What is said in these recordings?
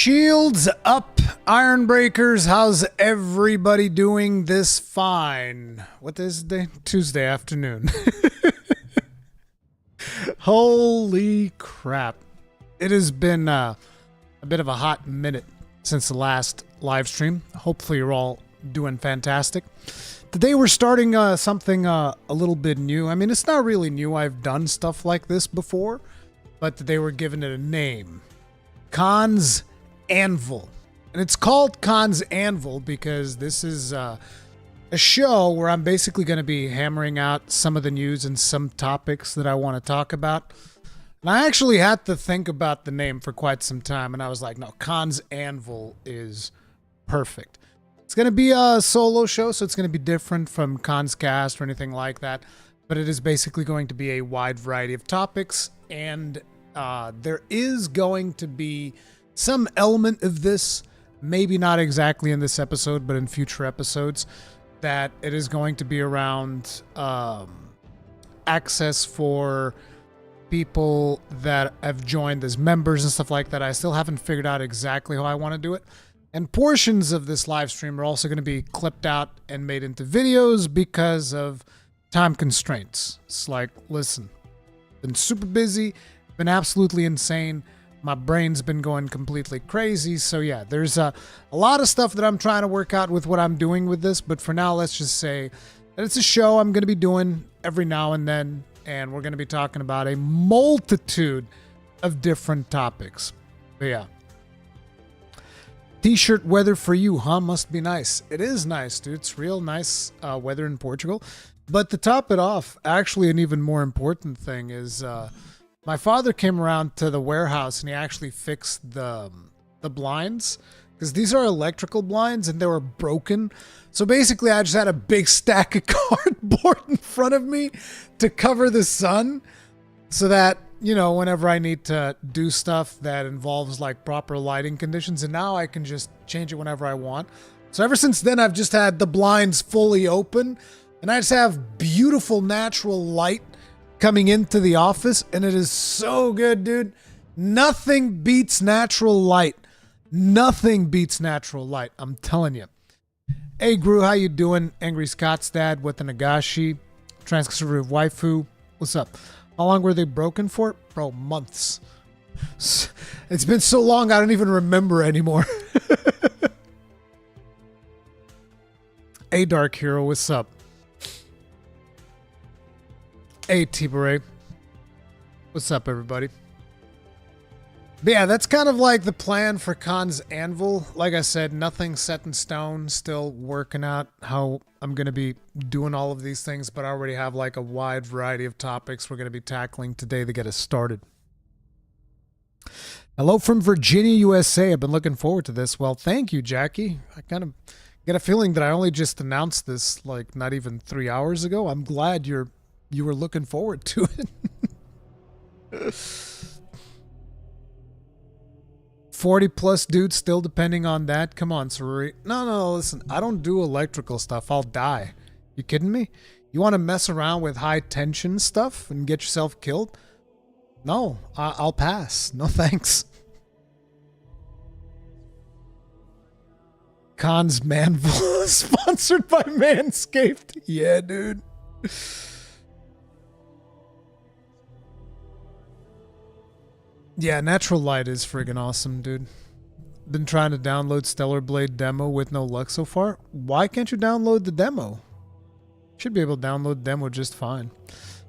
Shields up, Iron Breakers. How's everybody doing this fine? What is the day? Tuesday afternoon. Holy crap. It has been a bit of a hot minute since the last live stream. Hopefully you're all doing fantastic. Today we're starting something a little bit new. I mean, it's not really new. I've done stuff like this before, but today we're giving it a name. Khan's Anvil. And it's called Khan's Anvil because this is a show where I'm basically going to be hammering out some of the news and some topics that I want to talk about. And I actually had to think about the name for quite some time, and I was like, no, Khan's Anvil is perfect. It's going to be a solo show, so it's going to be different from Khan's Cast or anything like that, but it is basically going to be a wide variety of topics, and there is going to be some element of this, maybe not exactly in this episode, but in future episodes, that it is going to be around access for people that have joined as members and stuff like that. I still haven't figured out exactly how I want to do it. And portions of this live stream are also going to be clipped out and made into videos because of time constraints. It's like, listen, been super busy, been absolutely insane. My brain's been going completely crazy. So yeah, there's a lot of stuff that I'm trying to work out with what I'm doing with this. But for now, let's just say that it's a show I'm going to be doing every now and then. And we're going to be talking about a multitude of different topics. But yeah. T-shirt weather for you, huh? Must be nice. It is nice, dude. It's real nice weather in Portugal. But to top it off, actually an even more important thing is my father came around to the warehouse and he actually fixed the blinds. Because these are electrical blinds and they were broken. So basically I just had a big stack of cardboard in front of me to cover the sun. So that, you know, whenever I need to do stuff that involves like proper lighting conditions. And now I can just change it whenever I want. So ever since then I've just had the blinds fully open. And I just have beautiful natural light coming into the office. And it is so good, dude. Nothing beats natural light. Nothing beats natural light, I'm telling you. Hey, Gru, how you doing? Angry Scott's dad with the Nagashi. Transconservative waifu. What's up? How long were they broken for? Bro, months. It's been so long, I don't even remember anymore. Hey, Dark Hero, what's up? Hey, T-Beret. What's up, everybody? But yeah, that's kind of like the plan for Khan's Anvil. Like I said, nothing set in stone. Still working out how I'm going to be doing all of these things, but I already have like a wide variety of topics we're going to be tackling today to get us started. Hello from Virginia, USA. I've been looking forward to this. Well, thank you, Jackie. I kind of get a feeling that I only just announced this like not even 3 hours ago. I'm glad you were looking forward to it. 40 plus dudes still depending on that. Come on, Saruri. No, listen. I don't do electrical stuff. I'll die. You kidding me? You want to mess around with high tension stuff and get yourself killed? No, I'll pass. No thanks. Khan's Manville sponsored by Manscaped. Yeah, dude. Yeah, natural light is friggin' awesome, dude. Been trying to download Stellar Blade demo with no luck so far. Why can't you download the demo? Should be able to download the demo just fine.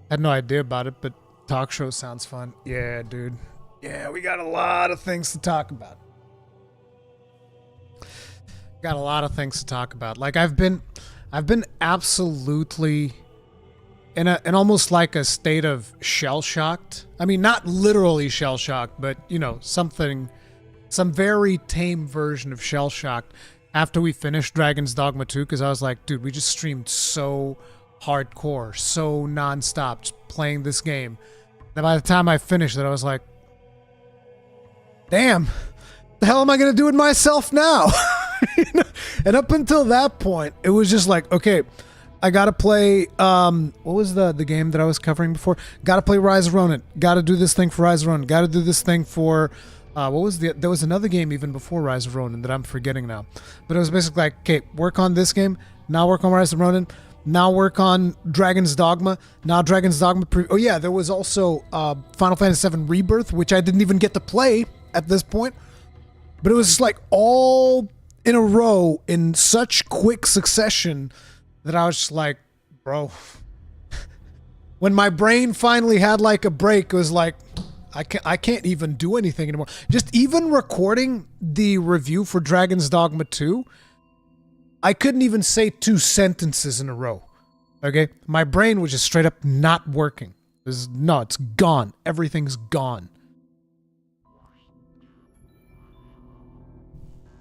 Had no idea about it, but talk show sounds fun. Yeah, dude. Yeah, we got a lot of things to talk about. Got a lot of things to talk about. Like I've been absolutely in almost like a state of shell-shocked. I mean, not literally shell-shocked, but, you know, some very tame version of shell-shocked after we finished Dragon's Dogma 2, because I was like, dude, we just streamed so hardcore, so non-stop, just playing this game. And by the time I finished it, I was like, damn, the hell am I going to do with myself now? You know? And up until that point, it was just like, okay, I gotta play, what was the game that I was covering before? Gotta play Rise of Ronin. Gotta do this thing for Rise of Ronin. Gotta do this thing for What was there was another game even before Rise of Ronin that I'm forgetting now. But it was basically like, okay, work on this game, now work on Rise of Ronin, now work on Dragon's Dogma, now Dragon's Dogma. Oh yeah, there was also Final Fantasy VII Rebirth, which I didn't even get to play at this point. But it was just like all in a row in such quick succession that I was just like, bro. When my brain finally had like a break, it was like, I can't even do anything anymore. Just even recording the review for Dragon's Dogma 2, I couldn't even say 2 sentences in a row. Okay? My brain was just straight up not working. It's gone. Everything's gone.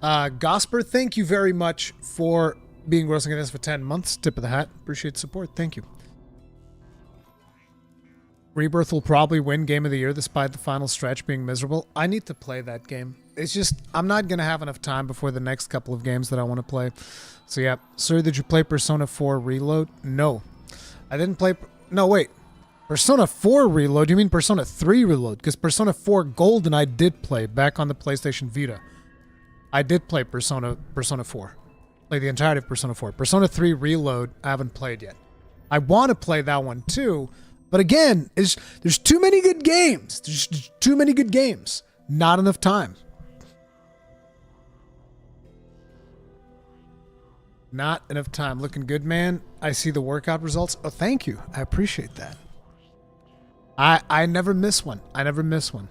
Gosper, thank you very much for being roasting at us for 10 months. Tip of the hat. Appreciate the support. Thank you. Rebirth will probably win Game of the Year despite the final stretch being miserable. I need to play that game. It's just, I'm not going to have enough time before the next couple of games that I want to play. So yeah. Sir, did you play Persona 4 Reload? No. I didn't play... No, wait. Persona 4 Reload? You mean Persona 3 Reload? Because Persona 4 Golden I did play back on the PlayStation Vita. I did play Persona 4. Play the entirety of Persona 4. Persona 3 Reload, I haven't played yet. I want to play that one too. But again, there's too many good games. There's too many good games. Not enough time. Not enough time. Looking good, man. I see the workout results. Oh, thank you. I appreciate that. I never miss one. I never miss one.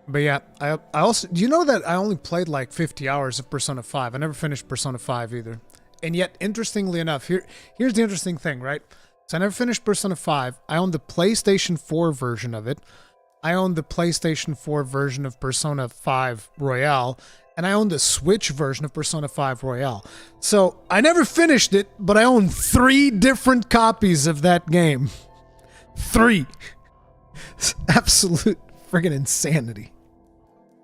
But yeah, I also... Do you know that I only played like 50 hours of Persona 5? I never finished Persona 5 either. And yet, interestingly enough, here's the interesting thing, right? So I never finished Persona 5. I own the PlayStation 4 version of it. I own the PlayStation 4 version of Persona 5 Royale. And I own the Switch version of Persona 5 Royale. So I never finished it, but I own 3 different copies of that game. 3. It's absolute friggin' insanity.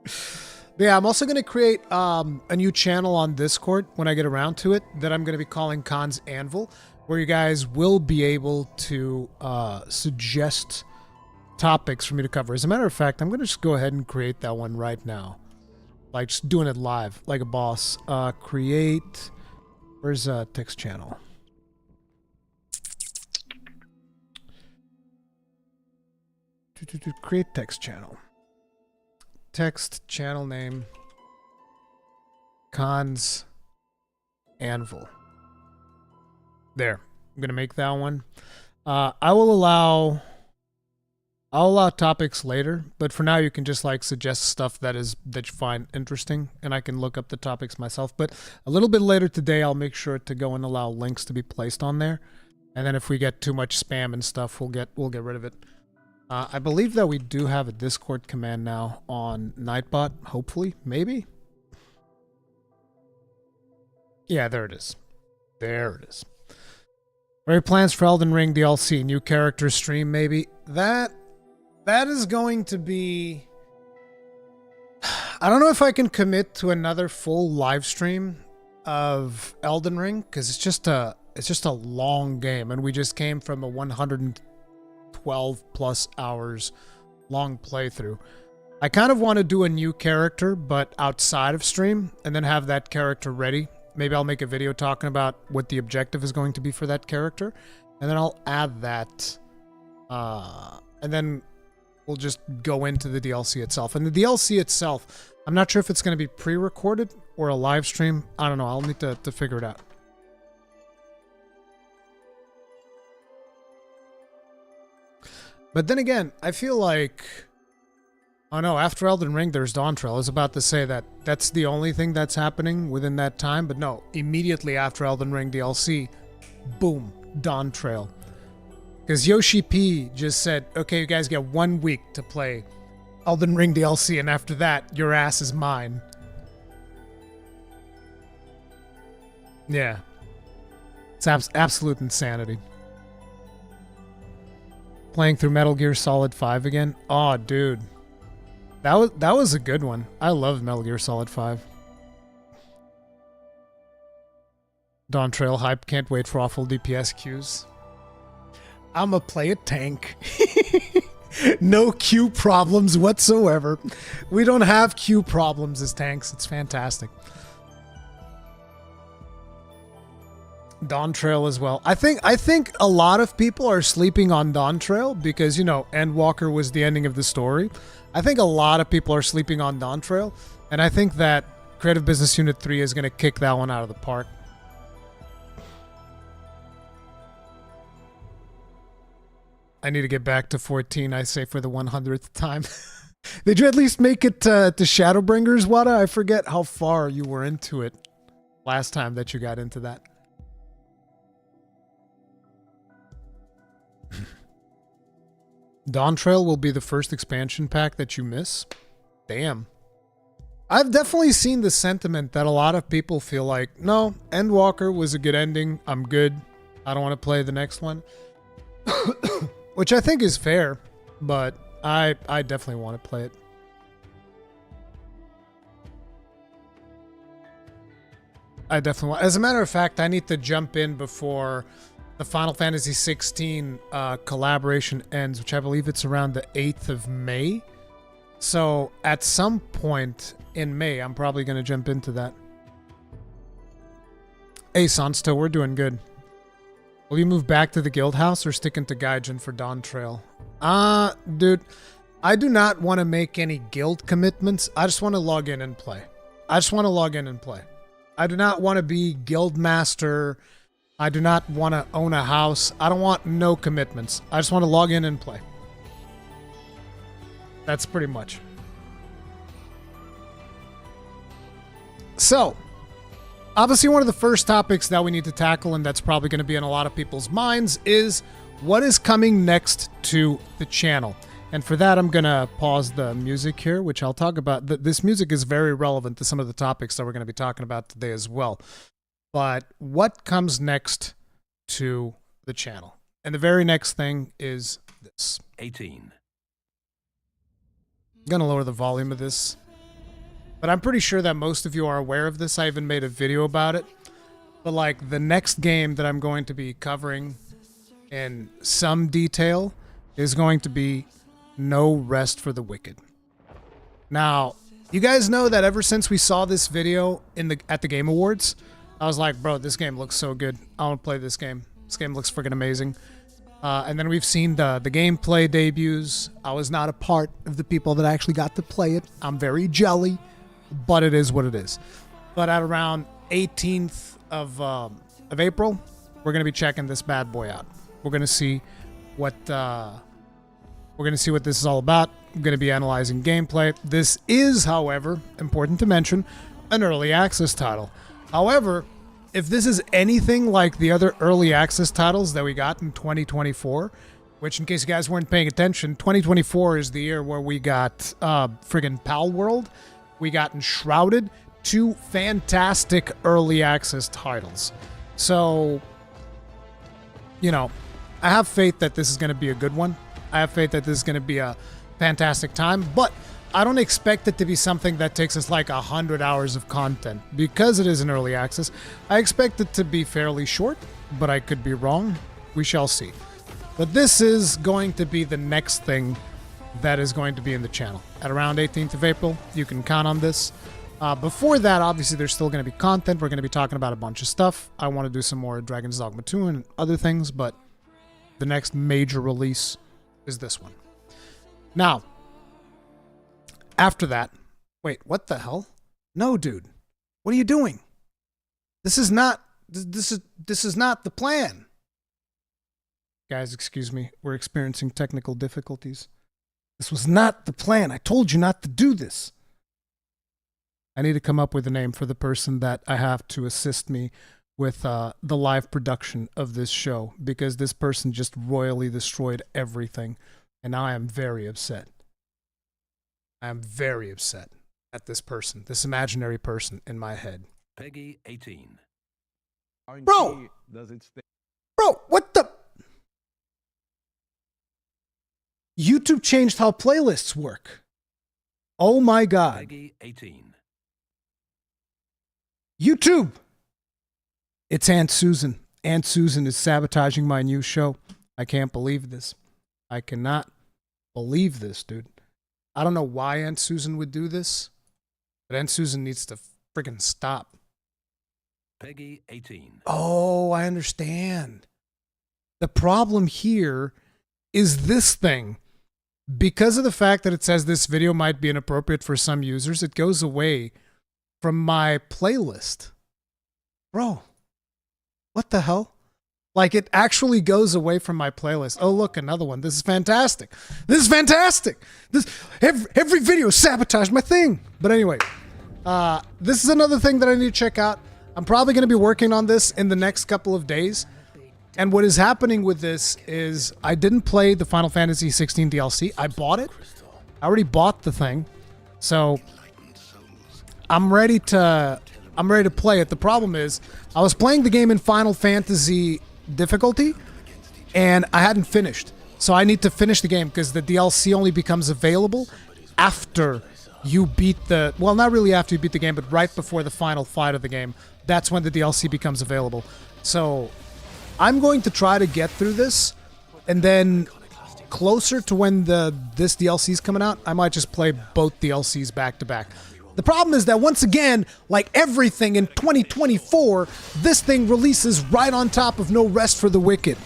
But yeah, I'm also going to create a new channel on Discord when I get around to it that I'm going to be calling Khan's Anvil, where you guys will be able to suggest topics for me to cover. As a matter of fact, I'm going to just go ahead and create that one right now. Like, just doing it live, like a boss. Create... Where's text channel? Create text channel. Text channel name Khan's Anvil. There. I'm gonna make that one. I'll allow topics later, but for now you can just like suggest stuff that you find interesting, and I can look up the topics myself. But a little bit later today, I'll make sure to go and allow links to be placed on there, and then if we get too much spam and stuff, we'll get rid of it. I believe that we do have a Discord command now on Nightbot, hopefully, maybe? Yeah, there it is. There it is. Are your plans for Elden Ring DLC? New character stream, maybe? That is going to be... I don't know if I can commit to another full live stream of Elden Ring, because it's just a long game, and we just came from a 112 plus hours long playthrough. I kind of want to do a new character, but outside of stream, and then have that character ready. Maybe I'll make a video talking about what the objective is going to be for that character, and then I'll add that, and then we'll just go into the DLC itself. And the DLC itself, I'm not sure if it's going to be pre-recorded or a live stream. I don't know. I'll need to figure it out. But then again, I feel like... Oh no, after Elden Ring, there's Dawn Trail. I was about to say that that's the only thing that's happening within that time, but no. Immediately after Elden Ring DLC, boom, Dawn Trail. Because Yoshi P just said, okay, you guys get 1 week to play Elden Ring DLC, and after that, your ass is mine. Yeah. It's absolute insanity. Playing through Metal Gear Solid 5 again? Oh, dude. That was a good one. I love Metal Gear Solid 5. Dawn Trail hype. Can't wait for awful DPS queues. I'ma play a tank. No queue problems whatsoever. We don't have queue problems as tanks. It's fantastic. Dawn Trail as well. I think a lot of people are sleeping on Dawn Trail because, you know, Endwalker was the ending of the story. I think a lot of people are sleeping on Dawn Trail, and I think that Creative Business Unit 3 is going to kick that one out of the park. I need to get back to 14, I say, for the 100th time. Did you at least make it to Shadowbringers, Wada? I forget how far you were into it last time that you got into that. Dawn Trail will be the first expansion pack that you miss? Damn. I've definitely seen the sentiment that a lot of people feel like, no, Endwalker was a good ending. I'm good. I don't want to play the next one. Which I think is fair, but I definitely want to play it. I definitely want. As a matter of fact, I need to jump in before the Final Fantasy 16 collaboration ends, which I believe it's around the 8th of May. So at some point in May, I'm probably going to jump into that. Hey, Sonsto, we're doing good. Will you move back to the guild house or sticking to Gaijin for Dawn Trail? Dude, I do not want to make any guild commitments. I just want to log in and play. I do not want to be guild master. I do not want to own a house. I don't want no commitments. I just want to log in and play. That's pretty much. So, obviously one of the first topics that we need to tackle, and that's probably going to be in a lot of people's minds, is what is coming next to the channel. And for that, I'm going to pause the music here, which I'll talk about. This music is very relevant to some of the topics that we're going to be talking about today as well. But what comes next to the channel? And the very next thing is this. 18. I'm going to lower the volume of this. But I'm pretty sure that most of you are aware of this. I even made a video about it. But like the next game that I'm going to be covering in some detail is going to be No Rest for the Wicked. Now, you guys know that ever since we saw this video at the Game Awards, I was like, bro, this game looks so good. I want to play this game. This game looks freaking amazing. And then we've seen the gameplay debuts. I was not a part of the people that actually got to play it. I'm very jelly, but it is what it is. But at around 18th of April, we're going to be checking this bad boy out. We're going to see what this is all about. I'm going to be analyzing gameplay. This is, however, important to mention, an early access title. However, if this is anything like the other early access titles that we got in 2024, which in case you guys weren't paying attention, 2024 is the year where we got friggin' Pal World, we got Enshrouded, 2 fantastic early access titles. So, you know, I have faith that this is going to be a good one. I have faith that this is going to be a fantastic time, but I don't expect it to be something that takes us like 100 hours of content. Because it is an early access, I expect it to be fairly short, but I could be wrong. We shall see. But this is going to be the next thing that is going to be in the channel. At around 18th of April, you can count on this. Before that, obviously, there's still going to be content. We're going to be talking about a bunch of stuff. I want to do some more Dragon's Dogma 2 and other things, but the next major release is this one. Now, after that, wait, what the hell? No, dude. What are you doing? This is not the plan. Guys, excuse me. We're experiencing technical difficulties. This was not the plan. I told you not to do this. I need to come up with a name for the person that I have to assist me with the live production of this show, because this person just royally destroyed everything, and now I am very upset. I am very upset at this person, this imaginary person in my head. Peggy 18. Bro! Bro, what the? YouTube changed how playlists work. Oh my god. Peggy 18. YouTube! It's Aunt Susan. Aunt Susan is sabotaging my new show. I can't believe this. I cannot believe this, dude. I don't know why Aunt Susan would do this, but Aunt Susan needs to freaking stop. Peggy 18. Oh, I understand. The problem here is this thing. Because of the fact that it says this video might be inappropriate for some users, it goes away from my playlist. Bro, what the hell? Like, it actually goes away from my playlist. Oh, look, another one. This is fantastic. This is fantastic. Every video sabotaged my thing. But anyway, this is another thing that I need to check out. I'm probably going to be working on this in the next couple of days. And what is happening with this is I didn't play the Final Fantasy 16 DLC. I bought it. I already bought the thing. So I'm ready to play it. The problem is I was playing the game in Final Fantasy difficulty and I hadn't finished. So I need to finish the game because the DLC only becomes available after you beat the, well, not really after you beat the game, but right before the final fight of the game. That's when the DLC becomes available. So I'm going to try to get through this, and then closer to when this DLC is coming out, I might just play both DLCs back to back. The problem is that once again, like everything in 2024, this thing releases right on top of No Rest for the Wicked,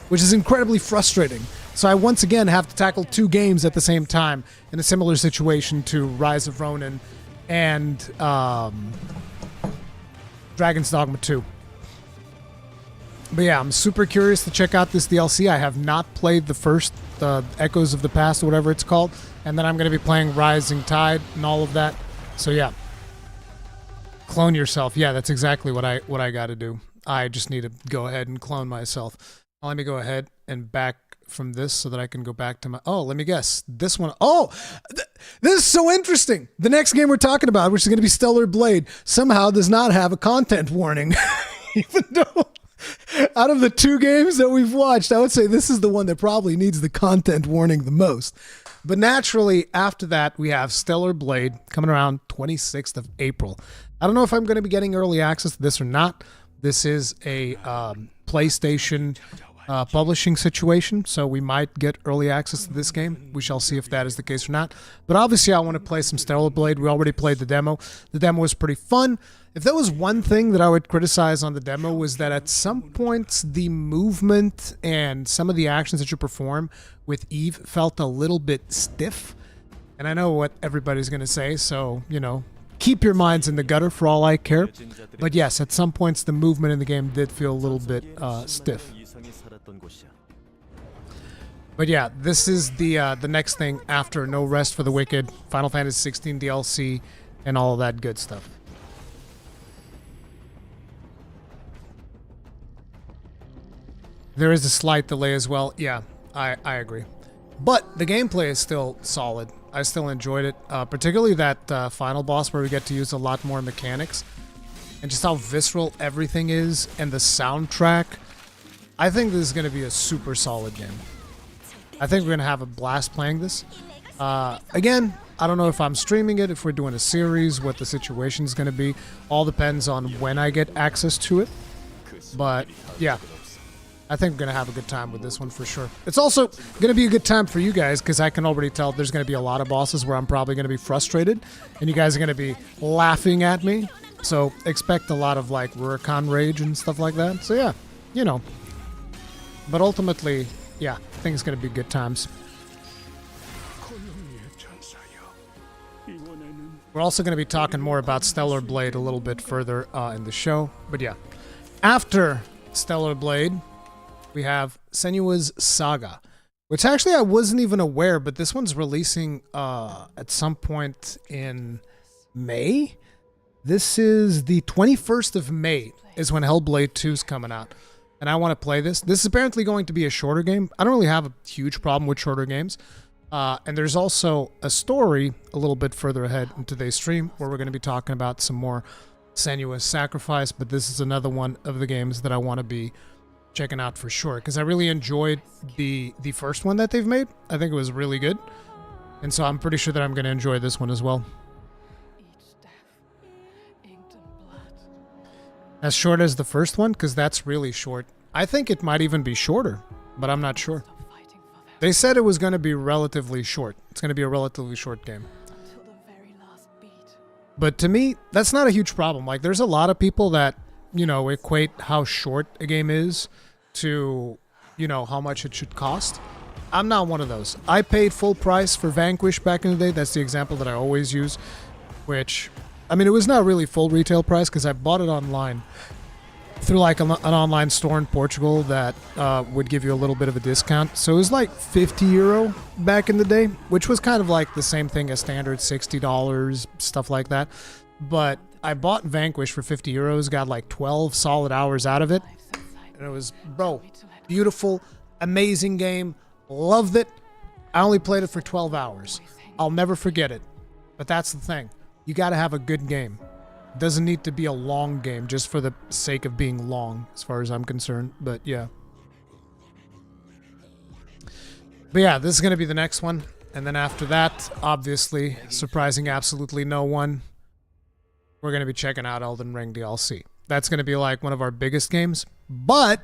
which is incredibly frustrating. So I once again have to tackle two games at the same time in a similar situation to Rise of Ronin and Dragon's Dogma 2. But yeah, I'm super curious to check out this DLC. I have not played the first Echoes of the Past or whatever it's called. And then I'm going to be playing Rising Tide and all of that. So yeah. Clone yourself. Yeah, that's exactly what I got to do. I just need to go ahead and clone myself. Let me go ahead and back from this so that I can go back to my... Oh, let me guess. This one... Oh! This is so interesting! The next game we're talking about, which is going to be Stellar Blade, somehow does not have a content warning. Even though... Out of the two games that we've watched, I would say this is the one that probably needs the content warning the most. But naturally, after that, we have Stellar Blade coming around 26th of April. I don't know if I'm going to be getting early access to this or not. This is a PlayStation publishing situation, so we might get early access to this game. We shall see if that is the case or not. But obviously, I want to play some Stellar Blade. We already played the demo. The demo was pretty fun. If there was one thing that I would criticize on the demo was that at some points the movement and some of the actions that you perform with Eve felt a little bit stiff. And I know what everybody's going to say, so, you know, keep your minds in the gutter for all I care. But yes, at some points the movement in the game did feel a little bit stiff. But yeah, this is the next thing after No Rest for the Wicked, Final Fantasy 16 DLC, and all of that good stuff. There is a slight delay as well. Yeah, I agree. But the gameplay is still solid. I still enjoyed it. Particularly that final boss where we get to use a lot more mechanics. And just how visceral everything is. And the soundtrack. I think this is going to be a super solid game. I think we're going to have a blast playing this. Again, I don't know if I'm streaming it, if we're doing a series, what the situation is going to be. All depends on when I get access to it. But yeah. I think we're going to have a good time with this one for sure. It's also going to be a good time for you guys because I can already tell there's going to be a lot of bosses where I'm probably going to be frustrated and you guys are going to be laughing at me. So expect a lot of like Rurikhan rage and stuff like that. So yeah, you know. But ultimately, yeah, I think it's going to be good times. We're also going to be talking more about Stellar Blade a little bit further in the show. But yeah, after Stellar Blade, we have Senua's Saga, which actually I wasn't even aware, but this one's releasing at some point in May. This is the 21st of May is when Hellblade 2 is coming out. And I want to play this. This is apparently going to be a shorter game. I don't really have a huge problem with shorter games. And there's also a story a little bit further ahead in today's stream where we're going to be talking about some more Senua's Sacrifice. But this is another one of the games that I want to be checking out for sure, because I really enjoyed the first one that they've made. I think it was really good, and so I'm pretty sure that I'm going to enjoy this one as well. As short as the first one, because that's really short. I think it might even be shorter. but I'm not sure. They said it was going to be relatively short. It's going to be a relatively short game. But to me, that's not a huge problem. Like, there's a lot of people that, you know, equate how short a game is to, you know, how much it should cost. I'm not one of those. I paid full price for Vanquish back in the day. That's the example that I always use, which, I mean, it was not really full retail price because I bought it online through like an online store in Portugal that would give you a little bit of a discount. So it was like €50 back in the day, which was kind of like the same thing as standard $60, stuff like that. But I bought Vanquish for €50, got like 12 solid hours out of it. And it was, bro, beautiful, amazing game. Loved it. I only played it for 12 hours. I'll never forget it. But that's the thing. You got to have a good game. It doesn't need to be a long game just for the sake of being long, as far as I'm concerned. But yeah. But yeah, this is going to be the next one. And then after that, obviously, surprising absolutely no one, we're going to be checking out Elden Ring DLC. That's going to be like one of our biggest games. But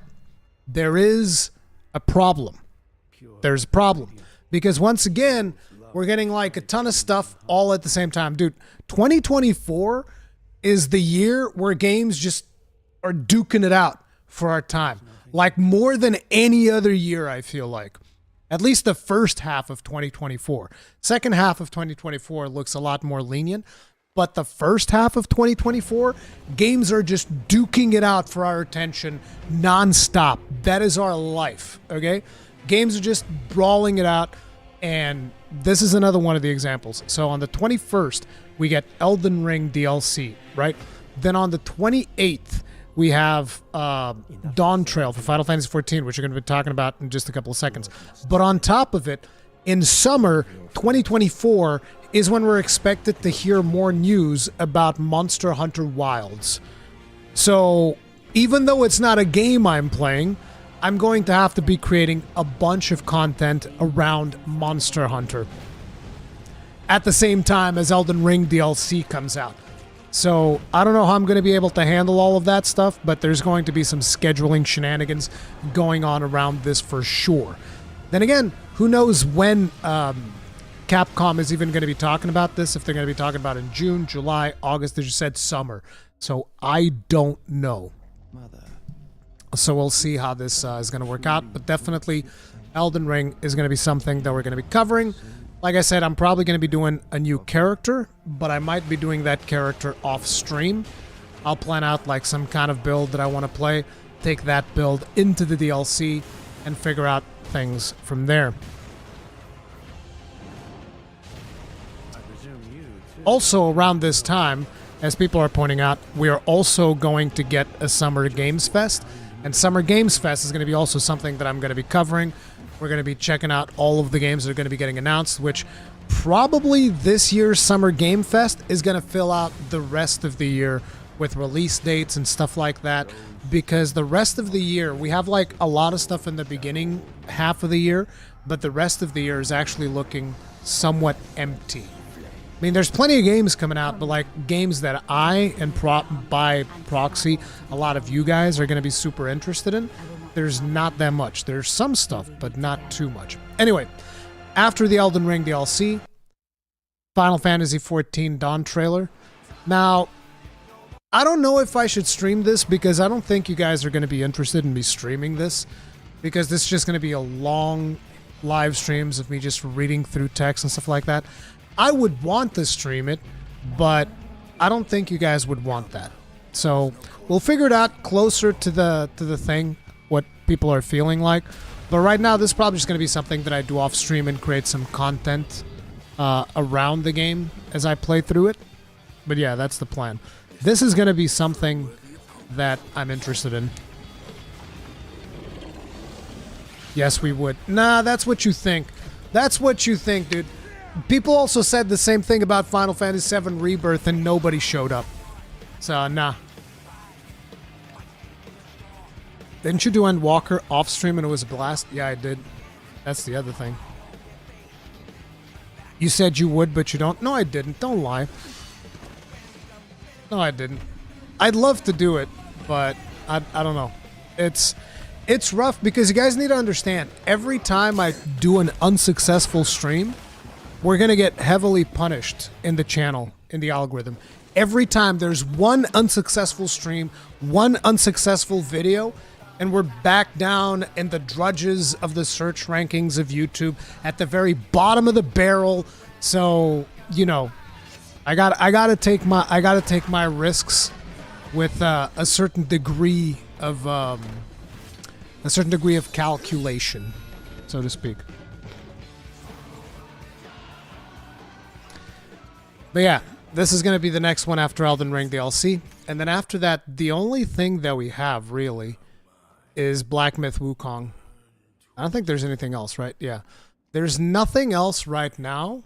there is a problem. There's a problem. Because once again, we're getting like a ton of stuff all at the same time. Dude, 2024 is the year where games just are duking it out for our time. Like more than any other year, I feel like. At least the first half of 2024. Second half of 2024 looks a lot more lenient. But the first half of 2024, games are just duking it out for our attention nonstop. That is our life, okay? Games are just brawling it out, and this is another one of the examples. So on the 21st, we get Elden Ring DLC, right? Then on the 28th, we have Dawn Trail for Final Fantasy XIV, which we're going to be talking about in just a couple of seconds. But on top of it, in summer 2024 is when we're expected to hear more news about Monster Hunter Wilds. So even though it's not a game I'm playing, I'm going to have to be creating a bunch of content around Monster Hunter at the same time as Elden Ring DLC comes out. So I don't know how I'm going to be able to handle all of that stuff, but there's going to be some scheduling shenanigans going on around this for sure. Then again, who knows when Capcom is even going to be talking about this, if they're going to be talking about it in June, July, August. They just said summer. So I don't know. So we'll see how this is going to work out. But definitely, Elden Ring is going to be something that we're going to be covering. Like I said, I'm probably going to be doing a new character, but I might be doing that character off stream. I'll plan out like some kind of build that I want to play, take that build into the DLC, and figure out things from there. Also, around this time, as people are pointing out, we are also going to get a Summer Games Fest. And Summer Games Fest is going to be also something that I'm going to be covering. We're going to be checking out all of the games that are going to be getting announced, which probably this year's Summer Game Fest is going to fill out the rest of the year with release dates and stuff like that. Because the rest of the year, we have like a lot of stuff in the beginning half of the year, but the rest of the year is actually looking somewhat empty. I mean, there's plenty of games coming out, but like games that I, and by proxy, a lot of you guys are going to be super interested in, there's not that much. There's some stuff, but not too much. Anyway, after the Elden Ring DLC, Final Fantasy XIV Dawn trailer. Now, I don't know if I should stream this because I don't think you guys are going to be interested in me streaming this, because this is just going to be a long live streams of me just reading through text and stuff like that. I would want to stream it, but I don't think you guys would want that. So we'll figure it out closer to the thing, what people are feeling like. But right now, this is probably just going to be something that I do off stream and create some content around the game as I play through it. But yeah, that's the plan. This is going to be something that I'm interested in. Yes, we would. Nah, that's what you think. That's what you think, dude. People also said the same thing about Final Fantasy VII Rebirth and nobody showed up. So, nah. Didn't you do Endwalker off stream and it was a blast? Yeah, I did. That's the other thing. You said you would, but you don't. No, I didn't. Don't lie. No, I didn't. I'd love to do it, but I don't know. It's It's rough because you guys need to understand, every time I do an unsuccessful stream, we're going to get heavily punished in the channel, in the algorithm. Every time there's one unsuccessful stream, one unsuccessful video, and we're back down in the drudges of the search rankings of YouTube at the very bottom of the barrel. So, you know, I gotta take my risks with a certain degree of calculation, so to speak. But yeah, this is going to be the next one after Elden Ring DLC. And then after that, the only thing that we have, really, is Black Myth Wukong. I don't think there's anything else, right? Yeah. There's nothing else right now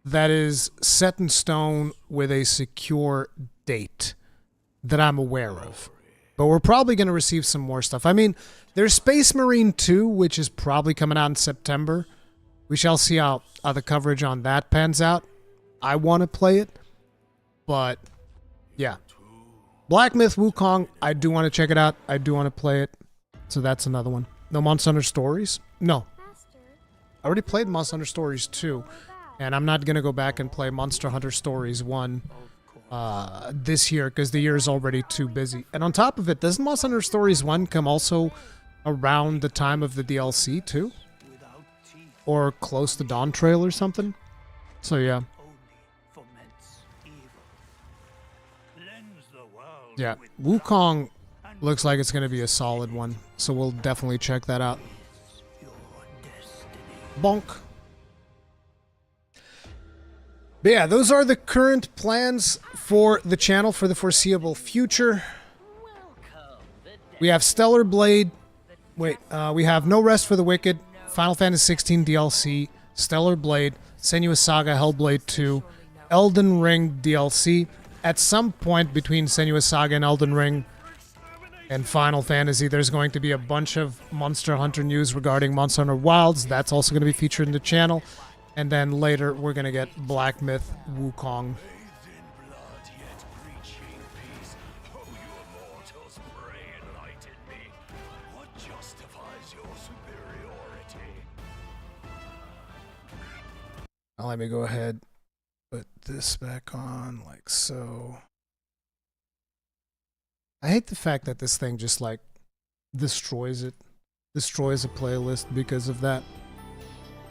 that is set in stone with a secure date that I'm aware of. But we're probably going to receive some more stuff. I mean, there's Space Marine 2, which is probably coming out in September. We shall see how the coverage on that pans out. I want to play it, but yeah. Black Myth Wukong, I do want to check it out. I do want to play it. So that's another one. No Monster Hunter Stories? No. I already played Monster Hunter Stories 2, and I'm not going to go back and play Monster Hunter Stories 1 this year because the year is already too busy. And on top of it, doesn't Monster Hunter Stories 1 come also around the time of the DLC too? Or close to Dawn Trail or something? So yeah. Yeah, Wukong looks like it's going to be a solid one, so we'll definitely check that out. Bonk. But yeah, those are the current plans for the channel for the foreseeable future. We have Stellar Blade. Wait, we have No Rest for the Wicked, Final Fantasy XVI DLC, Stellar Blade, Senua's Saga Hellblade 2, Elden Ring DLC. At some point between Senua's Saga and Elden Ring and Final Fantasy, there's going to be a bunch of Monster Hunter news regarding Monster Hunter Wilds. That's also going to be featured in the channel. And then later, we're going to get Black Myth Wukong. Now let me go ahead. Put this back on like so. I hate the fact that this thing just like destroys it. Destroys a playlist because of that.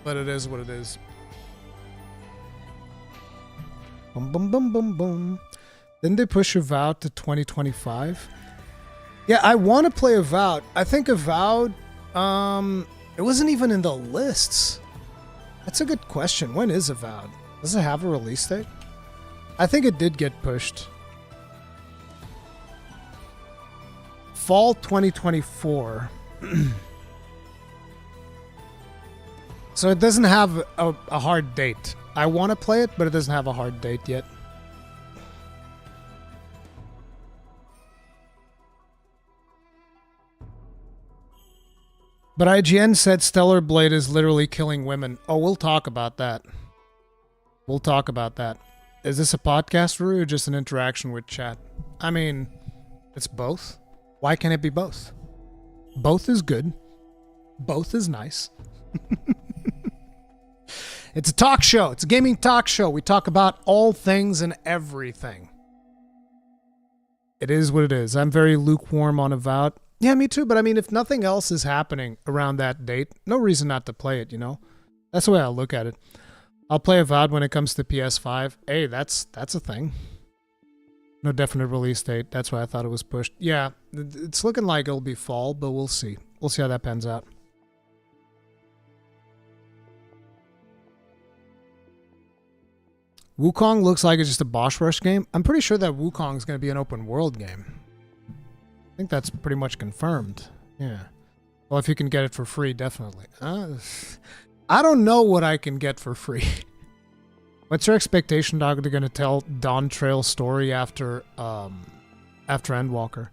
But it is what it is. Boom, boom, boom, boom, boom. Didn't they push Avowed to 2025? Yeah, I want to play Avowed. I think Avowed, it wasn't even in the lists. That's a good question. When is Avowed? Does it have a release date? I think it did get pushed. Fall 2024. So it doesn't have a hard date. I want to play it, but it doesn't have a hard date yet. But IGN said Stellar Blade is literally killing women. Oh, we'll talk about that. We'll talk about that. Is this a podcast, Ruru, or just an interaction with chat? I mean, it's both. Why can't it be both? Both is good. Both is nice. It's a talk show. It's a gaming talk show. We talk about all things and everything. It is what it is. I'm very lukewarm on Avowed. Yeah, me too. But I mean, if nothing else is happening around that date, no reason not to play it, you know? That's the way I look at it. I'll play Avowed when it comes to PS5. Hey, that's a thing. No definite release date. That's why I thought it was pushed. Yeah, it's looking like it'll be fall, but we'll see. We'll see how that pans out. Wukong looks like it's just a boss rush game. I'm pretty sure that Wukong is going to be an open world game. I think that's pretty much confirmed. Yeah. Well, if you can get it for free, definitely. I don't know what I can get for free. What's your expectation, Dog? They're going to tell Dawn Trail story after Endwalker.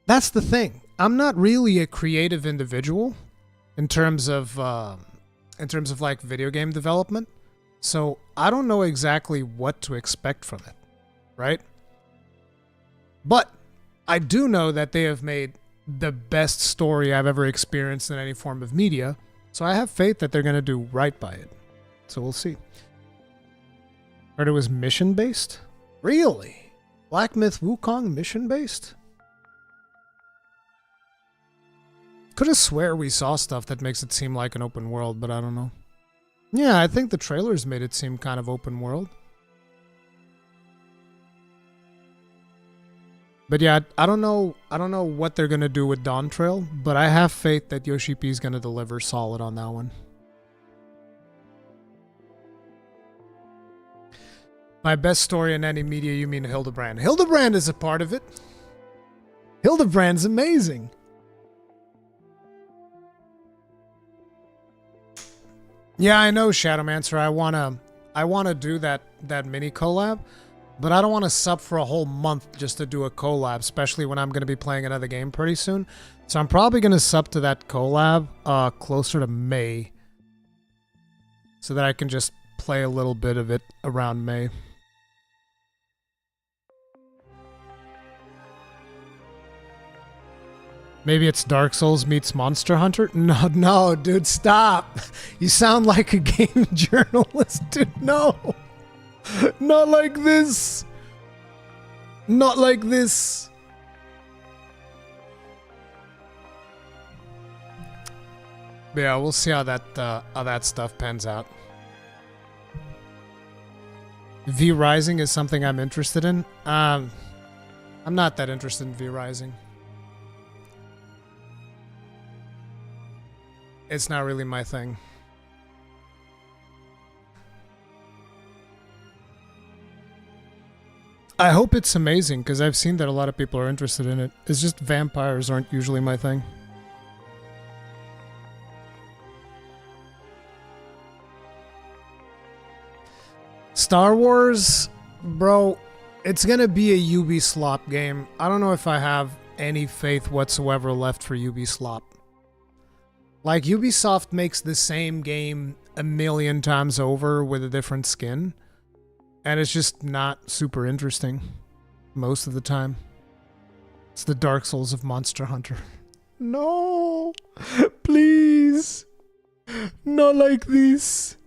That's the thing. I'm not really a creative individual in terms of like video game development. So I don't know exactly what to expect from it, right? But I do know that they have made the best story I've ever experienced in any form of media. So I have faith that they're going to do right by it. So we'll see. Heard it was mission-based? Really? Black Myth Wukong mission-based? Could have swear we saw stuff that makes it seem like an open world, but I don't know. Yeah, I think the trailers made it seem kind of open world. But yeah, I don't know what they're gonna do with Dawn Trail, but I have faith that Yoshi P is gonna deliver solid on that one. By best story in any media, you mean Hildebrand. Hildebrand is a part of it. Hildebrand's amazing. Yeah, I know, Shadowmancer. I wanna do that mini collab, but I don't want to sub for a whole month just to do a collab, especially when I'm gonna be playing another game pretty soon. So I'm probably gonna sub to that collab closer to May, so that I can just play a little bit of it around May. Maybe it's Dark Souls meets Monster Hunter? No, dude, stop. You sound like a game journalist, dude. No. Not like this. Not like this. Yeah, we'll see how that stuff pans out. V Rising is something I'm interested in. I'm not that interested in V Rising. It's not really my thing. I hope it's amazing, because I've seen that a lot of people are interested in it. It's just vampires aren't usually my thing. Star Wars, bro, it's gonna be a Ubisoft game. I don't know if I have any faith whatsoever left for Ubisoft. Like, Ubisoft makes the same game a million times over with a different skin, and it's just not super interesting most of the time. It's the Dark Souls of Monster Hunter. No, please, not like this.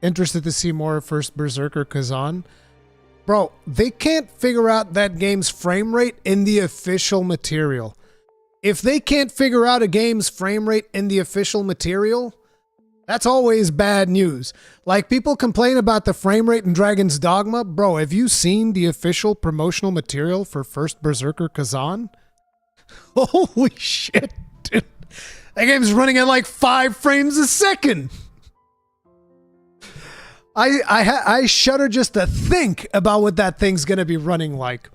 Interested to see more of First Berserker Kazan. Bro, they can't figure out that game's frame rate in the official material. If they can't figure out a game's frame rate in the official material, that's always bad news. Like, people complain about the frame rate in Dragon's Dogma. Bro, have you seen the official promotional material for First Berserker Kazan? Holy shit, dude. That game's running at like 5 frames a second. I shudder just to think about what that thing's gonna be running like.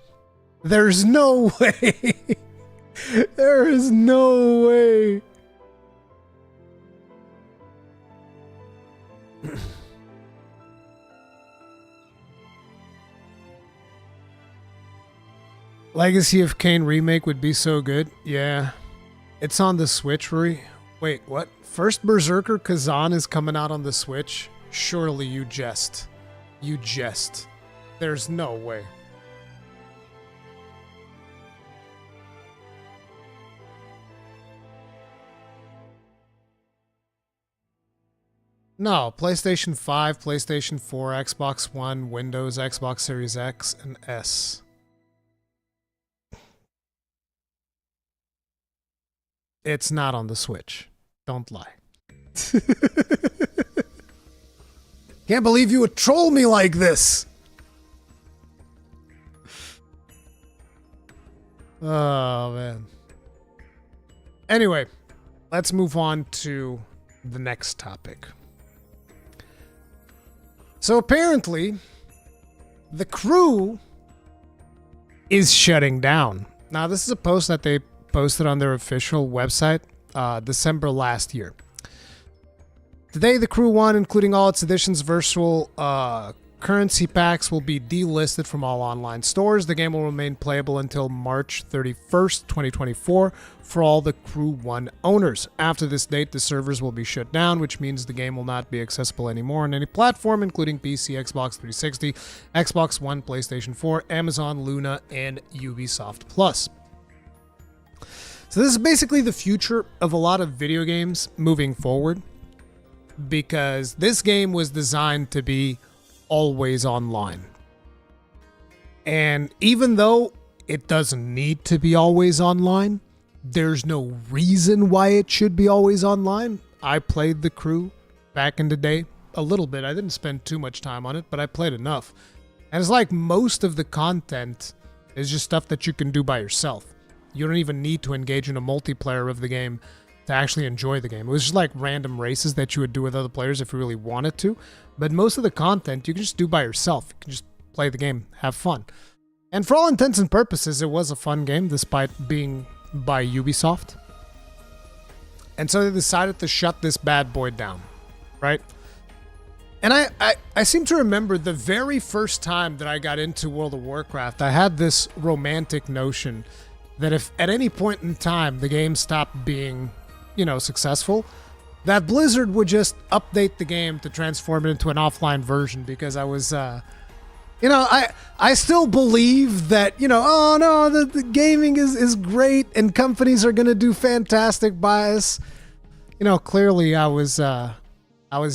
There's no way. There is no way. Legacy of Kain remake would be so good. Yeah. It's on the Switch, Rui. Wait, what? First Berserker Kazan is coming out on the Switch? Surely you jest. You jest. There's no way. No, PlayStation 5, PlayStation 4, Xbox One, Windows, Xbox Series X, and S. It's not on the Switch. Don't lie. Can't believe you would troll me like this. Oh, man. Anyway, let's move on to the next topic. So apparently, the crew is shutting down. Now, this is a post that they posted on their official website December last year. Today, the Crew 1, including all its editions, virtual currency packs, will be delisted from all online stores. The game will remain playable until March 31st, 2024 for all the Crew 1 owners. After this date, the servers will be shut down, which means the game will not be accessible anymore on any platform, including PC, Xbox 360, Xbox One, PlayStation 4, Amazon, Luna, and Ubisoft Plus. So this is basically the future of a lot of video games moving forward, because this game was designed to be always online. And even though it doesn't need to be always online, there's no reason why it should be always online. I played The Crew back in the day a little bit. I didn't spend too much time on it, but I played enough. And it's like most of the content is just stuff that you can do by yourself. You don't even need to engage in a multiplayer of the game to actually enjoy the game. It was just like random races that you would do with other players if you really wanted to. But most of the content you can just do by yourself. You can just play the game, have fun. And for all intents and purposes, it was a fun game despite being by Ubisoft. And so they decided to shut this bad boy down, right? And I seem to remember the very first time that I got into World of Warcraft, I had this romantic notion that if at any point in time the game stopped being, successful, that Blizzard would just update the game to transform it into an offline version, because I was, I still believe that, oh no, the gaming is great and companies are going to do fantastic by us. Clearly I was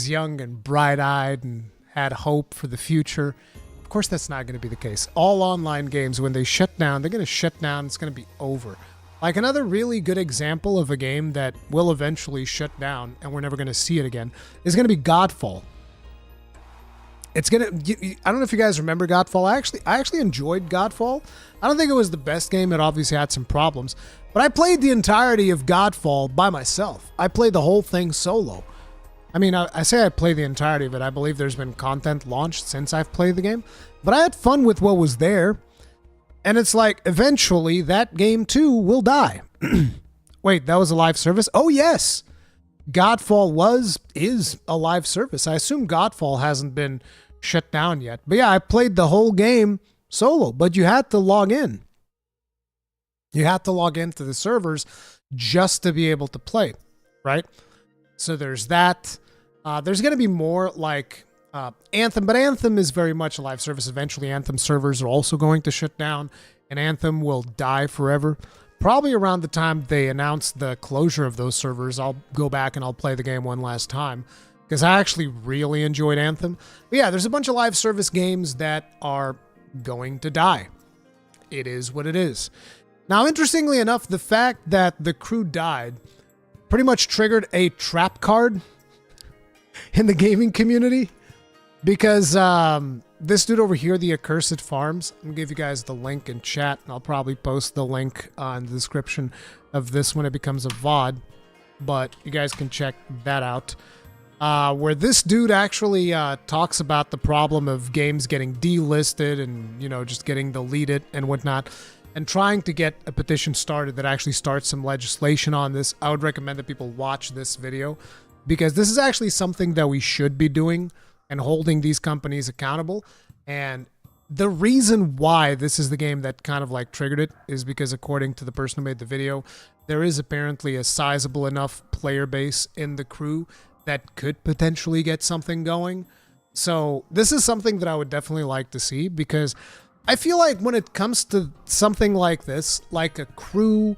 young and bright-eyed and had hope for the future. Of course, that's not going to be the case. All online games, when they shut down, they're going to shut down. It's going to be over. Like another really good example of a game that will eventually shut down and we're never going to see it again is going to be Godfall. I don't know if you guys remember Godfall. I actually enjoyed Godfall. I don't think it was the best game. It obviously had some problems. But I played the entirety of Godfall by myself. I played the whole thing solo. I mean, I say I played the entirety of it. I believe there's been content launched since I've played the game. But I had fun with what was there. And it's like, eventually, that game too will die. Wait, that was a live service? Oh, yes. Godfall is a live service. I assume Godfall hasn't been shut down yet. But yeah, I played the whole game solo. But you had to log in. You had to log into the servers just to be able to play, right? So there's that. There's going to be more like Anthem, but Anthem is very much a live service. Eventually, Anthem servers are also going to shut down, and Anthem will die forever. Probably around the time they announce the closure of those servers, I'll go back and I'll play the game one last time, because I actually really enjoyed Anthem. But yeah, there's a bunch of live service games that are going to die. It is what it is. Now, interestingly enough, the fact that The Crew died pretty much triggered a trap card in the gaming community, because this dude over here, the Accursed Farms, I'm going to give you guys the link in chat, and I'll probably post the link in the description of this when it becomes a VOD, but you guys can check that out, where this dude actually talks about the problem of games getting delisted and, just getting deleted and whatnot, and trying to get a petition started that actually starts some legislation on this. I would recommend that people watch this video, because this is actually something that we should be doing and holding these companies accountable. And the reason why this is the game that kind of like triggered it is because, according to the person who made the video, there is apparently a sizable enough player base in The Crew that could potentially get something going. So this is something that I would definitely like to see, because I feel like when it comes to something like this, like a Crew,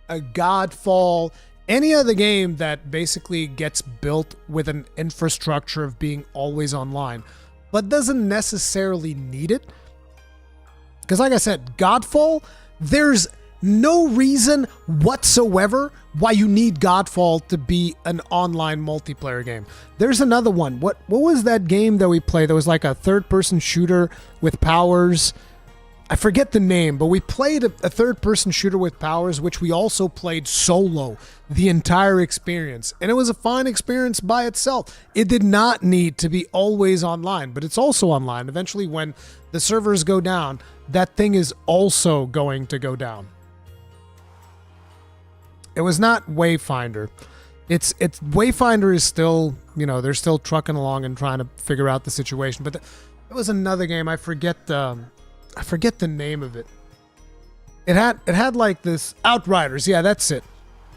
a Godfall, any other game that basically gets built with an infrastructure of being always online, but doesn't necessarily need it. Because like I said, Godfall, there's no reason whatsoever why you need Godfall to be an online multiplayer game. There's another one. What was that game that we played that was like a third-person shooter with powers? I forget the name, but we played a third-person shooter with powers, which we also played solo the entire experience. And it was a fine experience by itself. It did not need to be always online, but it's also online. Eventually, when the servers go down, that thing is also going to go down. It was not Wayfinder. It's Wayfinder is still, they're still trucking along and trying to figure out the situation. But it was another game. I forget the name of it. It had like this Outriders. Yeah, that's it.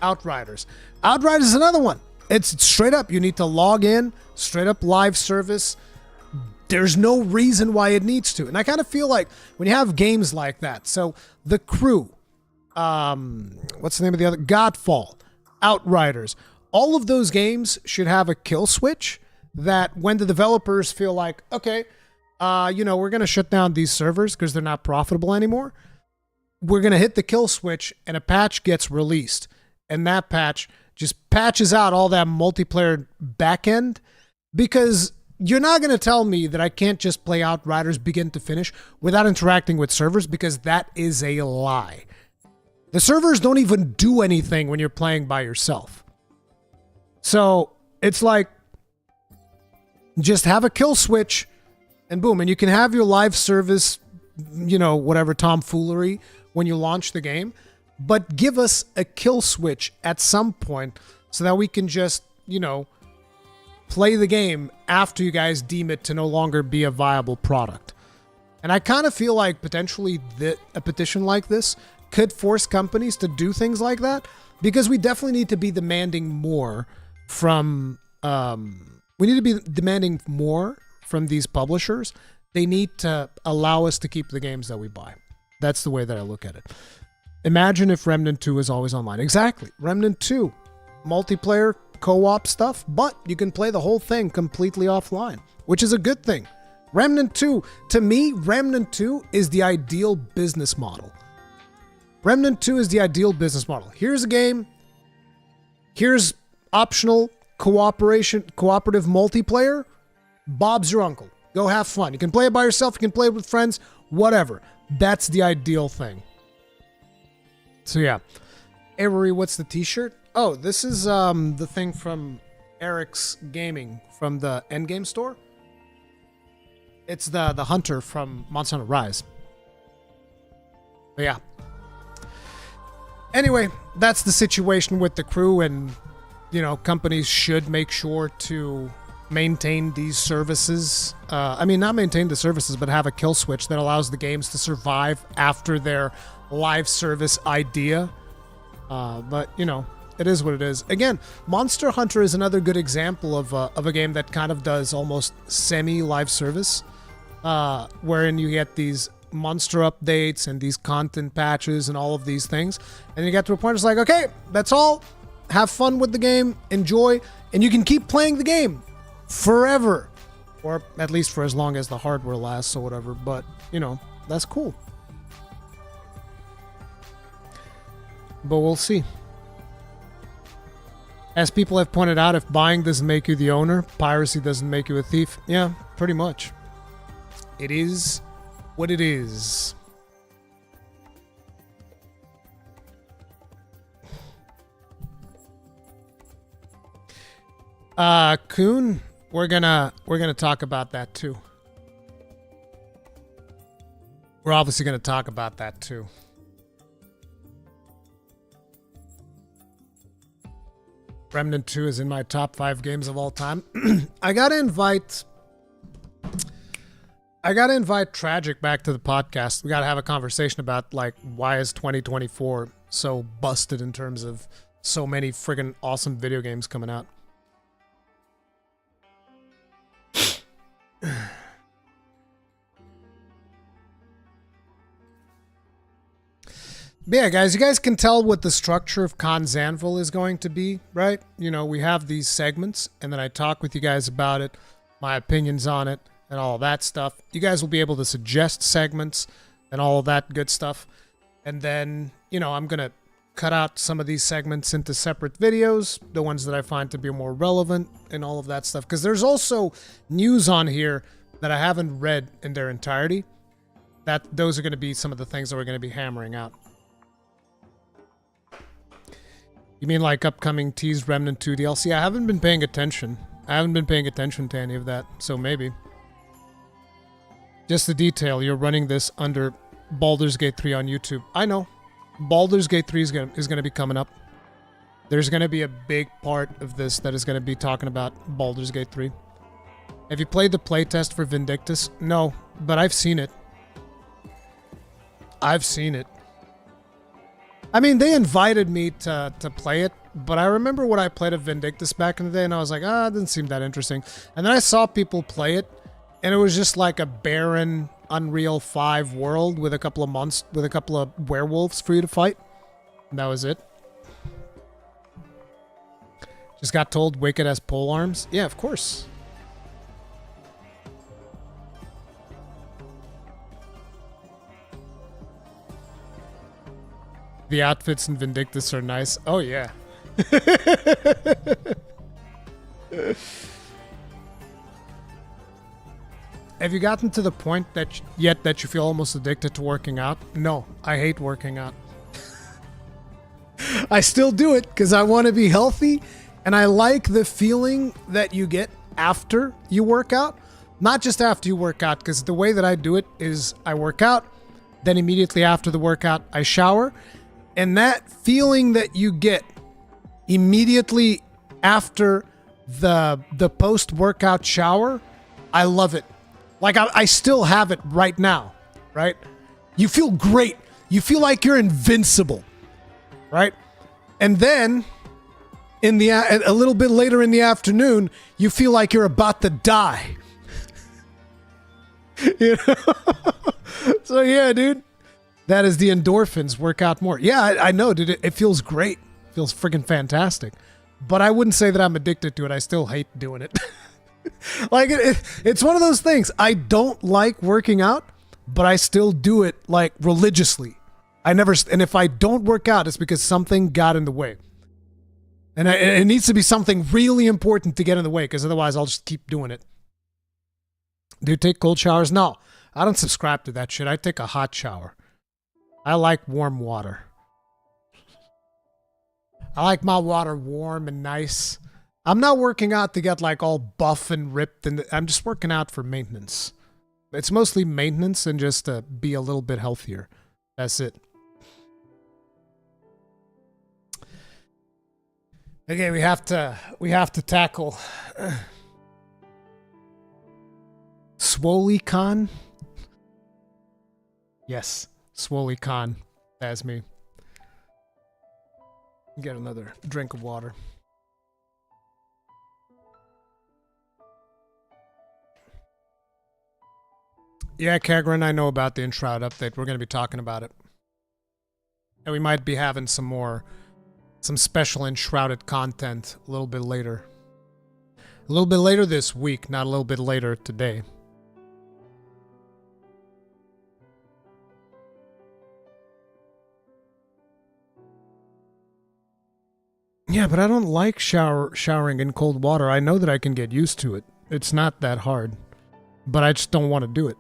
Outriders. Outriders is another one. It's straight up. You need to log in, straight up live service. There's no reason why it needs to. And I kind of feel like when you have games like that, so The Crew, what's the name of the other? Godfall, Outriders. All of those games should have a kill switch that when the developers feel like, okay, we're going to shut down these servers because they're not profitable anymore. We're going to hit the kill switch and a patch gets released. And that patch just patches out all that multiplayer backend, because you're not going to tell me that I can't just play Outriders begin to finish without interacting with servers, because that is a lie. The servers don't even do anything when you're playing by yourself. So it's like, just have a kill switch and boom. And you can have your live service, whatever tomfoolery when you launch the game, but give us a kill switch at some point so that we can just, play the game after you guys deem it to no longer be a viable product. And I kind of feel like potentially a petition like this could force companies to do things like that, because we definitely need to be demanding more from these publishers. They need to allow us to keep the games that we buy. That's the way that I look at it. Imagine if Remnant 2 is always online. Exactly. Remnant 2, multiplayer, co-op stuff, but you can play the whole thing completely offline, which is a good thing. Remnant 2, to me, Remnant 2 is the ideal business model. Remnant 2 is the ideal business model. Here's a game. Here's optional cooperative multiplayer. Bob's your uncle. Go have fun. You can play it by yourself. You can play it with friends. Whatever. That's the ideal thing. So yeah. Hey, Rory, what's the t-shirt? Oh, this is the thing from Eric's Gaming from the Endgame store. It's the hunter from Monster Hunter Rise. But yeah. Anyway, that's the situation with the crew, and companies should make sure to maintain these services. Not maintain the services, but have a kill switch that allows the games to survive after their live service idea. But it is what it is. Again, Monster Hunter is another good example of a game that kind of does almost semi-live service, wherein you get these monster updates and these content patches and all of these things. And you get to a point where it's like, okay, that's all. Have fun with the game, enjoy, and you can keep playing the game forever. Or at least for as long as the hardware lasts or whatever. But, that's cool. But we'll see. As people have pointed out, if buying doesn't make you the owner, piracy doesn't make you a thief. Yeah, pretty much. It is what it is. Kuhn, we're gonna talk about that too. We're obviously gonna talk about that too. Remnant 2 is in my top 5 games of all time. I gotta invite Tragic back to the podcast. We gotta have a conversation about why is 2024 so busted in terms of so many friggin' awesome video games coming out. But yeah, guys, you guys can tell what the structure of Khan's Anvil is going to be, right? We have these segments, and then I talk with you guys about it, my opinions on it, and all of that stuff. You guys will be able to suggest segments and all of that good stuff. And then, I'm going to cut out some of these segments into separate videos, the ones that I find to be more relevant and all of that stuff. Because there's also news on here that I haven't read in their entirety. Those are going to be some of the things that we're going to be hammering out. You mean upcoming teased Remnant 2 DLC? I haven't been paying attention. I haven't been paying attention to any of that, so maybe. Just the detail, you're running this under Baldur's Gate 3 on YouTube. I know. Baldur's Gate 3 is going to be coming up. There's going to be a big part of this that is going to be talking about Baldur's Gate 3. Have you played the playtest for Vindictus? No, but I've seen it. I've seen it. They invited me to play it, but I remember when I played a Vindictus back in the day, and I was like, it didn't seem that interesting. And then I saw people play it, and it was just like a barren Unreal 5 world with a couple of werewolves for you to fight. That was it. Just got told Wicked has pole arms. Yeah, of course. The outfits in Vindictus are nice. Oh, yeah. Have you gotten to the point that that you feel almost addicted to working out? No, I hate working out. I still do it because I want to be healthy, and I like the feeling that you get after you work out. Not just after you work out, because the way that I do it is I work out, then immediately after the workout, I shower, and that feeling that you get immediately after the post-workout shower, I love it. Like, I still have it right now, right? You feel great. You feel like you're invincible, right? And then, a little bit later in the afternoon, you feel like you're about to die. You know? So, yeah, dude. That is the endorphins work out more. Yeah, I know, dude. It feels great. It feels freaking fantastic. But I wouldn't say that I'm addicted to it. I still hate doing it. Like, it's one of those things. I don't like working out, but I still do it, like, religiously. And if I don't work out, it's because something got in the way. And it needs to be something really important to get in the way, because otherwise I'll just keep doing it. Do you take cold showers? No, I don't subscribe to that shit. I take a hot shower. I like warm water. I like my water warm and nice. I'm not working out to get like all buff and ripped, and I'm just working out for maintenance. It's mostly maintenance and just to be a little bit healthier. That's it. Okay, we have to tackle Rurikhan. Yes, Rurikhan. That's me. Get another drink of water. Yeah, Kagran, I know about the Enshrouded update. We're going to be talking about it. And we might be having some special Enshrouded content a little bit later. A little bit later this week, not a little bit later today. Yeah, but I don't like showering in cold water. I know that I can get used to it. It's not that hard. But I just don't want to do it.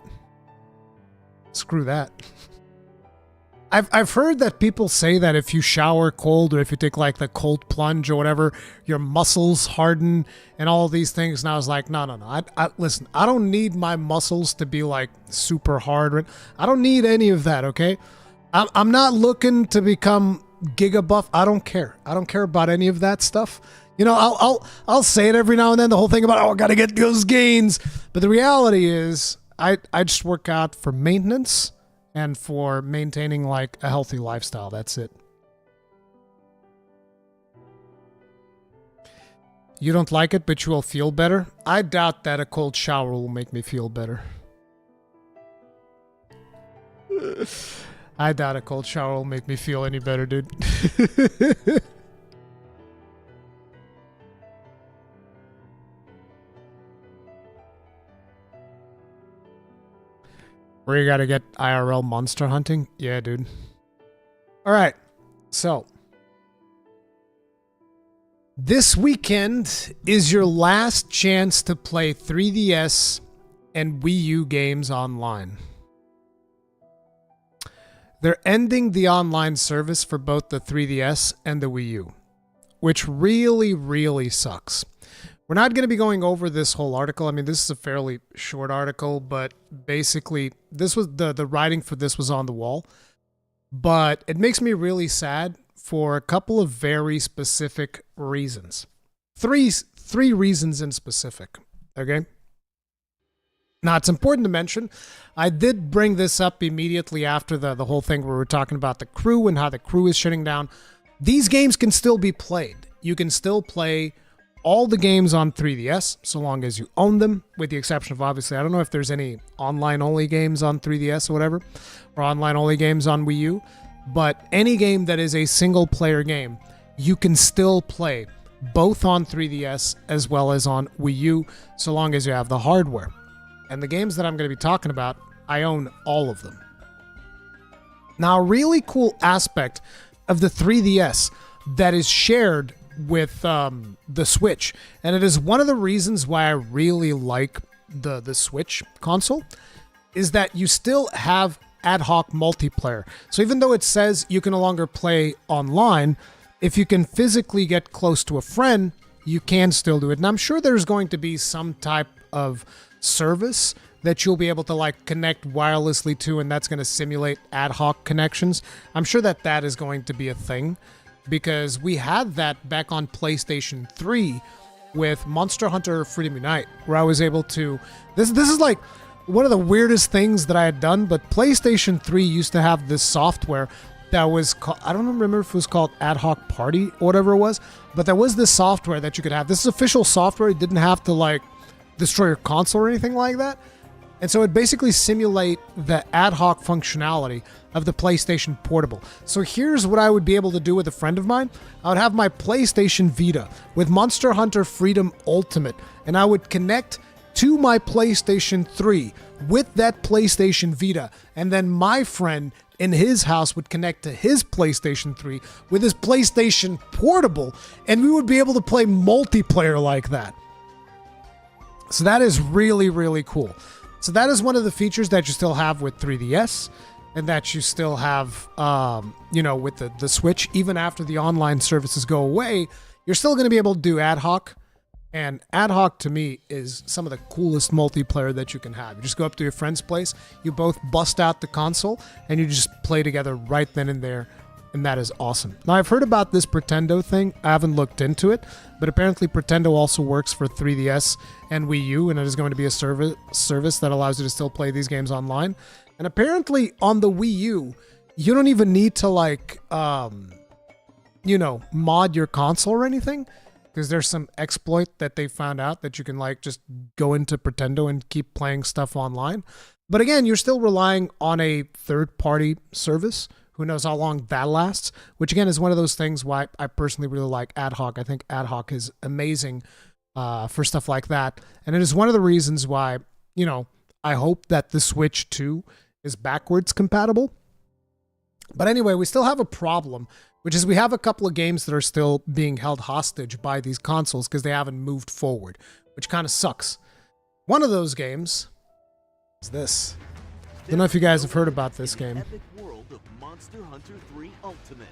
Screw that. I've heard that people say that if you shower cold or if you take like the cold plunge or whatever, your muscles harden and all these things. And I was like, no. Listen, I don't need my muscles to be like super hard. I don't need any of that, okay? I'm not looking to become giga buff. I don't care. I don't care about any of that stuff. You know, I'll say it every now and then, the whole thing about, I got to get those gains. But the reality is, I just work out for maintenance and for maintaining like a healthy lifestyle. That's it. You don't like it, but you will feel better? I doubt that a cold shower will make me feel better. I doubt a cold shower will make me feel any better, dude. Where you gotta get IRL monster hunting? Yeah, dude. Alright, so. This weekend is your last chance to play 3DS and Wii U games online. They're ending the online service for both the 3DS and the Wii U, which really, really sucks. We're not going to be going over this whole article. I mean, this is a fairly short article, but basically, this was the writing for this was on the wall. But it makes me really sad for a couple of very specific reasons. Three reasons in specific, okay? Now, it's important to mention, I did bring this up immediately after the whole thing where we were talking about the crew and how the crew is shutting down. These games can still be played. You can still play all the games on 3DS, so long as you own them, with the exception of, obviously, I don't know if there's any online-only games on 3DS or whatever, or online-only games on Wii U, but any game that is a single player game, you can still play both on 3DS as well as on Wii U, so long as you have the hardware. And the games that I'm going to be talking about, I own all of them. Now, a really cool aspect of the 3DS that is shared with the Switch, and it is one of the reasons why I really like the Switch console, is that you still have ad hoc multiplayer. So even though it says you can no longer play online, if you can physically get close to a friend, you can still do it. And I'm sure there's going to be some type of service that you'll be able to like connect wirelessly to, and that's going to simulate ad hoc connections. I'm sure that is going to be a thing, because we had that back on PlayStation 3 with Monster Hunter Freedom Unite, where I was able to... This is like one of the weirdest things that I had done, but PlayStation 3 used to have this software that was called... I don't remember if it was called Ad Hoc Party or whatever it was, but there was this software that you could have. This is official software. You didn't have to like destroy your console or anything like that. And so it basically simulate the ad hoc functionality of the PlayStation Portable. So here's what I would be able to do with a friend of mine. I would have my PlayStation Vita with Monster Hunter Freedom Ultimate, and I would connect to my PlayStation 3 with that PlayStation Vita, and then my friend in his house would connect to his PlayStation 3 with his PlayStation Portable, and we would be able to play multiplayer like that. So that is really, really cool. So that is one of the features that you still have with 3DS, and that you still have, with the Switch. Even after the online services go away, you're still going to be able to do ad hoc. And ad hoc, to me, is some of the coolest multiplayer that you can have. You just go up to your friend's place, you both bust out the console, and you just play together right then and there. And that is awesome. Now, I've heard about this Pretendo thing. I haven't looked into it, but apparently Pretendo also works for 3DS and Wii U, and it is going to be a service that allows you to still play these games online. And apparently on the Wii U, you don't even need to mod your console or anything, because there's some exploit that they found out that you can just go into Pretendo and keep playing stuff online. But again, you're still relying on a third-party service. Who knows how long that lasts, which again is one of those things why I personally really like ad hoc. I think ad hoc is amazing for stuff like that. And it is one of the reasons why, I hope that the Switch 2 is backwards compatible. But anyway, we still have a problem, which is we have a couple of games that are still being held hostage by these consoles because they haven't moved forward, which kind of sucks. One of those games is this. I don't know if you guys have heard about this game. Monster Hunter 3 Ultimate.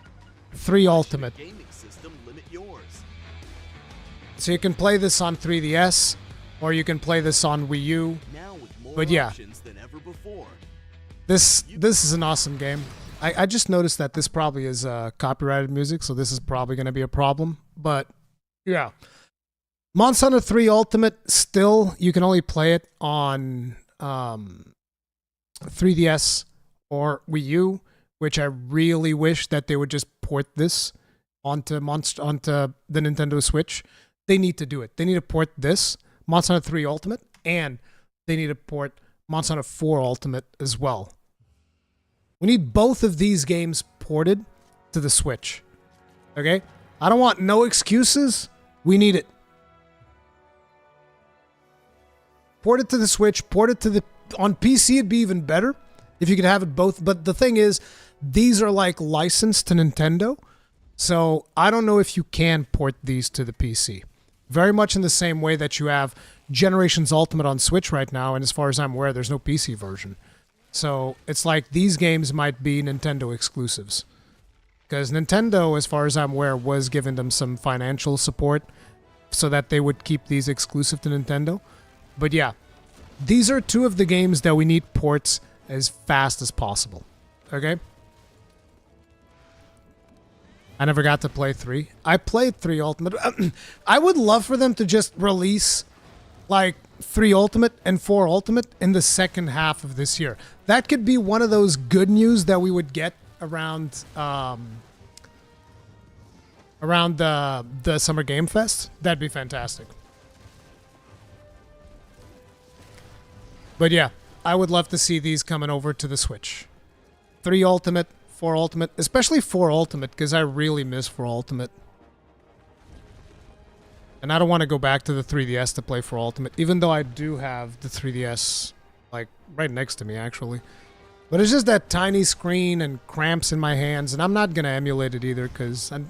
3 Ultimate. Gaming system limit yours. So you can play this on 3DS, or you can play this on Wii U. Now with more but yeah, options than ever before. This is an awesome game. I just noticed that this probably is copyrighted music, so this is probably going to be a problem. But yeah, Monster Hunter 3 Ultimate, still you can only play it on 3DS or Wii U, which I really wish that they would just port this onto the Nintendo Switch. They need to do it. They need to port this, Monster Hunter 3 Ultimate, and they need to port Monster Hunter 4 Ultimate as well. We need both of these games ported to the Switch. Okay? I don't want no excuses. We need it. Port it to the Switch, port it to the... On PC, it'd be even better if you could have it both. But the thing is, these are licensed to Nintendo. So I don't know if you can port these to the PC. Very much in the same way that you have Generations Ultimate on Switch right now. And as far as I'm aware, there's no PC version. So it's like these games might be Nintendo exclusives. Because Nintendo, as far as I'm aware, was giving them some financial support so that they would keep these exclusive to Nintendo. But yeah, these are two of the games that we need ports as fast as possible. Okay? I never got to play 3. I played 3 Ultimate. I would love for them to just release 3 Ultimate and 4 Ultimate in the second half of this year. That could be one of those good news that we would get around the Summer Game Fest. That'd be fantastic. But yeah, I would love to see these coming over to the Switch. 3 Ultimate, 4 Ultimate, especially 4 Ultimate, because I really miss 4 Ultimate. And I don't want to go back to the 3DS to play 4 Ultimate, even though I do have the 3DS, like, right next to me, actually. But it's just that tiny screen and cramps in my hands, and I'm not going to emulate it either, because I'm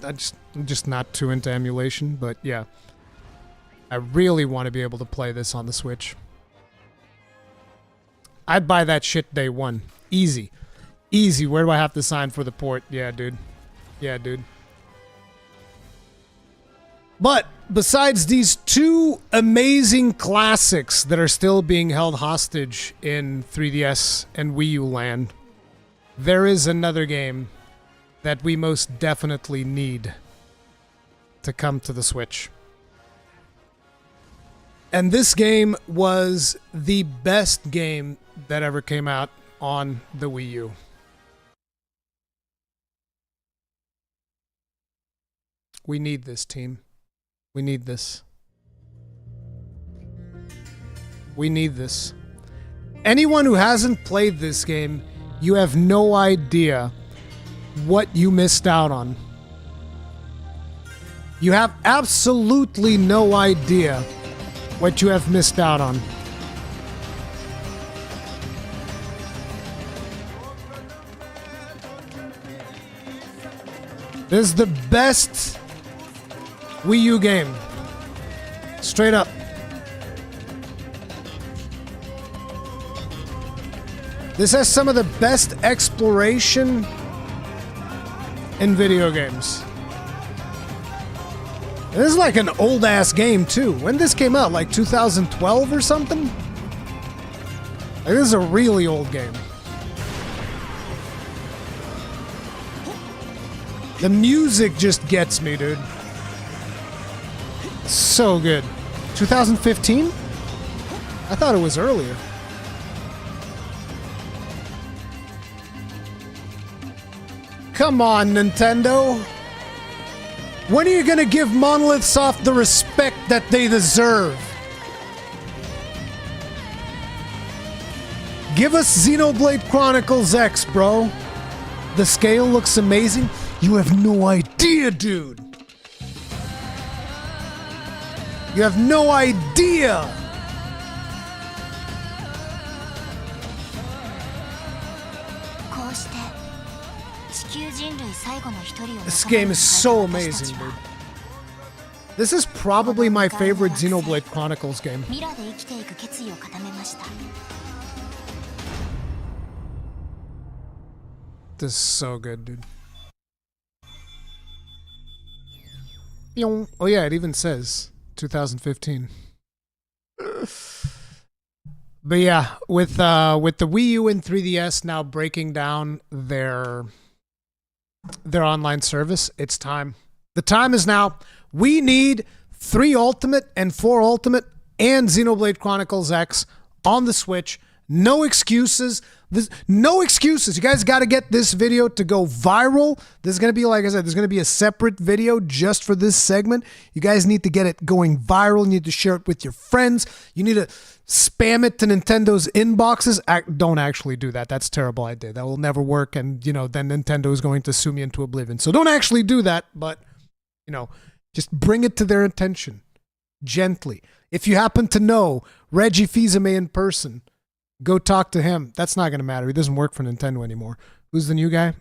just not too into emulation, but yeah. I really want to be able to play this on the Switch. I'd buy that shit day one. Easy. Easy. Where do I have to sign for the port? Yeah, dude. Yeah, dude. But besides these 2 amazing classics that are still being held hostage in 3DS and Wii U land, there is another game that we most definitely need to come to the Switch. And this game was the best game that ever came out on the Wii U. We need this, team. We need this. We need this. Anyone who hasn't played this game, you have no idea what you missed out on. You have absolutely no idea what you have missed out on. This is the best Wii U game. Straight up. This has some of the best exploration in video games. And this is like an old ass game too. When this came out, like 2012 or something? Like, this is a really old game. The music just gets me, dude. So good. 2015? I thought it was earlier. Come on, Nintendo. When are you gonna give Monolith Soft the respect that they deserve? Give us Xenoblade Chronicles X, bro. The scale looks amazing. You have no idea, dude. You have no idea. This game is so amazing, dude. This is probably my favorite Xenoblade Chronicles game. This is so good, dude. Oh yeah, it even says 2015. But yeah, with the Wii U and 3DS now breaking down their online service, it's time. The time is now. We need 3 Ultimate and 4 Ultimate and Xenoblade Chronicles X on the Switch. No excuses. No excuses. You guys got to get this video to go viral. This is going to be, like I said, there's going to be a separate video just for this segment. You guys need to get it going viral. You need to share it with your friends. You need to spam it to Nintendo's inboxes. Don't actually do that. That's a terrible idea. That will never work. And, then Nintendo is going to sue me into oblivion. So don't actually do that. But, just bring it to their attention gently. If you happen to know Reggie Fils-Aimé in person, go talk to him. That's not going to matter. He doesn't work for Nintendo anymore. Who's the new guy?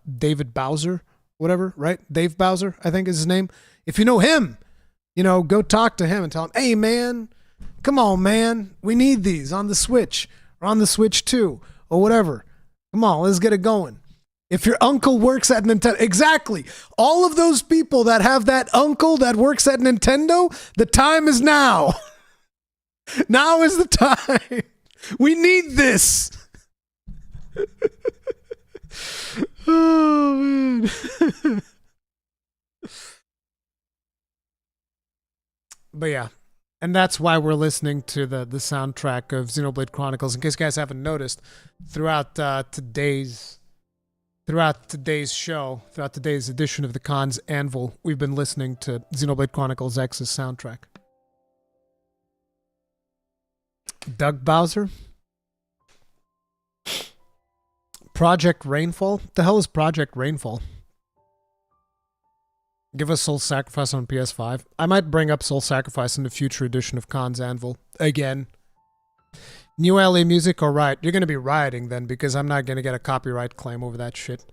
David Bowser, whatever, right? Dave Bowser, I think is his name. If you know him, go talk to him and tell him, hey, man, come on, man. We need these on the Switch or on the Switch 2 or whatever. Come on, let's get it going. If your uncle works at Nintendo, exactly. All of those people that have that uncle that works at Nintendo, the time is now. Now is the time. We need this. Oh, man. But yeah, and that's why we're listening to the soundtrack of Xenoblade Chronicles. In case you guys haven't noticed, throughout today's show, throughout today's edition of the Cons Anvil, we've been listening to Xenoblade Chronicles X's soundtrack. Doug Bowser? Project Rainfall? What the hell is Project Rainfall? Give us Soul Sacrifice on PS5. I might bring up Soul Sacrifice in the future edition of Khan's Anvil. Again. New LA music or riot? You're going to be rioting then because I'm not going to get a copyright claim over that shit.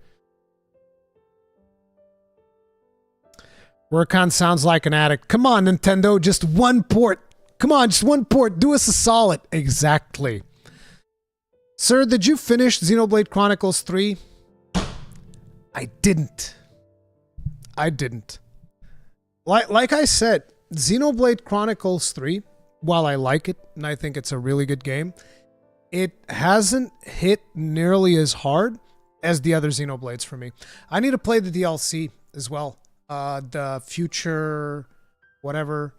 Rurikhan sounds like an addict. Come on, Nintendo. Just one port. Come on, just one port. Do us a solid. Exactly. Sir, did you finish Xenoblade Chronicles 3? I didn't. Like I said, Xenoblade Chronicles 3, while I like it, and I think it's a really good game, it hasn't hit nearly as hard as the other Xenoblades for me. I need to play the DLC as well. The future whatever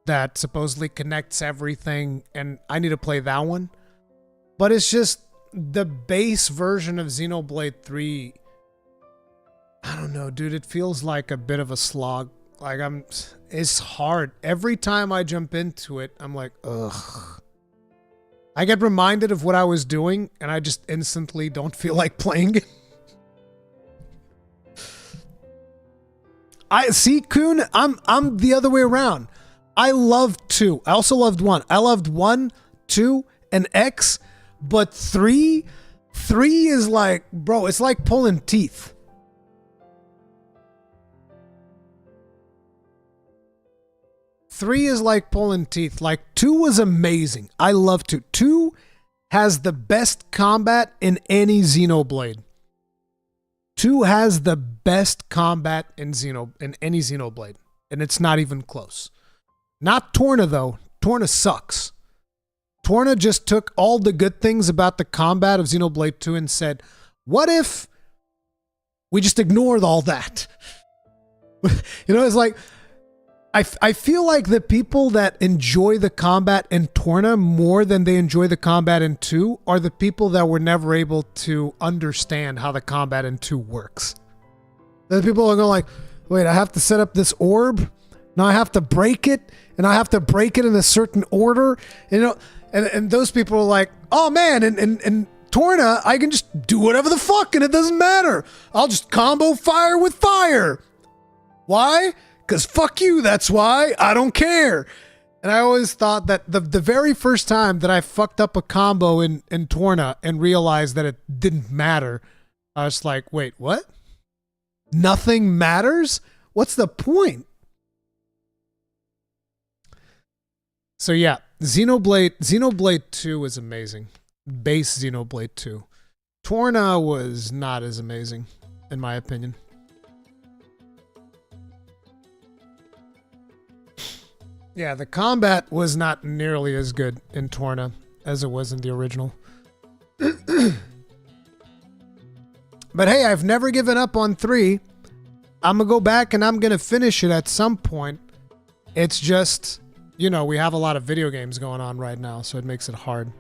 that supposedly connects everything, and I need to play that one. But it's just the base version of Xenoblade 3. I don't know, dude. It feels like a bit of a slog. Like it's hard. Every time I jump into it, I'm like, ugh. I get reminded of what I was doing, and I just instantly don't feel like playing it. I see, Kuhn. I'm the other way around. I loved 2. I also loved 1. I loved 1, 2, and X, but 3 is like, bro, it's like pulling teeth. Three is like pulling teeth. Like 2 was amazing. I love 2. 2 has the best combat in any Xenoblade. 2 has the best combat in any Xenoblade, and it's not even close. Not Torna though. Torna sucks. Torna just took all the good things about the combat of Xenoblade 2 and said, "What if we just ignored all that?" You know, it's like I feel like the people that enjoy the combat in Torna more than they enjoy the combat in 2 are the people that were never able to understand how the combat in 2 works. The people are going like, wait, I have to set up this orb? Now I have to break it, and I have to break it in a certain order. You know, and those people are like, oh man, and Torna, I can just do whatever the fuck, and it doesn't matter. I'll just combo fire with fire. Why? Because fuck you, that's why. I don't care. And I always thought that the very first time that I fucked up a combo in Torna and realized that it didn't matter, I was like, wait, what? Nothing matters? What's the point? So yeah, Xenoblade 2 is amazing. Base Xenoblade 2. Torna was not as amazing, in my opinion. Yeah, the combat was not nearly as good in Torna as it was in the original. But hey, I've never given up on 3. I'm going to go back and I'm going to finish it at some point. It's just, you know, we have a lot of video games going on right now, so it makes it hard.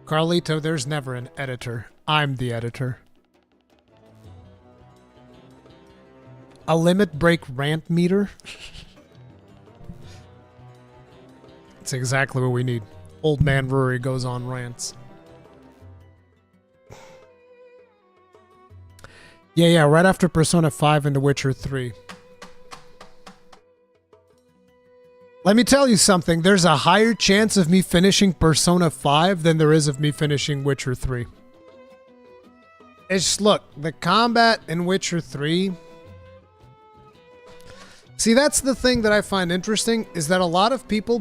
Carlito, there's never an editor. I'm the editor. A limit break rant meter? It's exactly what we need. Old man Rory goes on rants. Yeah, right after Persona 5 and The Witcher 3. Let me tell you something. There's a higher chance of me finishing Persona 5 than there is of me finishing Witcher 3. It's just, look, the combat in Witcher 3... See, that's the thing that I find interesting, is that a lot of people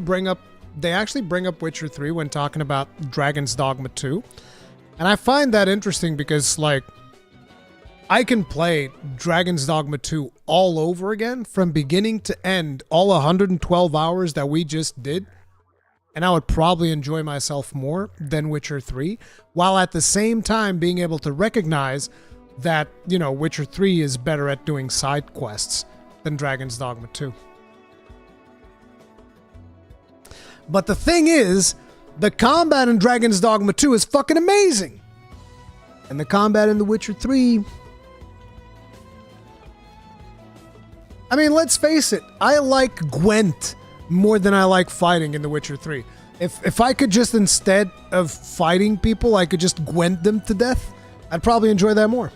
actually bring up Witcher 3 when talking about Dragon's Dogma 2. And I find that interesting because, like, I can play Dragon's Dogma 2 all over again from beginning to end, all 112 hours that we just did, and I would probably enjoy myself more than Witcher 3, while at the same time being able to recognize that, you know, Witcher 3 is better at doing side quests than Dragon's Dogma 2. But the thing is, the combat in Dragon's Dogma 2 is fucking amazing. And the combat in The Witcher 3... I mean, let's face it, I like Gwent more than I like fighting in The Witcher 3. If I could just, instead of fighting people, I could just gwent them to death, I'd probably enjoy that more.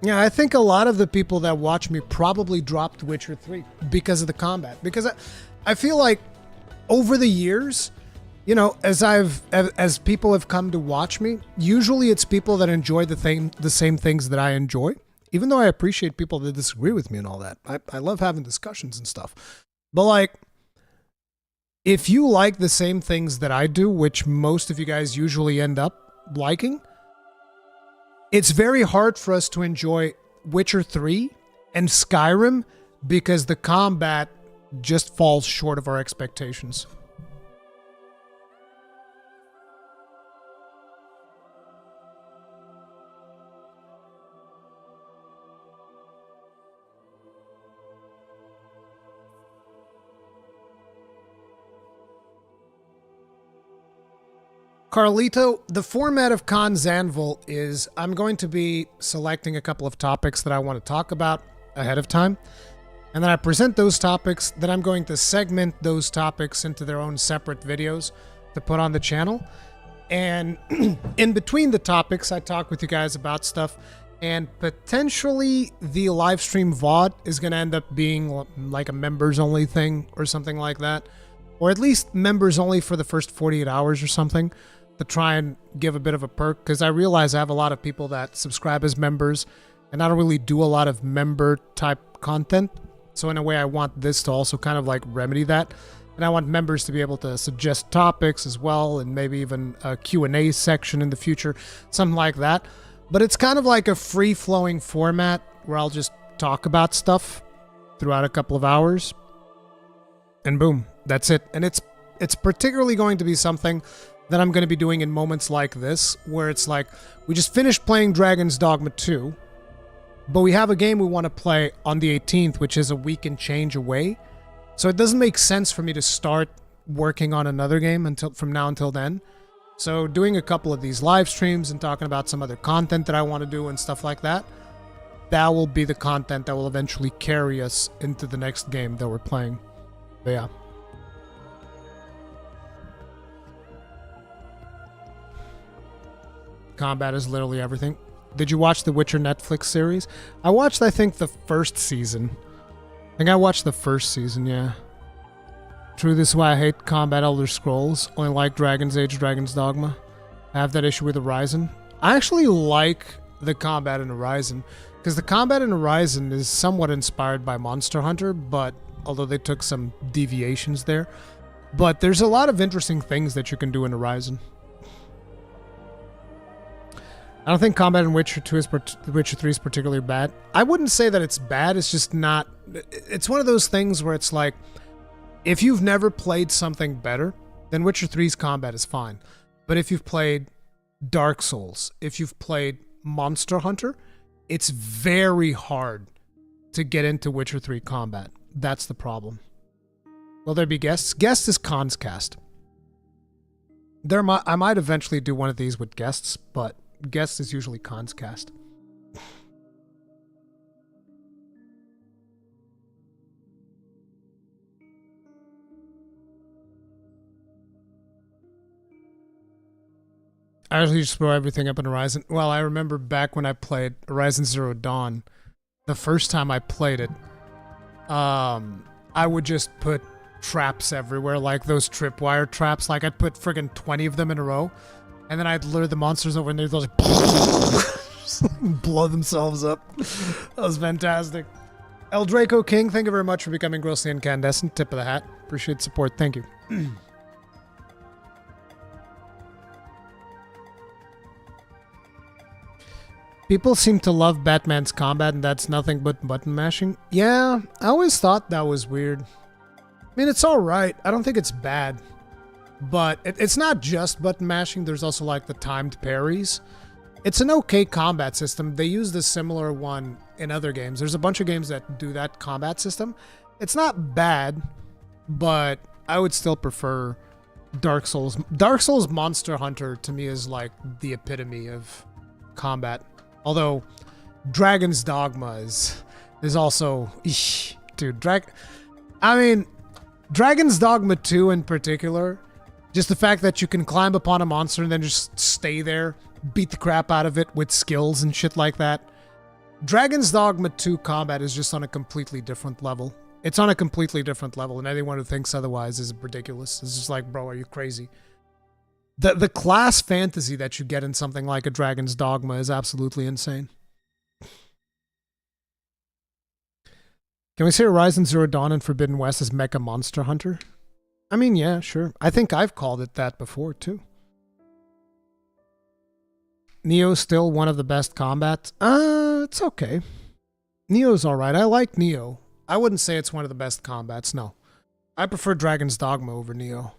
Yeah, I think a lot of the people that watch me probably dropped Witcher 3 because of the combat. Because I feel like over the years, you know, as people have come to watch me, usually it's people that enjoy the same things that I enjoy. Even though I appreciate people that disagree with me and all that. I love having discussions and stuff. But like, if you like the same things that I do, which most of you guys usually end up liking, it's very hard for us to enjoy Witcher 3 and Skyrim because the combat just falls short of our expectations. Carlito, the format of Khan's Anvil is I'm going to be selecting a couple of topics that I want to talk about ahead of time. And then I present those topics, then I'm going to segment those topics into their own separate videos to put on the channel. And in between the topics, I talk with you guys about stuff. And potentially the live stream VOD is going to end up being like a members only thing or something like that. Or at least members only for the first 48 hours or something, to try and give a bit of a perk, because I realize I have a lot of people that subscribe as members, and I don't really do a lot of member-type content. So in a way, I want this to also kind of like remedy that. And I want members to be able to suggest topics as well, and maybe even a Q&A section in the future, something like that. But it's kind of like a free-flowing format where I'll just talk about stuff throughout a couple of hours. And boom, that's it. And it's particularly going to be something that I'm going to be doing in moments like this, where it's like, we just finished playing Dragon's Dogma 2, but we have a game we want to play on the 18th, which is a week and change away. So it doesn't make sense for me to start working on another game from now until then. So doing a couple of these live streams and talking about some other content that I want to do and stuff like that, that will be the content that will eventually carry us into the next game that we're playing. But yeah. Combat is literally everything. Did you watch the Witcher Netflix series? I watched, I think, the first season. I think I watched the first season, yeah. True, this is why I hate Combat Elder Scrolls. Only like Dragon's Age, Dragon's Dogma. I have that issue with Horizon. I actually like the combat in Horizon, because the combat in Horizon is somewhat inspired by Monster Hunter, but although they took some deviations there. But there's a lot of interesting things that you can do in Horizon. I don't think combat in Witcher 3 is particularly bad. I wouldn't say that it's bad, it's just not... It's one of those things where it's like, if you've never played something better, then Witcher 3's combat is fine. But if you've played Dark Souls, if you've played Monster Hunter, it's very hard to get into Witcher 3 combat. That's the problem. Will there be guests? Guest is Khan's cast. I might eventually do one of these with guests, but guest is usually Khan's cast. I usually just throw everything up in Horizon. Well, I remember back when I played Horizon Zero Dawn, the first time I played it, I would just put traps everywhere, like those tripwire traps. Like I'd put friggin' 20 of them in a row, and then I'd lure the monsters over and they'd like blow themselves up. That was fantastic. El Draco King, thank you very much for becoming grossly incandescent. Tip of the hat. Appreciate the support. Thank you. People seem to love Batman's combat, and that's nothing but button mashing. Yeah, I always thought that was weird. I mean, it's alright. I don't think it's bad. But it's not just button mashing. There's also like the timed parries. It's an okay combat system. They use the similar one in other games. There's a bunch of games that do that combat system. It's not bad, but I would still prefer Dark Souls. Dark Souls Monster Hunter to me is like the epitome of combat. Although Dragon's Dogma is also, dude. Dragon's Dogma 2 in particular. Just the fact that you can climb upon a monster and then just stay there, beat the crap out of it with skills and shit like that. Dragon's Dogma 2 combat is just on a completely different level. It's on a completely different level, and anyone who thinks otherwise is ridiculous. It's just like, bro, are you crazy? The class fantasy that you get in something like a Dragon's Dogma is absolutely insane. Can we say Horizon Zero Dawn and Forbidden West is Mecha Monster Hunter? I mean, yeah, sure. I think I've called it that before, too. Neo's still one of the best combats? It's okay. Neo's alright. I like Neo. I wouldn't say it's one of the best combats, no. I prefer Dragon's Dogma over Neo.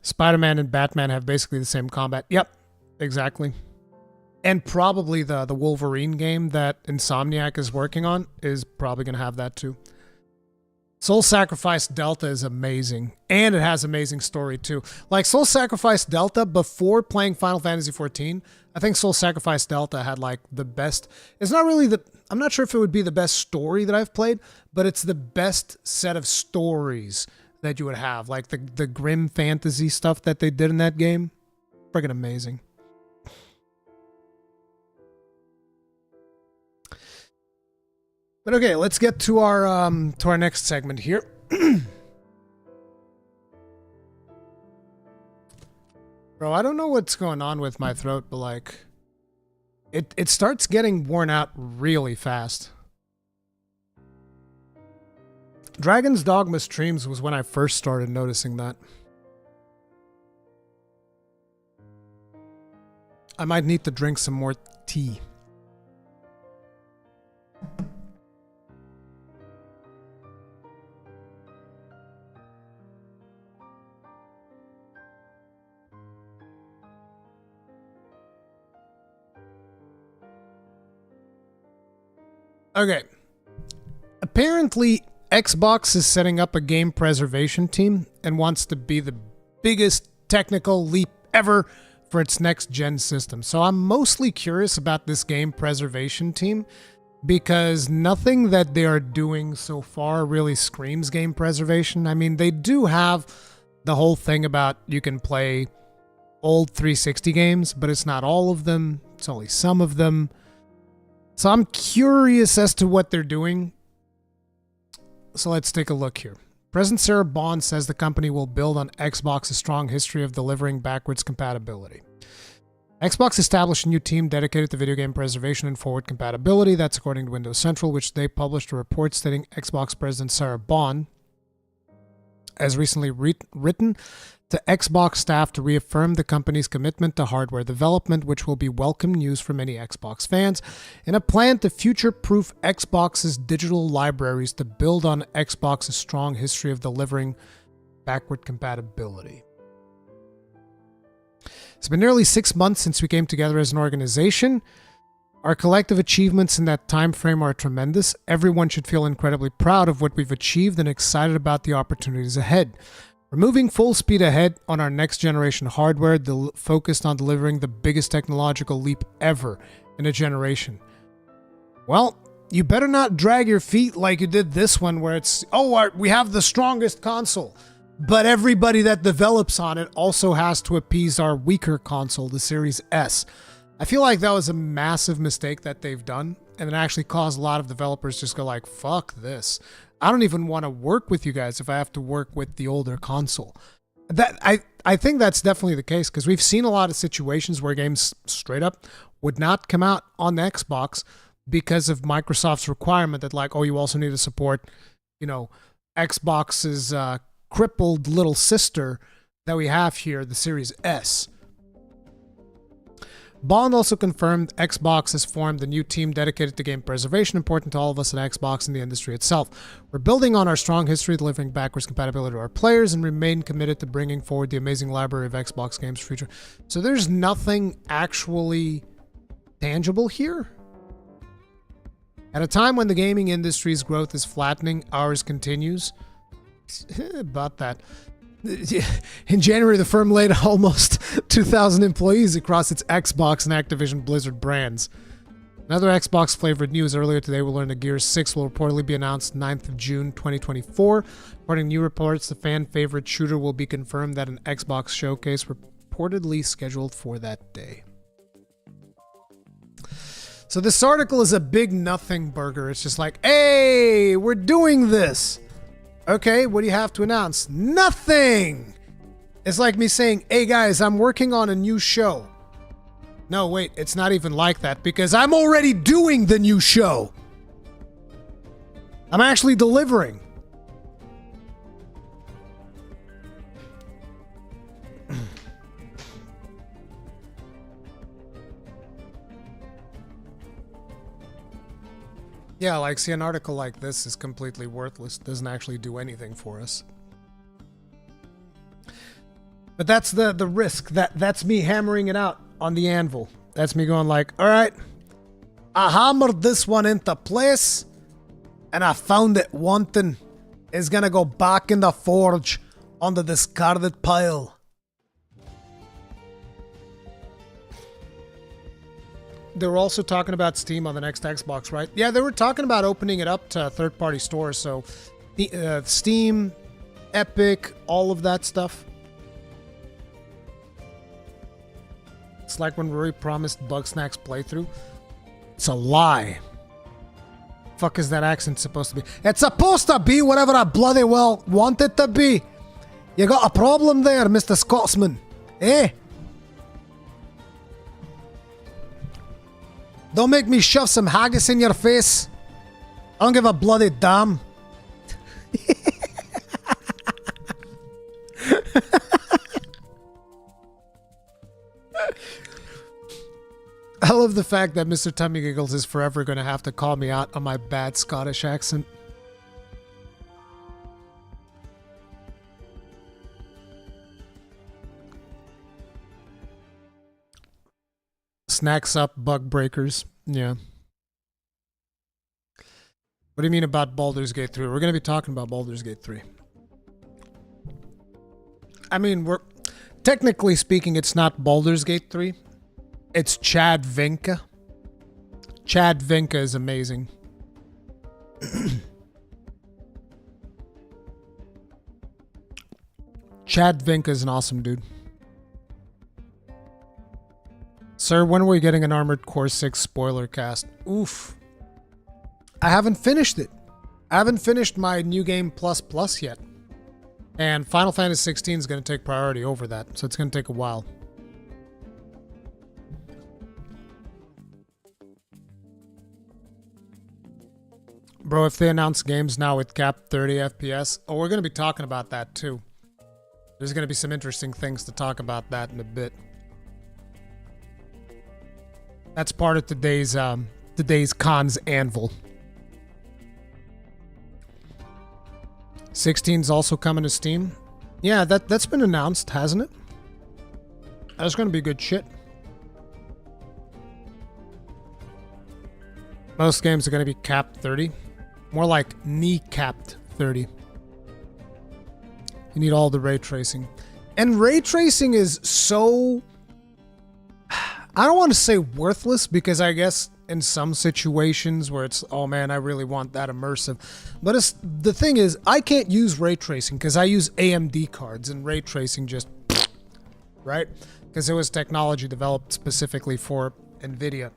Spider-Man and Batman have basically the same combat. Yep, exactly. And probably the Wolverine game that Insomniac is working on is probably going to have that too. Soul Sacrifice Delta is amazing. And it has amazing story too. Like Soul Sacrifice Delta, before playing Final Fantasy XIV, I think Soul Sacrifice Delta had like the best... It's not really the... I'm not sure if it would be the best story that I've played, but it's the best set of stories that you would have. Like the grim fantasy stuff that they did in that game. Friggin' amazing. But okay, let's get to our next segment here. Bro, I don't know what's going on with my throat, but like it starts getting worn out really fast. Dragon's Dogma streams was when I first started noticing that. I might need to drink some more tea. Okay. Apparently, Xbox is setting up a game preservation team and wants to be the biggest technical leap ever for its next-gen system. So I'm mostly curious about this game preservation team because nothing that they are doing so far really screams game preservation. I mean, they do have the whole thing about you can play old 360 games, but it's not all of them. It's only some of them. So I'm curious as to what they're doing. So let's take a look here. President Sarah Bond says the company will build on Xbox's strong history of delivering backwards compatibility. Xbox established a new team dedicated to video game preservation and forward compatibility. That's according to Windows Central, which they published a report stating Xbox President Sarah Bond has recently written to Xbox staff to reaffirm the company's commitment to hardware development, which will be welcome news for many Xbox fans, in a plan to future-proof Xbox's digital libraries to build on Xbox's strong history of delivering backward compatibility. It's been nearly 6 months since we came together as an organization. Our collective achievements in that time frame are tremendous. Everyone should feel incredibly proud of what we've achieved and excited about the opportunities ahead. We're moving full speed ahead on our next generation hardware, focused on delivering the biggest technological leap ever in a generation. Well, you better not drag your feet like you did this one where it's, we have the strongest console, but everybody that develops on it also has to appease our weaker console, the Series S. I feel like that was a massive mistake that they've done, and it actually caused a lot of developers just go like, fuck this. I don't even want to work with you guys if I have to work with the older console. That I think that's definitely the case because we've seen a lot of situations where games straight up would not come out on the Xbox because of Microsoft's requirement that like, you also need to support, Xbox's crippled little sister that we have here, the Series S. Bond also confirmed Xbox has formed a new team dedicated to game preservation, important to all of us at Xbox and the industry itself. We're building on our strong history of delivering backwards compatibility to our players and remain committed to bringing forward the amazing library of Xbox games for future. So there's nothing actually tangible here. At a time when the gaming industry's growth is flattening, ours continues. About that. In January, the firm laid almost 2,000 employees across its Xbox and Activision Blizzard brands. Another Xbox-flavored news earlier today, we learned that Gears 6 will reportedly be announced 9th of June 2024. According to new reports, the fan-favorite shooter will be confirmed at an Xbox showcase reportedly scheduled for that day. So this article is a big nothing burger. It's just like, hey, we're doing this. Okay, what do you have to announce? Nothing! It's like me saying, hey guys, I'm working on a new show. No, wait, it's not even like that because I'm already doing the new show. I'm actually delivering. Yeah, like, see, an article like this is completely worthless. Doesn't actually do anything for us. But that's the risk. That's me hammering it out on the anvil. That's me going like, all right, I hammered this one into place, and I found it wanting. It's gonna go back in the forge on the discarded pile. They were also talking about Steam on the next Xbox, right? Yeah, they were talking about opening it up to third-party stores. So, the Steam, Epic, all of that stuff. It's like when Ruri promised Bugsnax playthrough. It's a lie. Fuck is that accent supposed to be? It's supposed to be whatever I bloody well want it to be. You got a problem there, Mr. Scotsman. Eh? Don't make me shove some haggis in your face. I don't give a bloody damn. I love the fact that Mr. Tummy Giggles is forever going to have to call me out on my bad Scottish accent. Snacks up, bug breakers. Yeah. What do you mean about Baldur's Gate 3? We're going to be talking about Baldur's Gate 3. I mean, we're technically speaking, it's not Baldur's Gate 3. It's Chad Vincke. Chad Vincke is amazing. Chad Vincke is an awesome dude. Sir, when are we getting an Armored Core 6 spoiler cast? Oof. I haven't finished it. I haven't finished my New Game Plus Plus yet. And Final Fantasy 16 is going to take priority over that, so it's going to take a while. Bro, if they announce games now with capped 30 FPS, oh, we're going to be talking about that too. There's going to be some interesting things to talk about that in a bit. That's part of today's Con's Anvil. 16's also coming to Steam. Yeah, that's been announced, hasn't it? That's going to be good shit. Most games are going to be capped 30. More like knee-capped 30. You need all the ray tracing. And ray tracing is so... I don't want to say worthless because I guess in some situations where it's, oh man, I really want that immersive. But the thing is, I can't use ray tracing because I use AMD cards and ray tracing just, right? Because it was technology developed specifically for NVIDIA.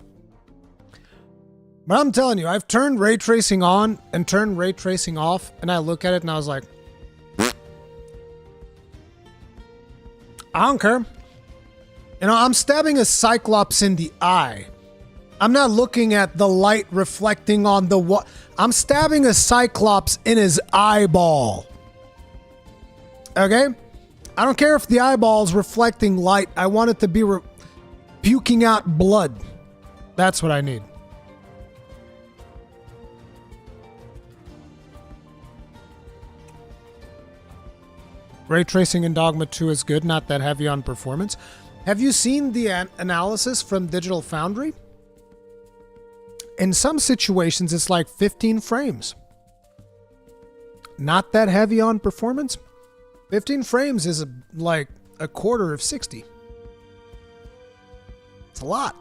But I'm telling you, I've turned ray tracing on and turned ray tracing off, and I look at it and I was like, I don't care. You know, I'm stabbing a Cyclops in the eye. I'm not looking at the light reflecting on the what. I'm stabbing a Cyclops in his eyeball. Okay? I don't care if the eyeball's reflecting light. I want it to be puking out blood. That's what I need. Ray tracing in Dogma 2 is good, not that heavy on performance. Have you seen the analysis from Digital Foundry? In some situations, it's like 15 frames. not that heavy on performance, 15 frames is like a quarter of 60. It's a lot.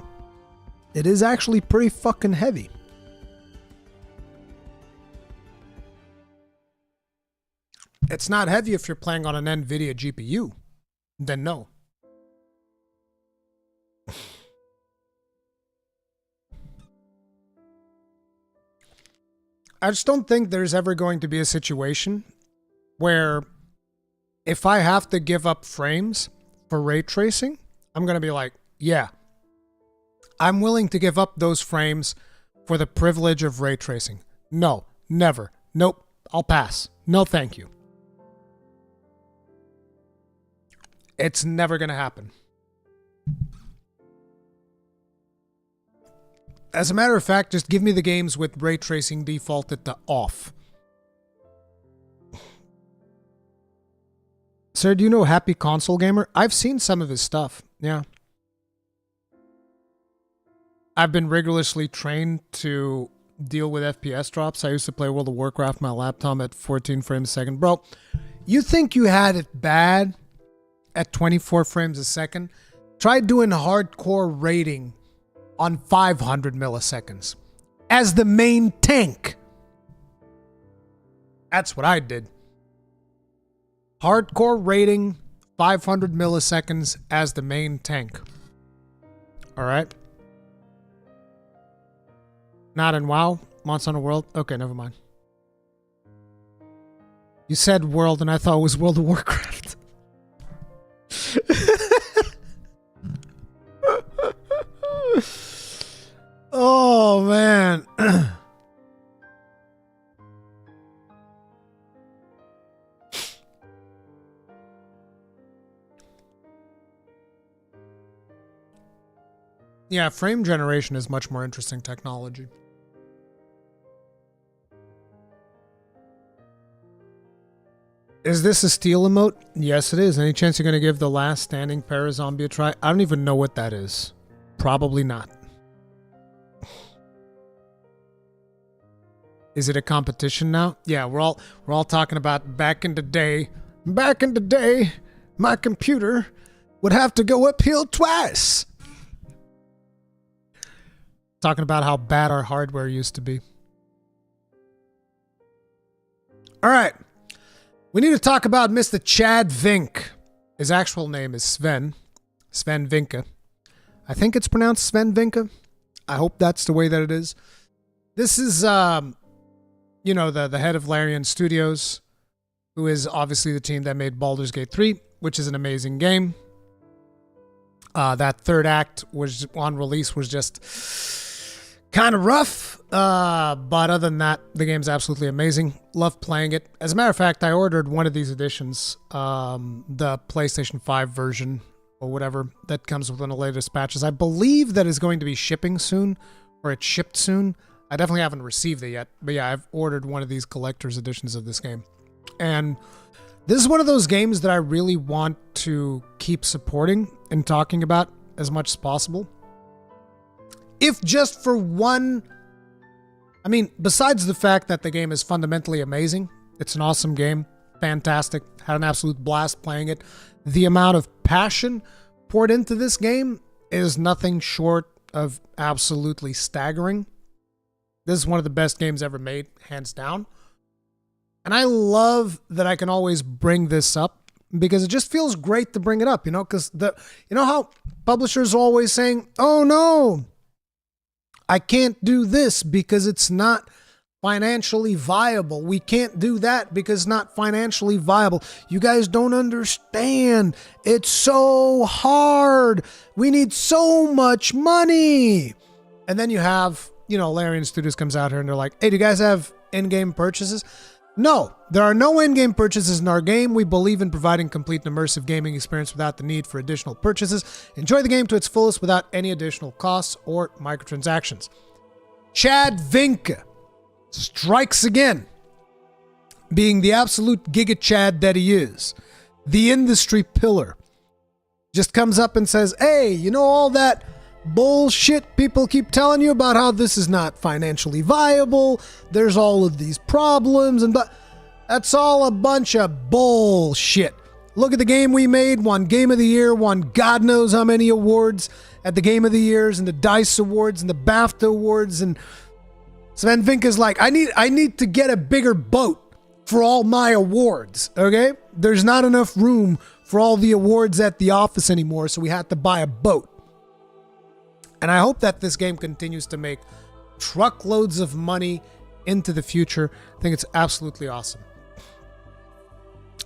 It is actually pretty fucking heavy. It's not heavy if you're playing on an NVIDIA GPU. Then no. I just don't think there's ever going to be a situation where if I have to give up frames for ray tracing, I'm going to be like, yeah, I'm willing to give up those frames for the privilege of ray tracing. No, never. Nope, I'll pass. No, thank you. It's never going to happen. As a matter of fact, just give me the games with ray tracing defaulted to off. Sir, do you know Happy Console Gamer? I've seen some of his stuff, yeah. I've been rigorously trained to deal with FPS drops. I used to play World of Warcraft on my laptop at 14 frames a second. Bro, you think you had it bad at 24 frames a second? Try doing hardcore rating on 500 milliseconds as the main tank. That's what I did. Hardcore rating, 500 milliseconds as the main tank. All right. Not in WoW, Monster Hunter World. Okay, never mind. You said World, and I thought it was World of Warcraft. Oh, man. Yeah, frame generation is much more interesting technology. Is this a steal emote? Yes, it is. Any chance you're going to give the last standing para-zombie a try? I don't even know what that is. Probably not. Is it a competition now? Yeah, we're all talking about back in the day. Back in the day, my computer would have to go uphill twice. Talking about how bad our hardware used to be. All right. We need to talk about Mr. Chad Vincke. His actual name is Sven Vincke. I think it's pronounced Sven Vincke. I hope that's the way that it is. This is, you know, the head of Larian Studios, who is obviously the team that made Baldur's Gate 3, which is an amazing game. That third act was on release was just kind of rough, but other than that, the game's absolutely amazing. Love playing it. As a matter of fact, I ordered one of these editions, the PlayStation 5 version or whatever that comes with one of the latest patches. I believe that is going to be shipping soon, or it shipped soon. I definitely haven't received it yet, but yeah, I've ordered one of these collector's editions of this game. And this is one of those games that I really want to keep supporting and talking about as much as possible. If just for one, I mean, besides the fact that the game is fundamentally amazing, it's an awesome game, fantastic, had an absolute blast playing it. The amount of passion poured into this game is nothing short of absolutely staggering. This is one of the best games ever made, hands down. And I love that I can always bring this up because it just feels great to bring it up, you know, because you know how publishers are always saying, oh no, I can't do this because it's not financially viable. We can't do that because it's not financially viable. You guys don't understand. It's so hard. We need so much money. And then you have, you know, Larian Studios comes out here and they're like, hey, do you guys have in-game purchases? No, there are no in-game purchases in our game. We believe in providing complete and immersive gaming experience without the need for additional purchases. Enjoy the game to its fullest without any additional costs or microtransactions. Chad Vincke strikes again, being the absolute Giga Chad that he is, the industry pillar. Just comes up and says, hey, you know all that bullshit people keep telling you about how this is not financially viable, there's all of these problems, and That's all a bunch of bullshit. Look at the game we made, won Game of the Year, won God knows how many awards at the Game of the Years and the DICE Awards and the BAFTA Awards. And Sven Vincke's like, I need to get a bigger boat for all my awards, okay? There's not enough room for all the awards at the office anymore, so we had to buy a boat. And I hope that this game continues to make truckloads of money into the future. I think it's absolutely awesome.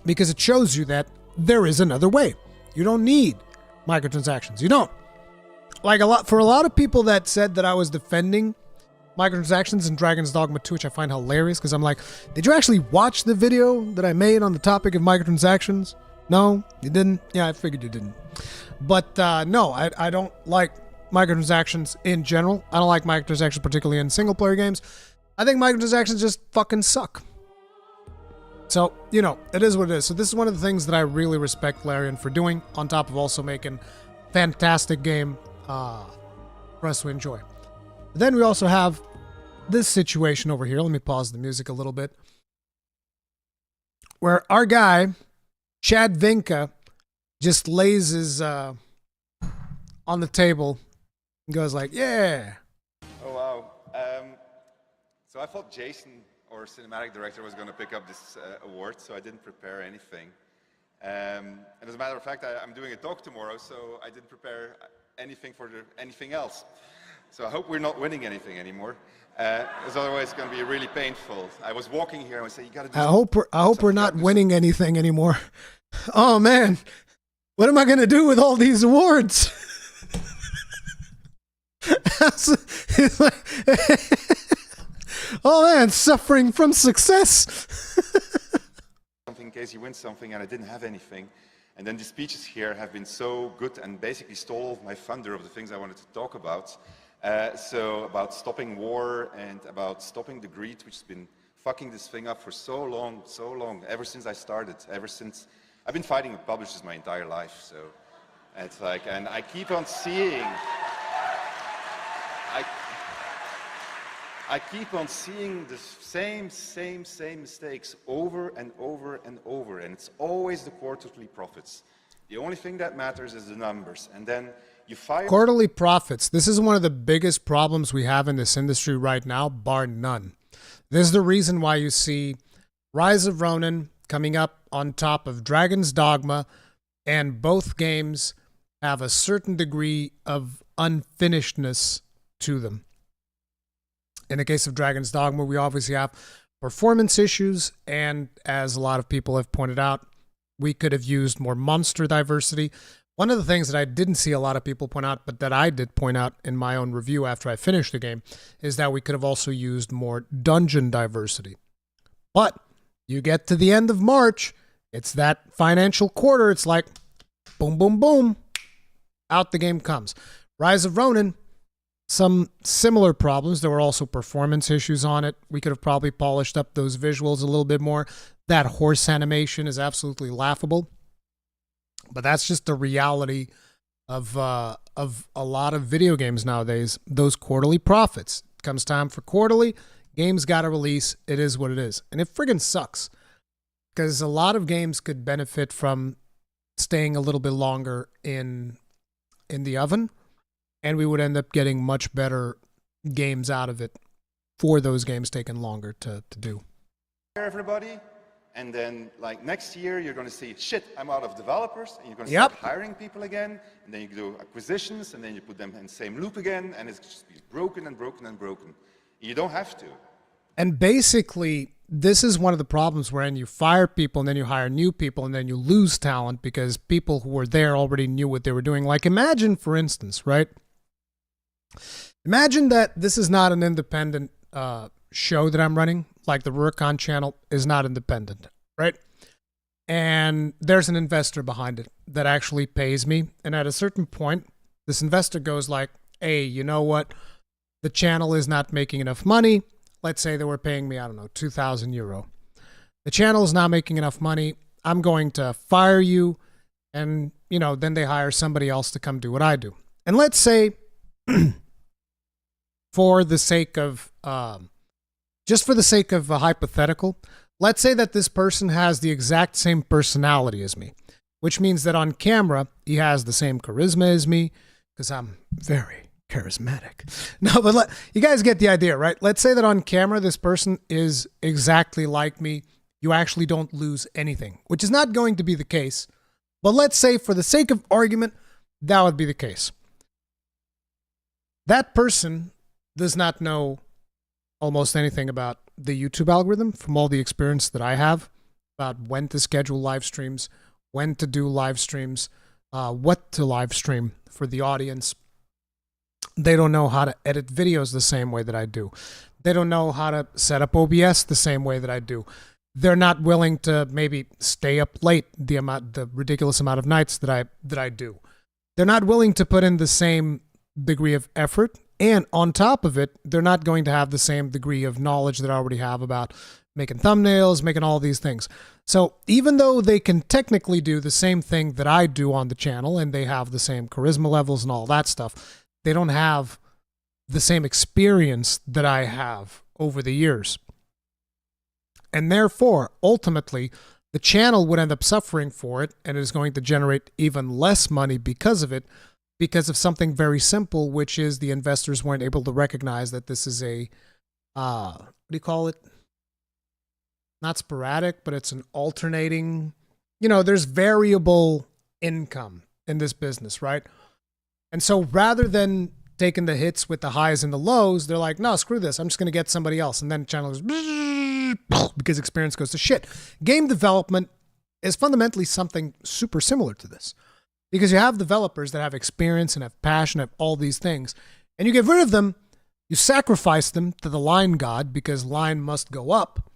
Because it shows you that there is another way. You don't need microtransactions. You don't. Like for a lot of people that said that I was defending microtransactions in Dragon's Dogma 2, which I find hilarious because I'm like, did you actually watch the video that I made on the topic of microtransactions? No, you didn't? Yeah, I figured you didn't. But no, I don't like microtransactions in general. I don't like microtransactions, particularly in single-player games. I think microtransactions just fucking suck. So, you know, it is what it is. So this is one of the things that I really respect Larian for doing, on top of also making fantastic game for us to enjoy. But then we also have this situation over here. Let me pause the music a little bit. Where our guy, Chad Vincke, just lays his on the table and goes like, yeah. Oh, wow. So I thought Jason, our cinematic director, was going to pick up this award, so I didn't prepare anything. And as a matter of fact, I'm doing a talk tomorrow, so I didn't prepare anything for anything else. So I hope we're not winning anything anymore, because otherwise it's going to be really painful. I was walking here and I was saying, you got to do I hope we're not winning anything anymore. Oh man, what am I going to do with all these awards? It's like, oh man, suffering from success. Something in case you win something, and I didn't have anything. And then the speeches here have been so good and basically stole all of my thunder of the things I wanted to talk about. So about stopping war and about stopping the greed, which has been fucking this thing up for so long, ever since I started, ever since I've been fighting with publishers my entire life. So it's like, and I keep on seeing, I keep on seeing the same mistakes over and over and over, and it's always the quarterly profits. The only thing that matters is the numbers, and then you fire quarterly profits. This is one of the biggest problems we have in this industry right now, bar none. This is the reason why you see Rise of Ronin coming up on top of Dragon's Dogma, and both games have a certain degree of unfinishedness to them. In the case of Dragon's Dogma, we obviously have performance issues, and as a lot of people have pointed out, we could have used more monster diversity. One of the things that I didn't see a lot of people point out, but that I did point out in my own review after I finished the game, is that we could have also used more dungeon diversity. But you get to the end of March, it's that financial quarter, it's like boom, boom, boom, out the game comes. Rise of Ronin, some similar problems. There were also performance issues on it. We could have probably polished up those visuals a little bit more. That horse animation is absolutely laughable. But that's just the reality of a lot of video games nowadays. Those quarterly profits. Comes time for quarterly, games got to release. It is what it is. And it friggin' sucks. Because a lot of games could benefit from staying a little bit longer in the oven. And we would end up getting much better games out of it for those games taking longer to do. Everybody, and then like next year you're going to see, shit, I'm out of developers, and you're going to start hiring people again, and then you do acquisitions, and then you put them in the same loop again, and it's just broken and broken and broken. You don't have to. And basically, this is one of the problems wherein you fire people and then you hire new people and then you lose talent because people who were there already knew what they were doing. Like imagine, for instance, right? Imagine that this is not an independent show that I'm running, like the Rurikhan channel is not independent, right? And there's an investor behind it that actually pays me. And at a certain point, this investor goes like, hey, you know what? The channel is not making enough money. Let's say they were paying me, I don't know, 2,000 euro. The channel is not making enough money. I'm going to fire you. And, you know, then they hire somebody else to come do what I do. And let's say, for the sake of, just for the sake of a hypothetical, let's say that this person has the exact same personality as me, which means that on camera, he has the same charisma as me, because I'm very charismatic. No, but you guys get the idea, right? Let's say that on camera, this person is exactly like me. You actually don't lose anything, which is not going to be the case. But let's say for the sake of argument, that would be the case. That person does not know almost anything about the YouTube algorithm from all the experience that I have about when to schedule live streams, when to do live streams, what to live stream for the audience. They don't know how to edit videos the same way that I do. They don't know how to set up OBS the same way that I do. They're not willing to maybe stay up late the ridiculous amount of nights that I do. They're not willing to put in the same degree of effort, and on top of it, they're not going to have the same degree of knowledge that I already have about making thumbnails, making all these things. So even though they can technically do the same thing that I do on the channel, and they have the same charisma levels and all that stuff, they don't have the same experience that I have over the years. And therefore, ultimately, the channel would end up suffering for it, and it is going to generate even less money because of it, because of something very simple, which is the investors weren't able to recognize that this is a, what do you call it? Not sporadic, but it's an alternating, there's variable income in this business, right? And so rather than taking the hits with the highs and the lows, they're like, no, screw this. I'm just going to get somebody else. And then the channel goes, because experience goes to shit. Game development is fundamentally something super similar to this, because you have developers that have experience and have passion, have all these things, and you get rid of them, you sacrifice them to the line god because line must go up.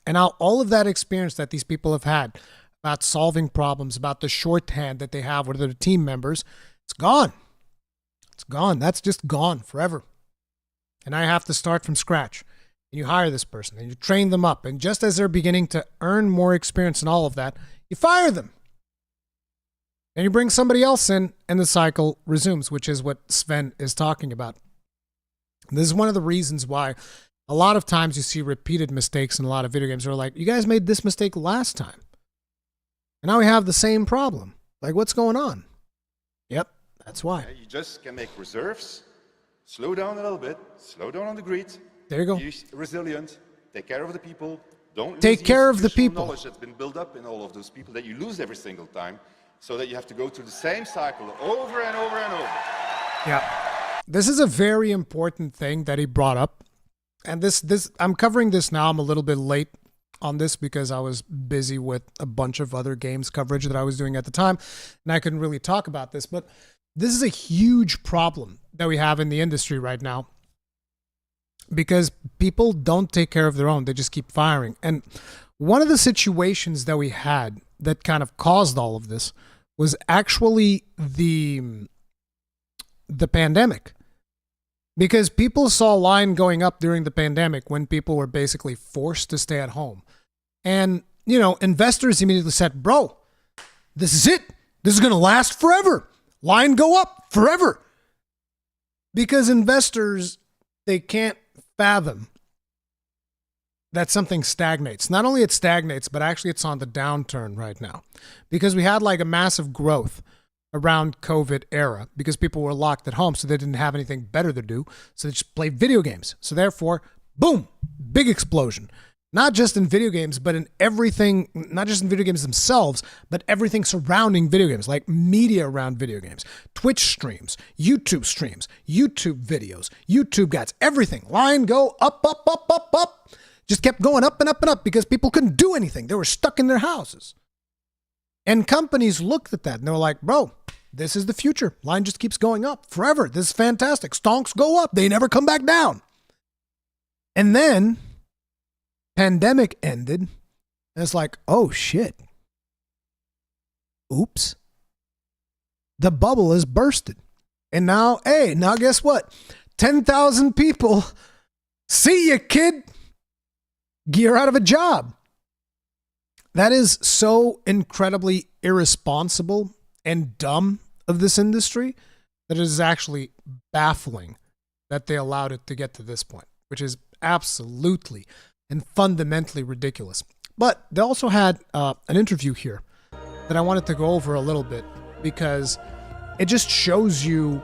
And now all of that experience that these people have had about solving problems, about the shorthand that they have with their team members, it's gone. It's gone. That's just gone forever. And I have to start from scratch. And you hire this person and you train them up. And just as they're beginning to earn more experience and all of that, you fire them. And you bring somebody else in and the cycle resumes, which is what Sven is talking about. And this is one of the reasons why a lot of times you see repeated mistakes in a lot of video games. They're like, you guys made this mistake last time. And now we have the same problem. Like, what's going on? Yep, that's why. You just can make reserves, slow down a little bit, slow down on the greed. There you go. Be resilient, take care of the people. Don't take lose care of the institutional people. Knowledge that's been built up in all of those people that you lose every single time, so that you have to go through the same cycle over and over and over. Yeah. This is a very important thing that he brought up. And this I'm covering this now. I'm a little bit late on this because I was busy with a bunch of other games coverage that I was doing at the time, and I couldn't really talk about this. But this is a huge problem that we have in the industry right now, because people don't take care of their own. They just keep firing. And one of the situations that we had that kind of caused all of this was actually the pandemic. Because people saw line going up during the pandemic when people were basically forced to stay at home. And, investors immediately said, bro, this is it. This is going to last forever. Line go up forever. Because investors, they can't fathom that something stagnates. Not only it stagnates, but actually it's on the downturn right now. Because we had like a massive growth around COVID era because people were locked at home, so they didn't have anything better to do. So they just played video games. So therefore, boom, big explosion. Not just in video games, but in everything, not just in video games themselves, but everything surrounding video games, like media around video games, Twitch streams, YouTube videos, YouTube guides, everything. Line go up, up, up, up, up. Just kept going up and up and up because people couldn't do anything. They were stuck in their houses. And companies looked at that and they were like, bro, this is the future. Line just keeps going up forever. This is fantastic. Stonks go up. They never come back down. And then pandemic ended. And it's like, oh shit. Oops. The bubble is bursted. And now, now guess what? 10,000 people. See ya, kid. You're out of a job. That is so incredibly irresponsible and dumb of this industry that it is actually baffling that they allowed it to get to this point, which is absolutely and fundamentally ridiculous. But they also had an interview here that I wanted to go over a little bit because it just shows you.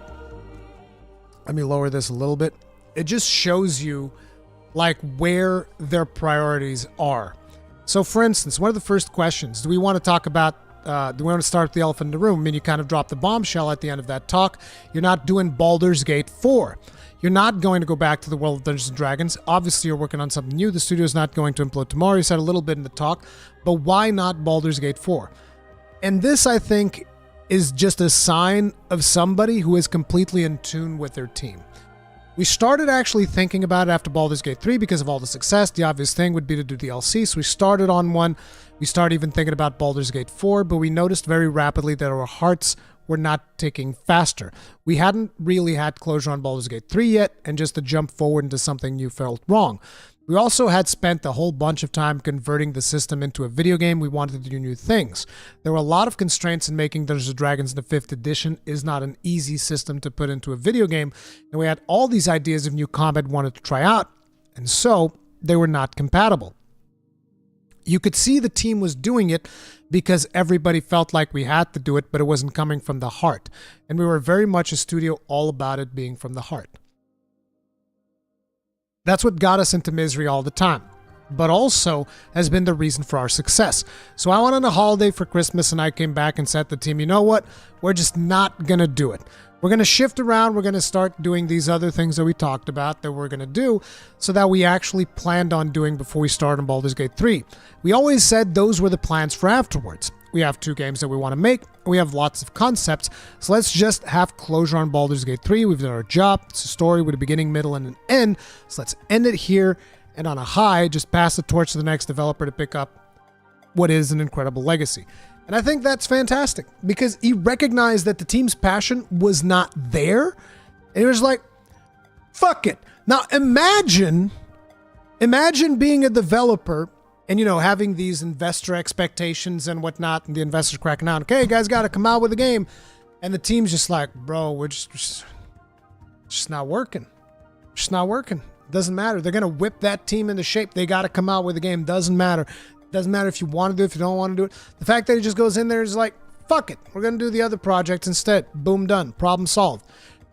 Let me lower this a little bit. It just shows you like where their priorities are. So for instance, one of the first questions, do we want to talk about, do we want to start with the elephant in the room? I mean, you kind of dropped the bombshell at the end of that talk. You're not doing Baldur's Gate 4. You're not going to go back to the world of Dungeons & Dragons. Obviously, you're working on something new. The studio is not going to implode tomorrow. You said a little bit in the talk, but why not Baldur's Gate 4? And this, I think, is just a sign of somebody who is completely in tune with their team. We started actually thinking about it after Baldur's Gate 3 because of all the success. The obvious thing would be to do DLC, so we started on one. We started even thinking about Baldur's Gate 4, but we noticed very rapidly that our hearts were not ticking faster. We hadn't really had closure on Baldur's Gate 3 yet, and just to jump forward into something new felt wrong. We also had spent a whole bunch of time converting the system into a video game. We wanted to do new things. There were a lot of constraints in making Dungeons & Dragons in the 5th edition. Is not an easy system to put into a video game. And we had all these ideas of new combat we wanted to try out. And so they were not compatible. You could see the team was doing it because everybody felt like we had to do it, but it wasn't coming from the heart. And we were very much a studio all about it being from the heart. That's what got us into misery all the time, but also has been the reason for our success. So I went on a holiday for Christmas and I came back and said to the team, you know what? We're just not going to do it. We're going to shift around. We're going to start doing these other things that we talked about that we're going to do so that we actually planned on doing before we started on Baldur's Gate 3. We always said those were the plans for afterwards. We have 2 games that we want to make. We have lots of concepts. So let's just have closure on Baldur's Gate 3. We've done our job. It's a story with a beginning, middle, and an end. So let's end it here. And on a high, just pass the torch to the next developer to pick up what is an incredible legacy. And I think that's fantastic because he recognized that the team's passion was not there. And he was like, fuck it. Now imagine being a developer and, you know, having these investor expectations and whatnot, and the investors cracking down. Okay, you guys got to come out with a game. And the team's just like, bro, we're just not working. Just not working. Doesn't matter. They're going to whip that team into shape. They got to come out with a game. Doesn't matter. Doesn't matter if you want to do it, if you don't want to do it. The fact that he just goes in there is like, fuck it. We're going to do the other project instead. Boom, done. Problem solved.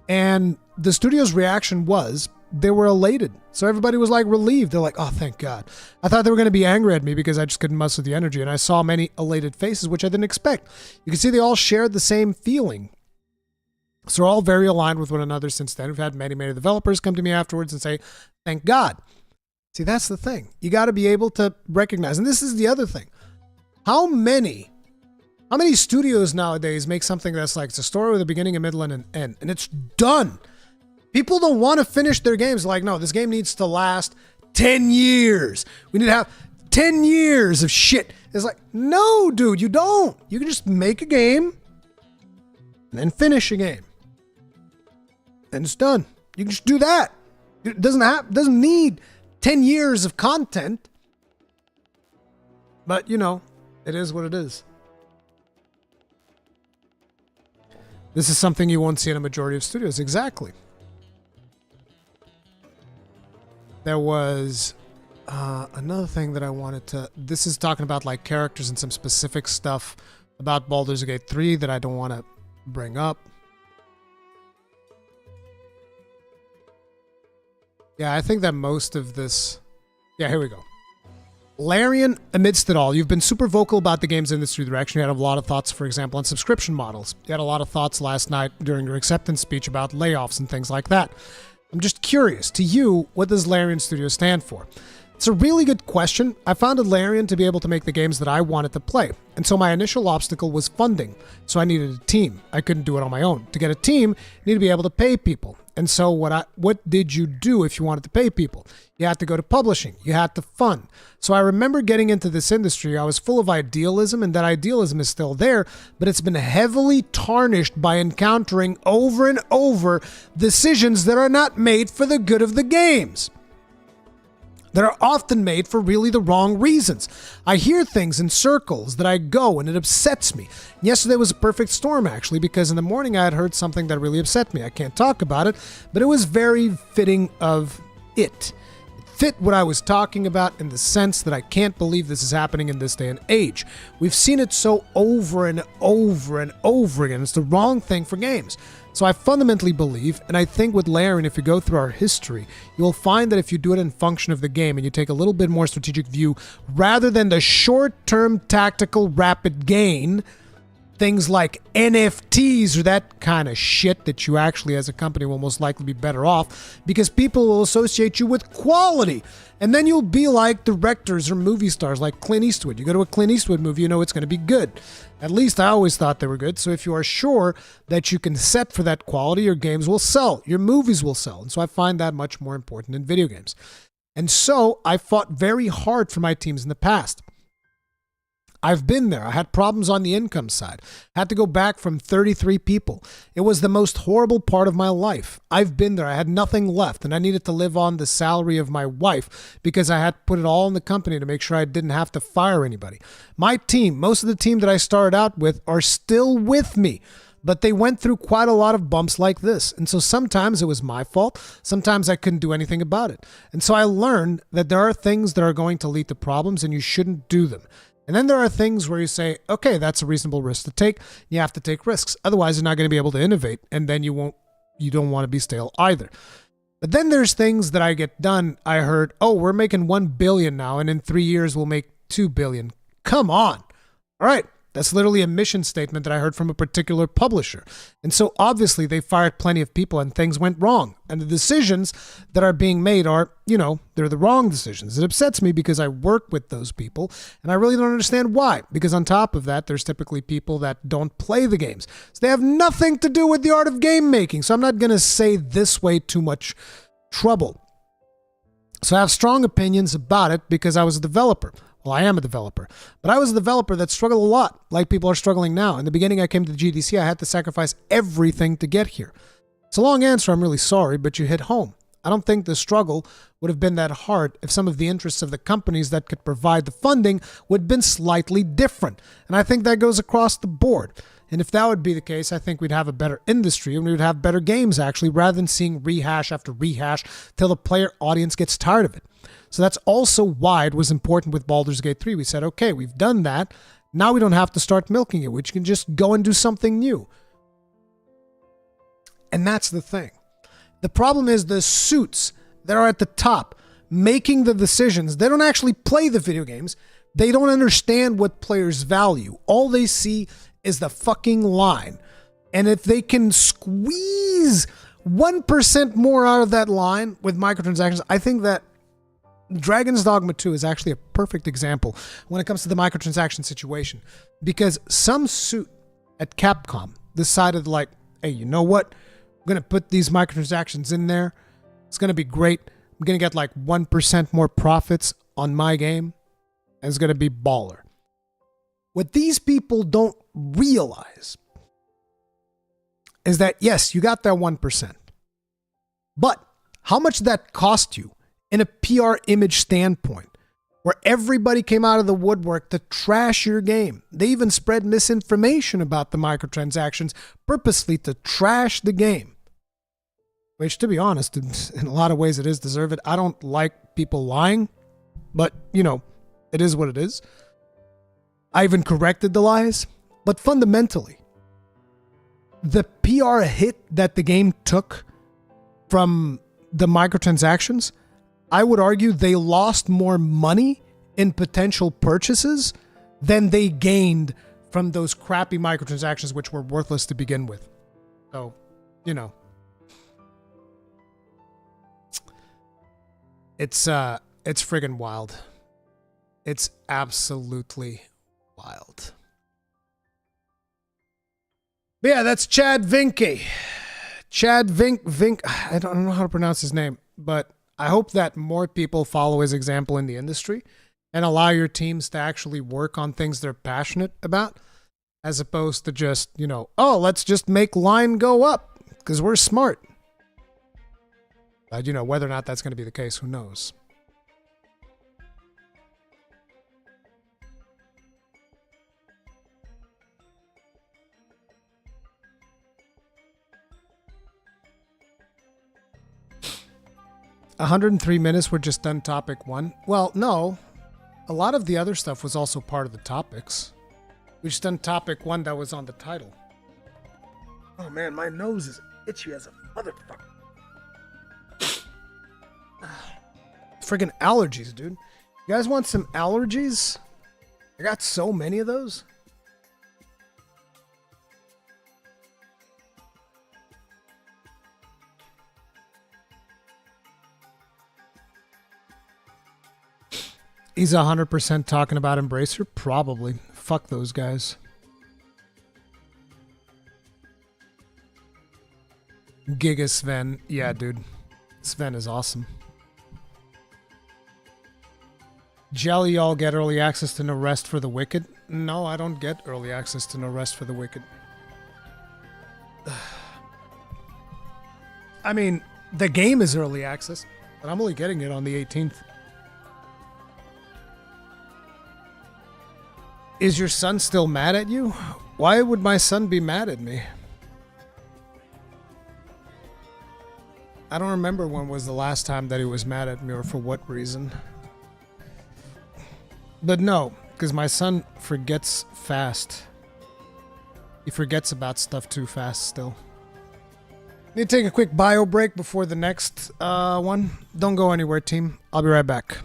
And the studio's reaction was, they were elated. So everybody was like relieved. They're like, oh, thank God. I thought they were going to be angry at me because I just couldn't muster the energy. And I saw many elated faces, which I didn't expect. You can see they all shared the same feeling. So we're all very aligned with one another since then. We've had many developers come to me afterwards and say, thank God. See, that's the thing. You got to be able to recognize. And this is the other thing. How many studios nowadays make something that's like it's a story with a beginning, a middle, and an end, and it's done? People don't want to finish their games. Like, no, this game needs to last 10 years. We need to have 10 years of shit. It's like, no, dude, you don't. You can just make a game and then finish a game. And it's done. You can just do that. It doesn't need 10 years of content. But, you know, it is what it is. This is something you won't see in a majority of studios. Exactly. There was another thing that I wanted to... This is talking about like characters and some specific stuff about Baldur's Gate 3 that I don't want to bring up. Yeah, I think that most of this... Yeah, here we go. Larian, amidst it all, you've been super vocal about the games industry direction. You had a lot of thoughts, for example, on subscription models. You had a lot of thoughts last night during your acceptance speech about layoffs and things like that. I'm just curious, to you, what does Larian Studio stand for? It's a really good question. I founded Larian to be able to make the games that I wanted to play. And so my initial obstacle was funding. So I needed a team. I couldn't do it on my own. To get a team, you need to be able to pay people. And so what did you do if you wanted to pay people? You had to go to publishing. You had to fund. So I remember getting into this industry. I was full of idealism, and that idealism is still there, but it's been heavily tarnished by encountering over and over decisions that are not made for the good of the games, that are often made for really the wrong reasons. I hear things in circles that I go and it upsets me. Yesterday was a perfect storm, actually, because in the morning I had heard something that really upset me. I can't talk about it, but it was very fitting of it. It fit what I was talking about in the sense that I can't believe this is happening in this day and age. We've seen it so over and over and over again. It's the wrong thing for games. So I fundamentally believe, and I think with layering, if you go through our history, you'll find that if you do it in function of the game and you take a little bit more strategic view rather than the short-term tactical rapid gain, things like NFTs or that kind of shit that you actually as a company will most likely be better off because people will associate you with quality. And then you'll be like directors or movie stars like Clint Eastwood. You go to a Clint Eastwood movie, you know it's going to be good. At least I always thought they were good. So if you are sure that you can set for that quality, your games will sell, your movies will sell. And so I find that much more important in video games. And so I fought very hard for my teams in the past. I've been there. I had problems on the income side. Had to go back from 33 people. It was the most horrible part of my life. I've been there. I had nothing left, and I needed to live on the salary of my wife because I had put it all in the company to make sure I didn't have to fire anybody. My team, most of the team that I started out with are still with me, but they went through quite a lot of bumps like this. And so sometimes it was my fault. Sometimes I couldn't do anything about it. And so I learned that there are things that are going to lead to problems, and you shouldn't do them. And then there are things where you say, okay, that's a reasonable risk to take. You have to take risks. Otherwise, you're not going to be able to innovate. And then you don't want to be stale either. But then there's things that I get done. I heard, oh, we're making 1 billion now. And in 3 years, we'll make 2 billion. Come on. All right. That's literally a mission statement that I heard from a particular publisher. And so obviously they fired plenty of people and things went wrong. And the decisions that are being made are, they're the wrong decisions. It upsets me because I work with those people and I really don't understand why. Because on top of that, there's typically people that don't play the games. So they have nothing to do with the art of game making. So I'm not going to say this way too much trouble. So I have strong opinions about it because I was a developer. Well, I am a developer, but I was a developer that struggled a lot, like people are struggling now. In the beginning, I came to the GDC, I had to sacrifice everything to get here. It's a long answer, I'm really sorry, but you hit home. I don't think the struggle would have been that hard if some of the interests of the companies that could provide the funding would have been slightly different. And I think that goes across the board. And if that would be the case, I think we'd have a better industry and we would have better games, actually, rather than seeing rehash after rehash till the player audience gets tired of it. So that's also why it was important with Baldur's Gate 3. We said, okay, we've done that. Now we don't have to start milking it. We can just go and do something new. And that's the thing. The problem is the suits that are at the top making the decisions. They don't actually play the video games. They don't understand what players value. All they see is the fucking line. And if they can squeeze 1% more out of that line with microtransactions, I think that Dragon's Dogma 2 is actually a perfect example when it comes to the microtransaction situation. Because some suit at Capcom decided like, hey, you know what? I'm going to put these microtransactions in there. It's going to be great. I'm going to get like 1% more profits on my game. And it's going to be baller. What these people don't realize is that, yes, you got that 1%. But how much did that cost you in a PR image standpoint, where everybody came out of the woodwork to trash your game? They even spread misinformation about the microtransactions purposely to trash the game. Which, to be honest, in a lot of ways it is deserved. I don't like people lying, but, it is what it is. I even corrected the lies. But fundamentally, the PR hit that the game took from the microtransactions, I would argue they lost more money in potential purchases than they gained from those crappy microtransactions, which were worthless to begin with. So, it's friggin' wild. It's absolutely wild. But yeah, that's Chad Vincke. Vincke. I don't know how to pronounce his name, but I hope that more people follow his example in the industry and allow your teams to actually work on things they're passionate about, as opposed to just, let's just make line go up because we're smart. But, whether or not that's going to be the case, who knows? 103 minutes were just done topic 1. Well, no. A lot of the other stuff was also part of the topics. We just done topic 1 that was on the title. Oh man, my nose is itchy as a motherfucker. Friggin' allergies, dude. You guys want some allergies? I got so many of those. He's 100% talking about Embracer? Probably. Fuck those guys. Giga Sven. Yeah, dude. Sven is awesome. Jelly, y'all get early access to No Rest for the Wicked? No, I don't get early access to No Rest for the Wicked. I mean, the game is early access, but I'm only getting it on the 18th. Is your son still mad at you? Why would my son be mad at me? I don't remember when was the last time that he was mad at me or for what reason. But no, because my son forgets fast. He forgets about stuff too fast still. Need to take a quick bio break before the next one. Don't go anywhere, team. I'll be right back.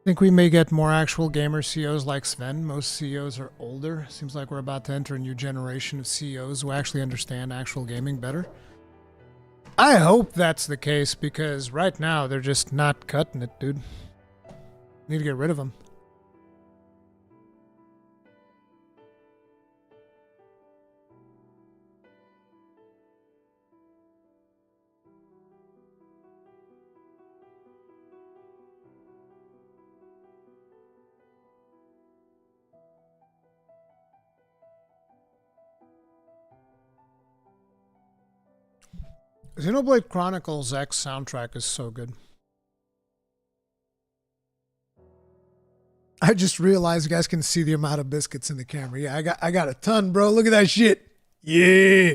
Think we may get more actual gamer CEOs like Sven. Most CEOs are older. Seems like we're about to enter a new generation of CEOs who actually understand actual gaming better. I hope that's the case because right now they're just not cutting it, dude. Need to get rid of them. Xenoblade Chronicles X soundtrack is so good. I just realized you guys can see the amount of biscuits in the camera. Yeah, I got a ton, bro. Look at that shit. Yeah.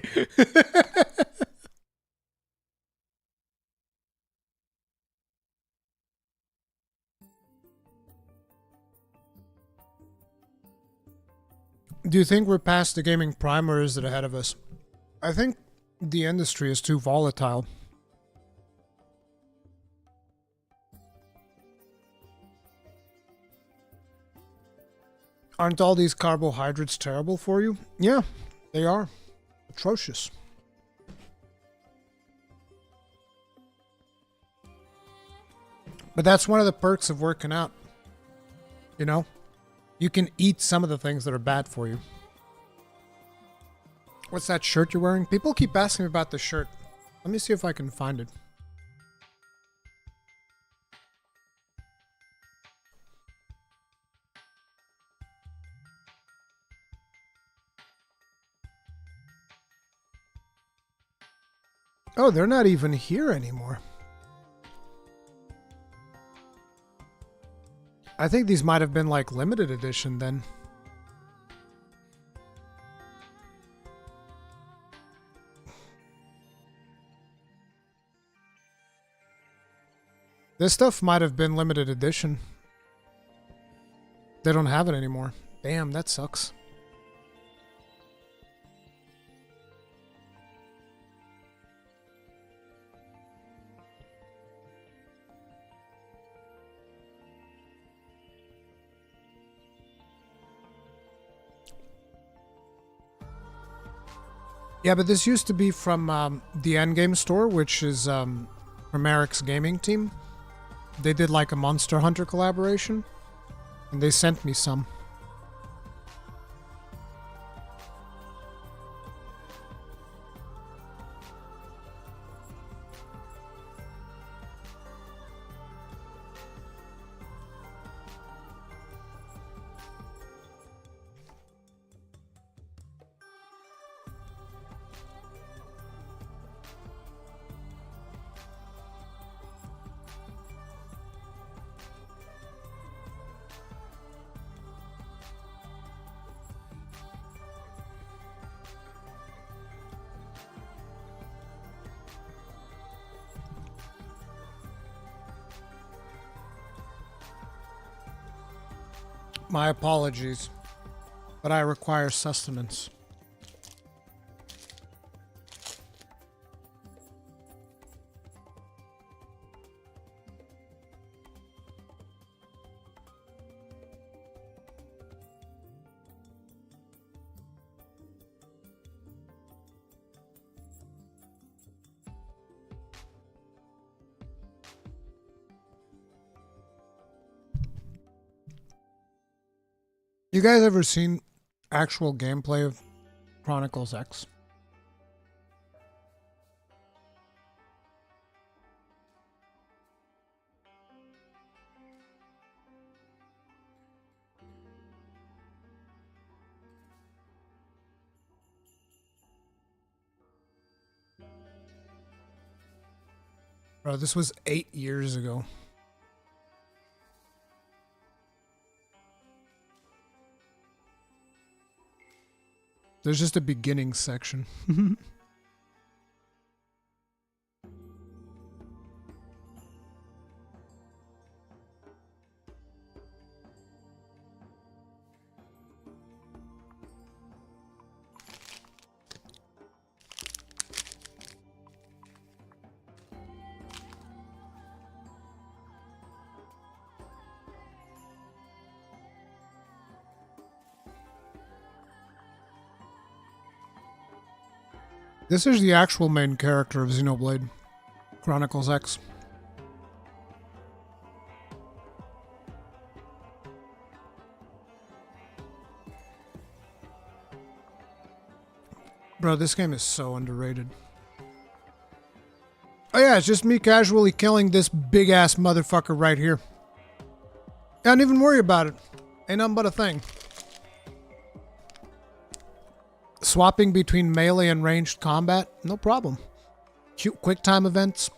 Do you think we're past the gaming prime, or is it ahead of us? I think the industry is too volatile. Aren't all these carbohydrates terrible for you? Yeah, they are. Atrocious. But that's one of the perks of working out. You know? You can eat some of the things that are bad for you. What's that shirt you're wearing? People keep asking me about the shirt. Let me see if I can find it. Oh, they're not even here anymore. I think these might have been like limited edition then. This stuff might have been limited edition. They don't have it anymore. Damn, that sucks. Yeah, but this used to be from the Endgame store, which is from Eric's gaming team. They did like a Monster Hunter collaboration, and they sent me some. My apologies, but I require sustenance. You guys ever seen actual gameplay of Chronicles X? Bro, this was 8 years ago. There's just a beginning section. This is the actual main character of Xenoblade Chronicles X. Bro, this game is so underrated. Oh yeah, it's just me casually killing this big-ass motherfucker right here. I don't even worry about it. Ain't nothing but a thing. Swapping between melee and ranged combat, no problem. quick time events.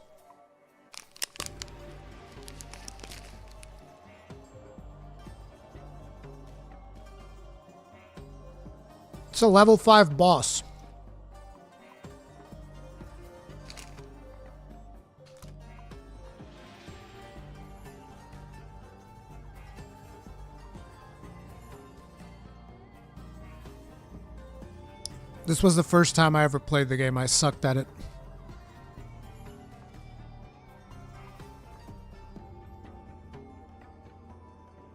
It's a level 5 boss. This was the first time I ever played the game. I sucked at it.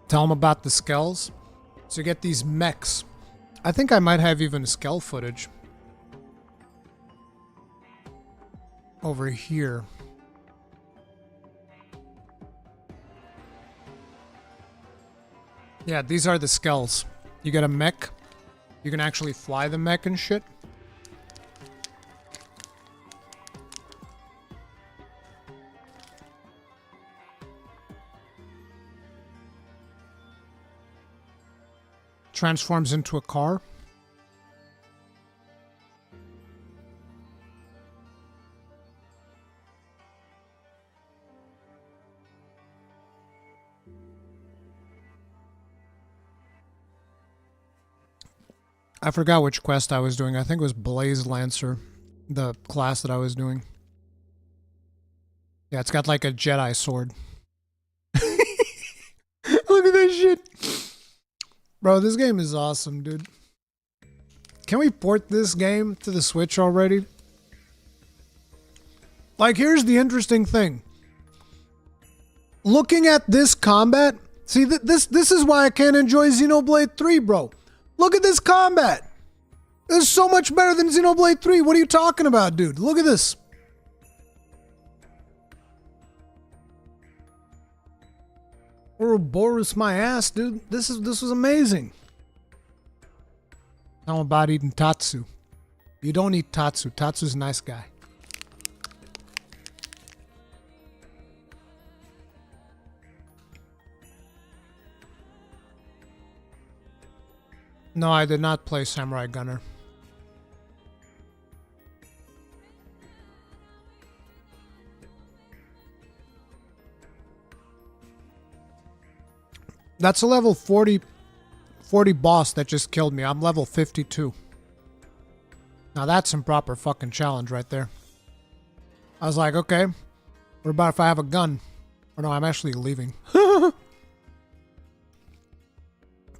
Tell them about the skells. So you get these mechs. I think I might have even skell footage. Over here. Yeah, these are the skells. You get a mech. You can actually fly the mech and shit. Transforms into a car. I forgot which quest I was doing. I think it was Blaze Lancer, the class that I was doing. Yeah, it's got like a Jedi sword. Look at that shit. Bro, this game is awesome, dude. Can we port this game to the Switch already? Like, here's the interesting thing. Looking at this combat, see, this is why I can't enjoy Xenoblade 3, bro. Look at this combat. This is so much better than Xenoblade 3. What are you talking about, dude? Look at this. Ouroboros my ass, dude. This was amazing. How about eating Tatsu? You don't eat Tatsu. Tatsu's a nice guy. No, I did not play Samurai Gunner. That's a level 40 boss that just killed me. I'm level 52. Now that's some proper fucking challenge right there. I was like, okay, what about if I have a gun? Or no, I'm actually leaving. I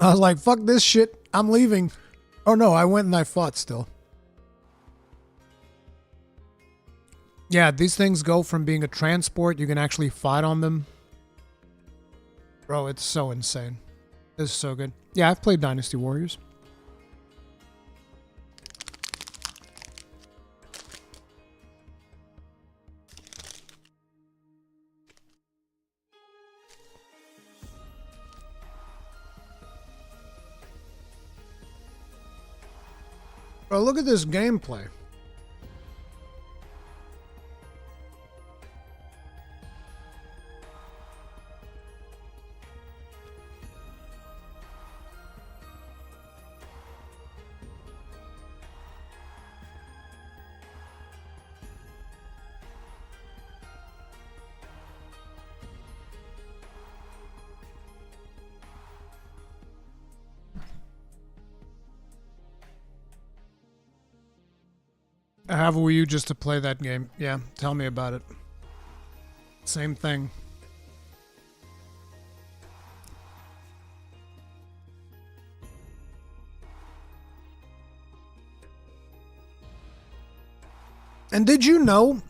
was like, fuck this shit. I'm leaving. Oh no, I went and I fought still. Yeah, these things go from being a transport, you can actually fight on them. Bro, it's so insane. This is so good. Yeah, I've played Dynasty Warriors. Bro, look at this gameplay. I have a Wii U just to play that game. Yeah, tell me about it. Same thing. And did you know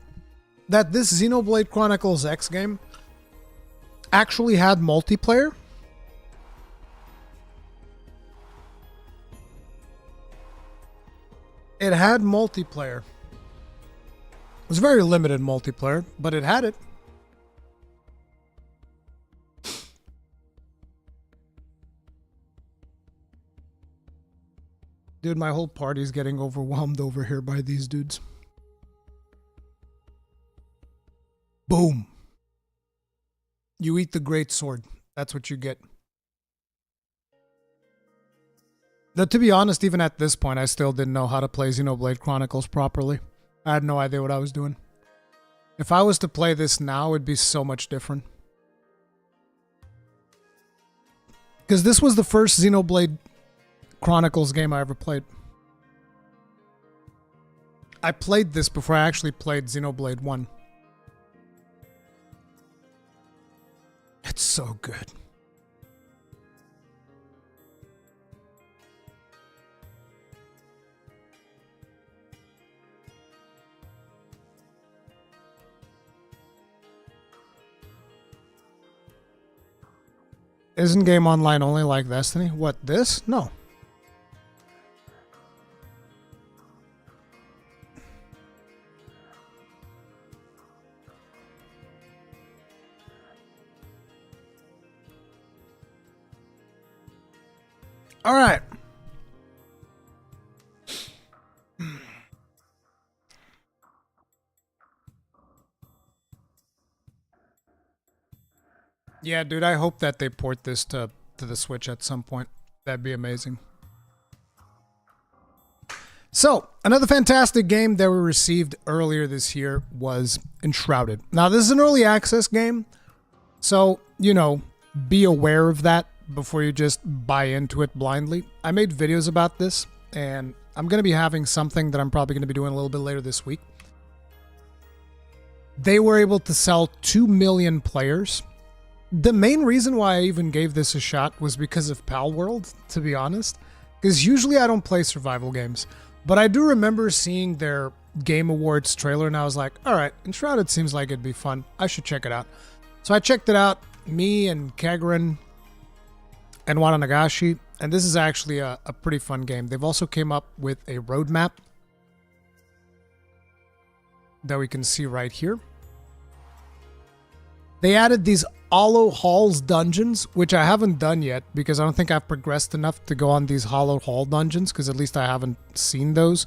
that this Xenoblade Chronicles X game actually had multiplayer? It had multiplayer. It was very limited multiplayer, but it had it. Dude, my whole party's getting overwhelmed over here by these dudes. Boom. You eat the great sword. That's what you get. Now, to be honest, even at this point, I still didn't know how to play Xenoblade Chronicles properly. I had no idea what I was doing. If I was to play this now, it'd be so much different. Because this was the first Xenoblade Chronicles game I ever played. I played this before I actually played Xenoblade 1. It's so good. Isn't game online only like Destiny? What, this? No. All right. Yeah, dude, I hope that they port this to the Switch at some point. That'd be amazing. So, another fantastic game that we received earlier this year was Enshrouded. Now, this is an early access game, so, you know, be aware of that before you just buy into it blindly. I made videos about this, and I'm going to be having something that I'm probably going to be doing a little bit later this week. They were able to sell 2 million players. The main reason why I even gave this a shot was because of Pal World, to be honest. Because usually I don't play survival games. But I do remember seeing their Game Awards trailer, and I was like, alright, Enshrouded seems like it'd be fun. I should check it out. So I checked it out. Me and Kagran and Wananagashi. And this is actually a pretty fun game. They've also came up with a roadmap that we can see right here. They added these Hollow Halls dungeons, which I haven't done yet because I don't think I've progressed enough to go on these Hollow Hall dungeons, because at least I haven't seen those.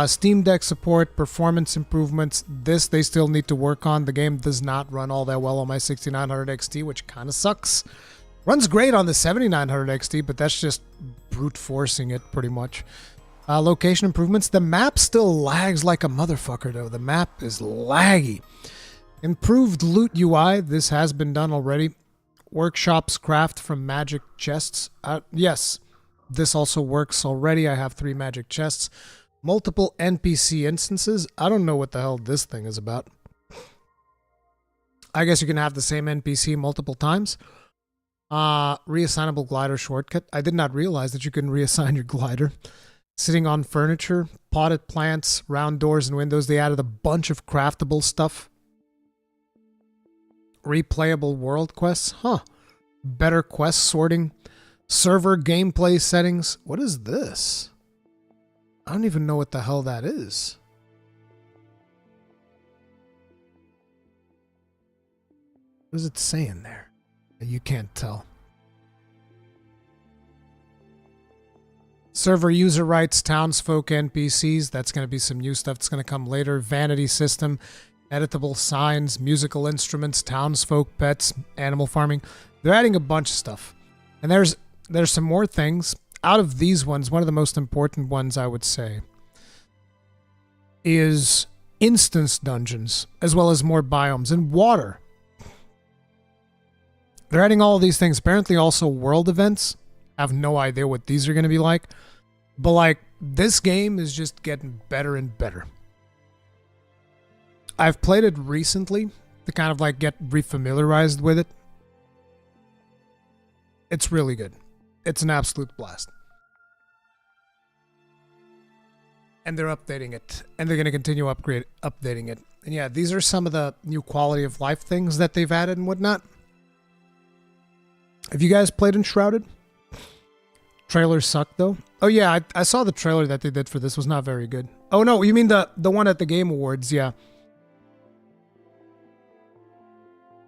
Steam Deck support, performance improvements. This they still need to work on. The game does not run all that well on my 6900 XT, which kind of sucks. Runs great on the 7900 XT, but that's just brute forcing it pretty much. Location improvements. The map still lags like a motherfucker, though. The map is laggy. Improved loot UI. This has been done already. Workshops craft from magic chests. Yes, this also works already. I have 3 magic chests. Multiple NPC instances. I don't know what the hell this thing is about. I guess you can have the same NPC multiple times. Reassignable glider shortcut. I did not realize that you can reassign your glider. Sitting on furniture. Potted plants. Round doors and windows. They added a bunch of craftable stuff. Replayable world quests. Huh. Better quest sorting. Server gameplay settings. What is this? I don't even know what the hell that is. What does it say in there? You can't tell. Server user rights, townsfolk, NPCs. That's going to be some new stuff that's going to come later. Vanity system. Editable signs, musical instruments, townsfolk, pets, animal farming. They're adding a bunch of stuff. And there's some more things. Out of these ones, one of the most important ones, I would say, is instance dungeons, as well as more biomes and water. They're adding all of these things. Apparently also world events. I have no idea what these are going to be like. But like, this game is just getting better and better. I've played it recently to kind of like get refamiliarized with it. It's really good. It's an absolute blast. And they're updating it. And they're going to continue updating it. And yeah, these are some of the new quality of life things that they've added and whatnot. Have you guys played Enshrouded? Trailer sucked though. Oh yeah, I saw the trailer that they did for this. Was not very good. Oh no, you mean the one at the Game Awards, yeah.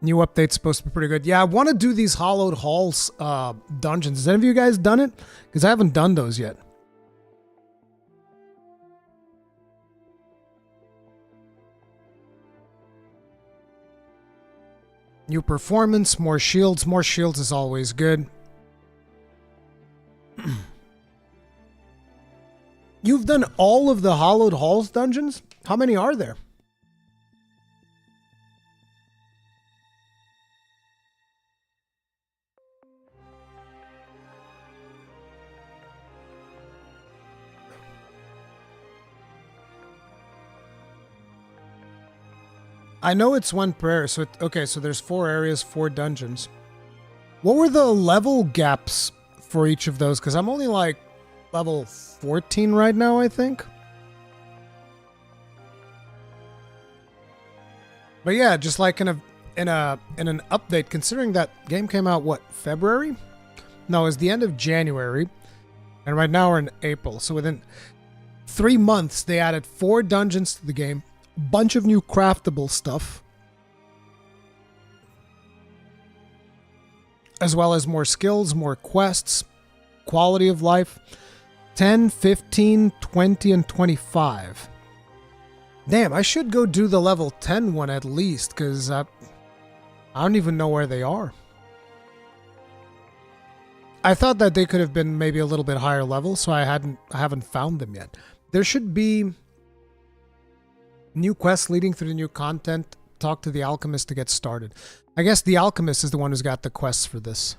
New update's supposed to be pretty good. Yeah, I want to do these Hollowed Halls dungeons. Has any of you guys done it? Because I haven't done those yet. New performance, more shields. More shields is always good. You've done all of the Hollowed Halls dungeons? How many are there? I know it's one per area. So okay, so there's 4 areas, 4 dungeons. What were the level gaps for each of those? Because I'm only like level 14 right now, I think. But yeah, just like in an update, considering that game came out what, February? No, it was the end of January, and right now we're in April. So within 3 months, they added 4 dungeons to the game, a bunch of new craftable stuff, as well as more skills, more quests, quality of life, 10, 15, 20, and 25. Damn, I should go do the level 10 one at least, because I don't even know where they are. I thought that they could have been maybe a little bit higher level, so I haven't found them yet. There should be new quests leading through the new content. Talk to the alchemist to get started. I guess the alchemist is the one who's got the quests for this.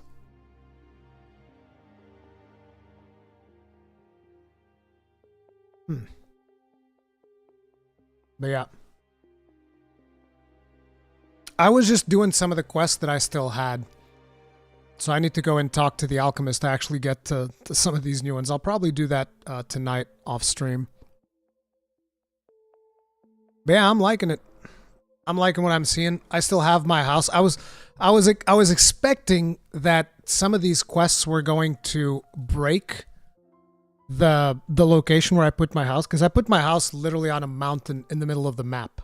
But yeah. I was just doing some of the quests that I still had. So I need to go and talk to the alchemist to actually get to some of these new ones. I'll probably do that tonight off stream. But yeah, I'm liking it. I'm liking what I'm seeing. I still have my house. I was expecting that some of these quests were going to break the location where I put my house, because I put my house literally on a mountain in the middle of the map.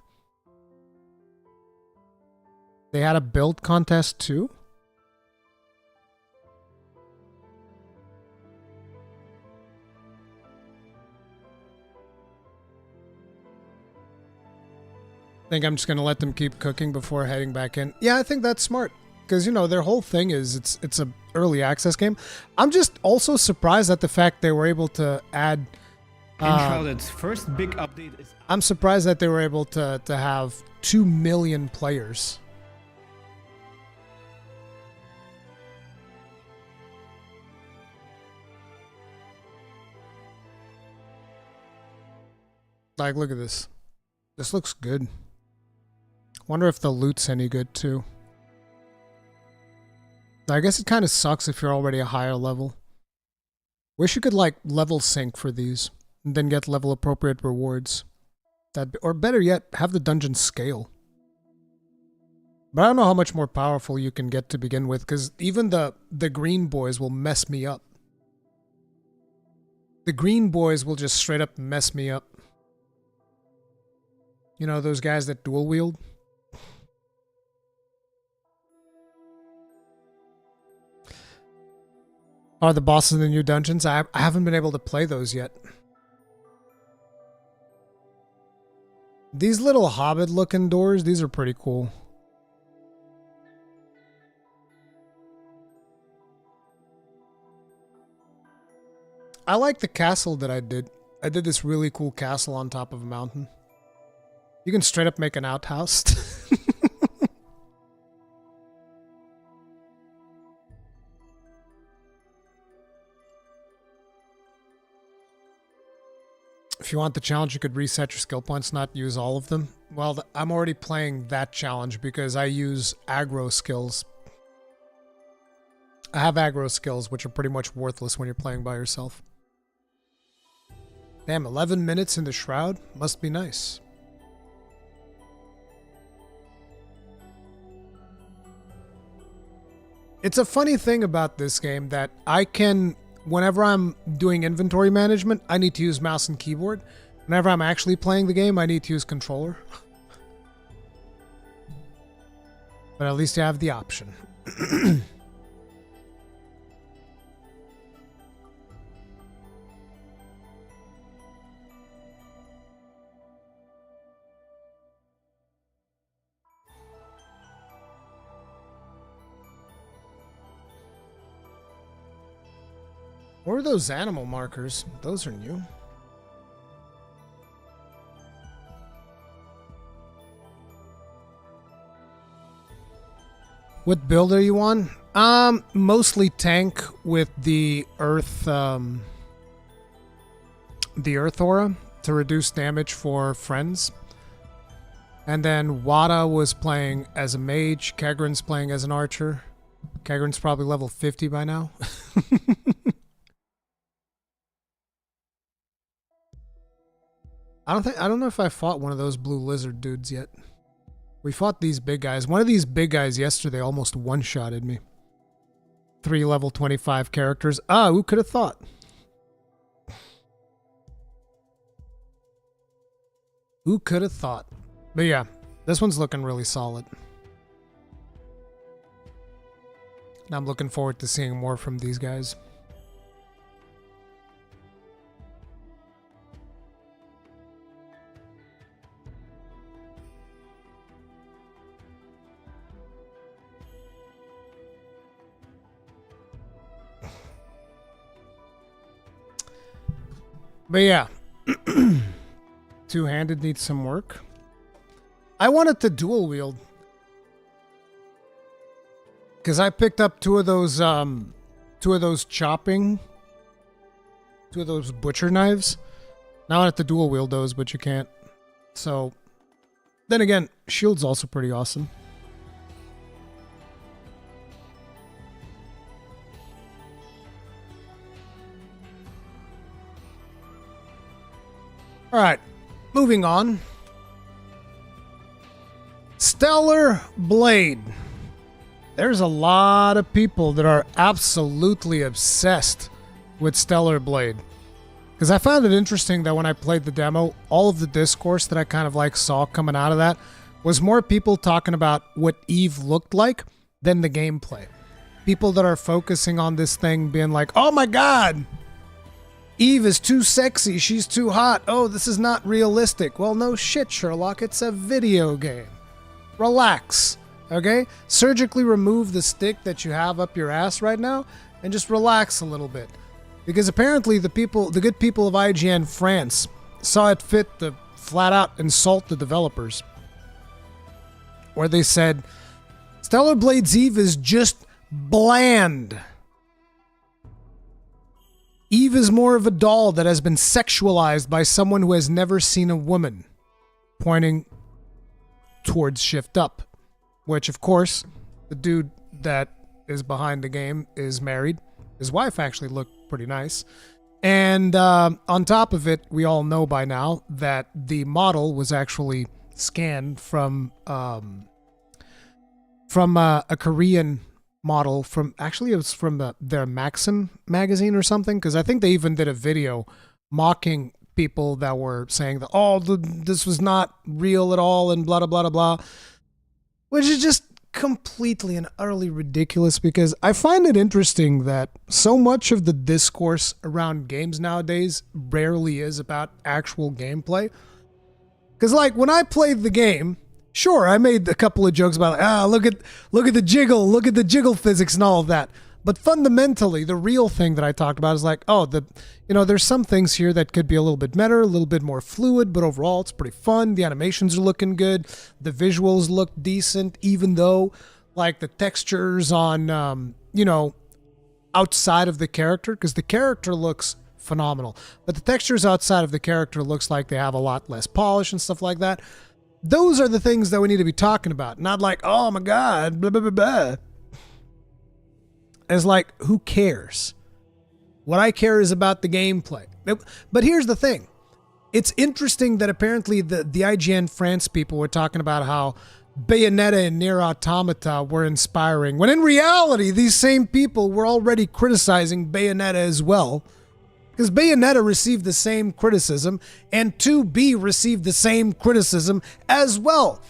They had a build contest too? I think I'm just going to let them keep cooking before heading back in. Yeah, I think that's smart. Because, you know, their whole thing is it's a early access game. I'm just also surprised at the fact they were able to add... Enshrouded's first big update is... I'm surprised that they were able to have 2 million players. Like, look at this. This looks good. Wonder if the loot's any good too. I guess it kind of sucks if you're already a higher level. Wish you could like level sync for these and then get level appropriate rewards. Or better yet, have the dungeon scale. But I don't know how much more powerful you can get to begin with, because even the green boys will mess me up. The green boys will just straight up mess me up. You know, those guys that dual wield? Are the bosses in the new dungeons? I haven't been able to play those yet. These little hobbit-looking doors, these are pretty cool. I like the castle that I did. I did this really cool castle on top of a mountain. You can straight up make an outhouse. If you want the challenge, you could reset your skill points, not use all of them. Well, I'm already playing that challenge because I use aggro skills. I have aggro skills, which are pretty much worthless when you're playing by yourself. Damn, 11 minutes in the Shroud? Must be nice. It's a funny thing about this game that I can... Whenever I'm doing inventory management, I need to use mouse and keyboard. Whenever I'm actually playing the game, I need to use controller. But at least you have the option. What are those animal markers? Those are new. What build are you on? Mostly tank with the earth aura to reduce damage for friends. And then Wada was playing as a mage. Kegren's playing as an archer. Kegren's probably level 50 by now. I don't know if I fought one of those blue lizard dudes yet. We fought these big guys. One of these big guys yesterday almost one-shotted me. 3 level 25 characters. Ah, who could have thought? Who could have thought? But yeah, this one's looking really solid. And I'm looking forward to seeing more from these guys. But yeah, two-handed needs some work. I wanted to dual wield because I picked up two of those butcher knives. Now I wanted to dual wield those, but you can't. So then again, shield's also pretty awesome. All right, moving on. Stellar Blade. There's a lot of people that are absolutely obsessed with Stellar Blade. Because I found it interesting that when I played the demo, all of the discourse that I kind of like saw coming out of that was more people talking about what Eve looked like than the gameplay. People that are focusing on this thing being like, oh my god, Eve is too sexy, she's too hot, oh, this is not realistic. Well, no shit, Sherlock, it's a video game. Relax, okay? Surgically remove the stick that you have up your ass right now and just relax a little bit. Because apparently the good people of IGN France saw it fit to flat out insult the developers. Where they said, Stellar Blade's Eve is just bland. Eve is more of a doll that has been sexualized by someone who has never seen a woman. Pointing towards Shift Up. Which, of course, the dude that is behind the game is married. His wife actually looked pretty nice. And on top of it, we all know by now that the model was actually scanned from a Korean model from, actually it was from their Maxim magazine or something, because I think they even did a video mocking people that were saying that, oh, this was not real at all and blah, blah, blah, blah, which is just completely and utterly ridiculous, because I find it interesting that so much of the discourse around games nowadays rarely is about actual gameplay. Because like when I played the game, sure, I made a couple of jokes about, look at the jiggle physics and all of that. But fundamentally, the real thing that I talked about is like, there's some things here that could be a little bit better, a little bit more fluid, but overall it's pretty fun. The animations are looking good. The visuals look decent, even though like the textures on, outside of the character, because the character looks phenomenal, but the textures outside of the character looks like they have a lot less polish and stuff like that. Those are the things that we need to be talking about, not like, oh my god, blah, blah, blah, blah. It's like, who cares? What I care is about the gameplay. But here's the thing. It's interesting that apparently the IGN France people were talking about how Bayonetta and Nier Automata were inspiring, when in reality, these same people were already criticizing Bayonetta as well. Because Bayonetta received the same criticism, and 2B received the same criticism as well.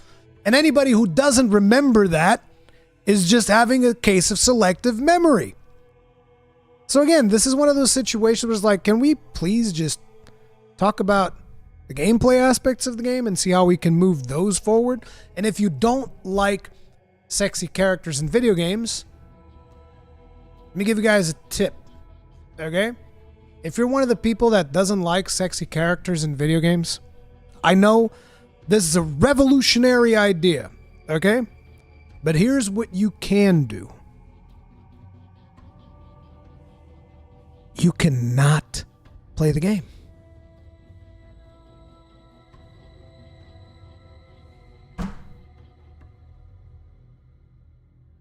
And anybody who doesn't remember that is just having a case of selective memory. So again, this is one of those situations where it's like, can we please just talk about the gameplay aspects of the game and see how we can move those forward? And if you don't like sexy characters in video games, let me give you guys a tip, okay? If you're one of the people that doesn't like sexy characters in video games, I know this is a revolutionary idea, okay? But here's what you can do. You cannot play the game.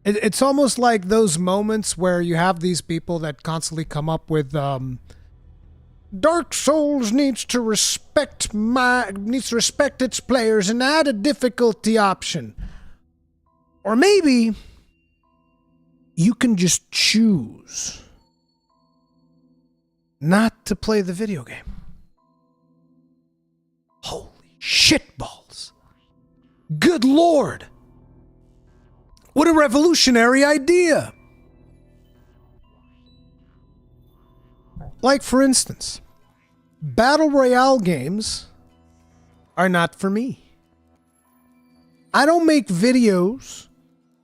It's almost like those moments where you have these people that constantly come up with Dark Souls needs to respect its players and add a difficulty option. Or maybe you can just choose not to play the video game. Holy shitballs. Good Lord. What a revolutionary idea. Like, for instance, Battle Royale games are not for me. I don't make videos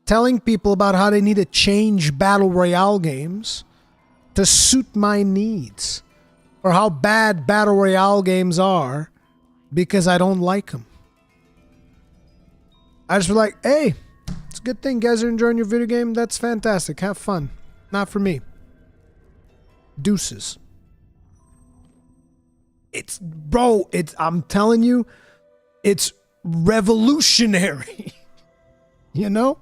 telling people about how they need to change Battle Royale games to suit my needs, or how bad Battle Royale games are because I don't like them. I just be like, hey, it's a good thing you guys are enjoying your video game. That's fantastic. Have fun. Not for me. Deuces. I'm telling you, it's revolutionary. You know?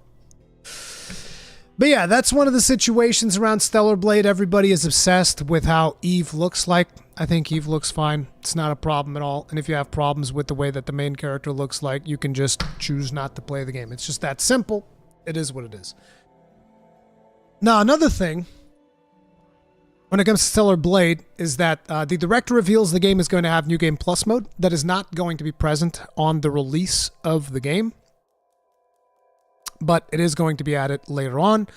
But yeah, that's one of the situations around Stellar Blade. Everybody is obsessed with how Eve looks like. I think Eve looks fine. It's not a problem at all. And if you have problems with the way that the main character looks like, you can just choose not to play the game. It's just that simple. It is what it is. Now, another thing when it comes to Stellar Blade is that the director reveals the game is going to have New Game Plus mode that is not going to be present on the release of the game, but it is going to be added later on.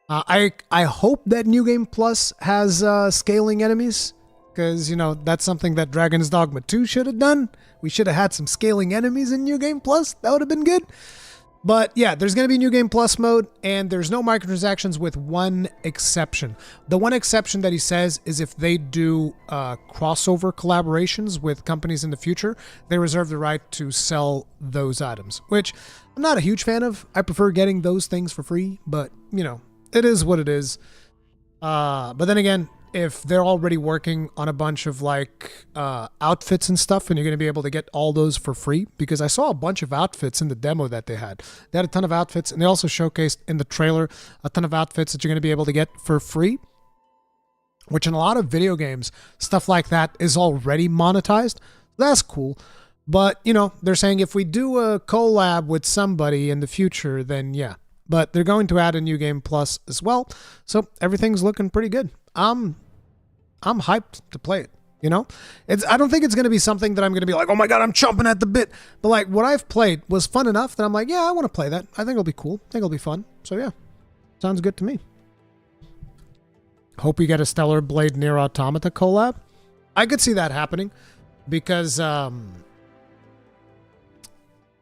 I hope that New Game Plus has scaling enemies, because, you know, that's something that Dragon's Dogma 2 should have done. We should have had some scaling enemies in New Game Plus. That would have been good. But yeah, there's going to be New Game Plus mode, and there's no microtransactions with one exception. The one exception that he says is if they do crossover collaborations with companies in the future, they reserve the right to sell those items, which I'm not a huge fan of. I prefer getting those things for free, but, you know, it is what it is. But then again, if they're already working on a bunch of like outfits and stuff, and you're going to be able to get all those for free, because I saw a bunch of outfits in the demo that they had. They had a ton of outfits, and they also showcased in the trailer a ton of outfits that you're going to be able to get for free, which in a lot of video games, stuff like that is already monetized. That's cool. But, you know, they're saying if we do a collab with somebody in the future, then yeah. But they're going to add a New Game Plus as well. So everything's looking pretty good. I'm hyped to play it, you know? I don't think it's going to be something that I'm going to be like, oh my God, I'm chomping at the bit. But like what I've played was fun enough that I'm like, yeah, I want to play that. I think it'll be cool. I think it'll be fun. So yeah, sounds good to me. Hope we get a Stellar Blade Nier Automata collab. I could see that happening because, damn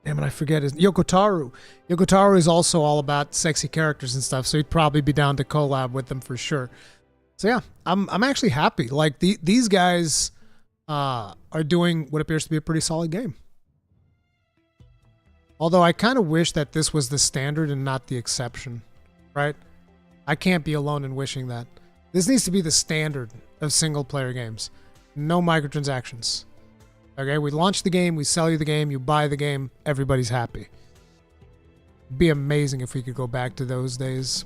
it, I forget his Yoko Taro. Yoko Taro is also all about sexy characters and stuff, so he'd probably be down to collab with them for sure. So yeah, I'm actually happy. Like these guys are doing what appears to be a pretty solid game. Although I kind of wish that this was the standard and not the exception, right? I can't be alone in wishing that. This needs to be the standard of single player games. No microtransactions. Okay, we launch the game, we sell you the game, you buy the game, everybody's happy. Be amazing if we could go back to those days.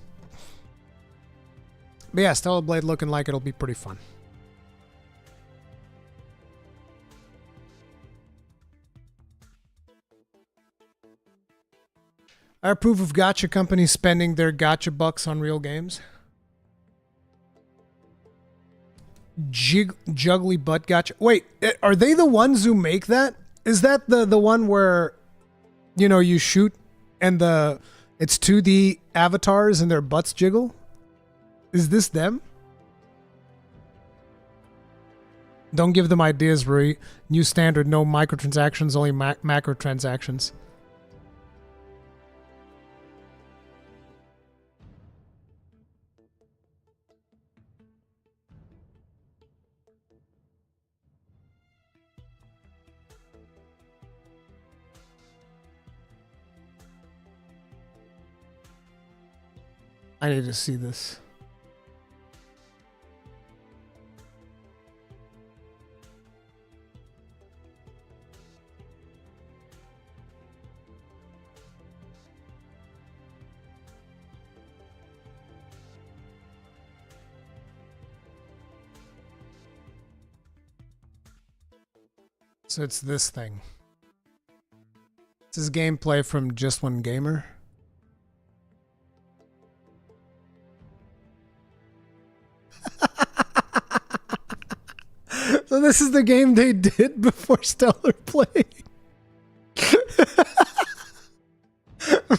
But yeah, Stellar Blade looking like it'll be pretty fun. I approve of gacha companies spending their gacha bucks on real games. Juggly butt gacha. Wait, are they the ones who make that? Is that the one where, you know, you shoot and it's 2D avatars and their butts jiggle? Is this them? Don't give them ideas, Rui. New standard, no microtransactions, only macrotransactions. I need to see this. So it's this thing. This is gameplay from Just One Gamer. So this is the game they did before Stellar played.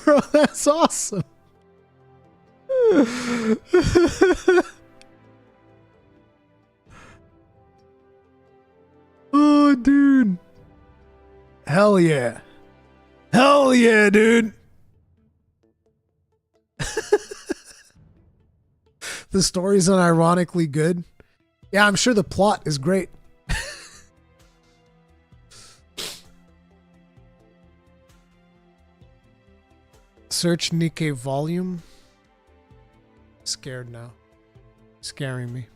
Bro, that's awesome. Oh, dude. Hell yeah. Hell yeah, dude. The story's unironically good. Yeah, I'm sure the plot is great. Search Nikkei volume. Scared now. Scaring me.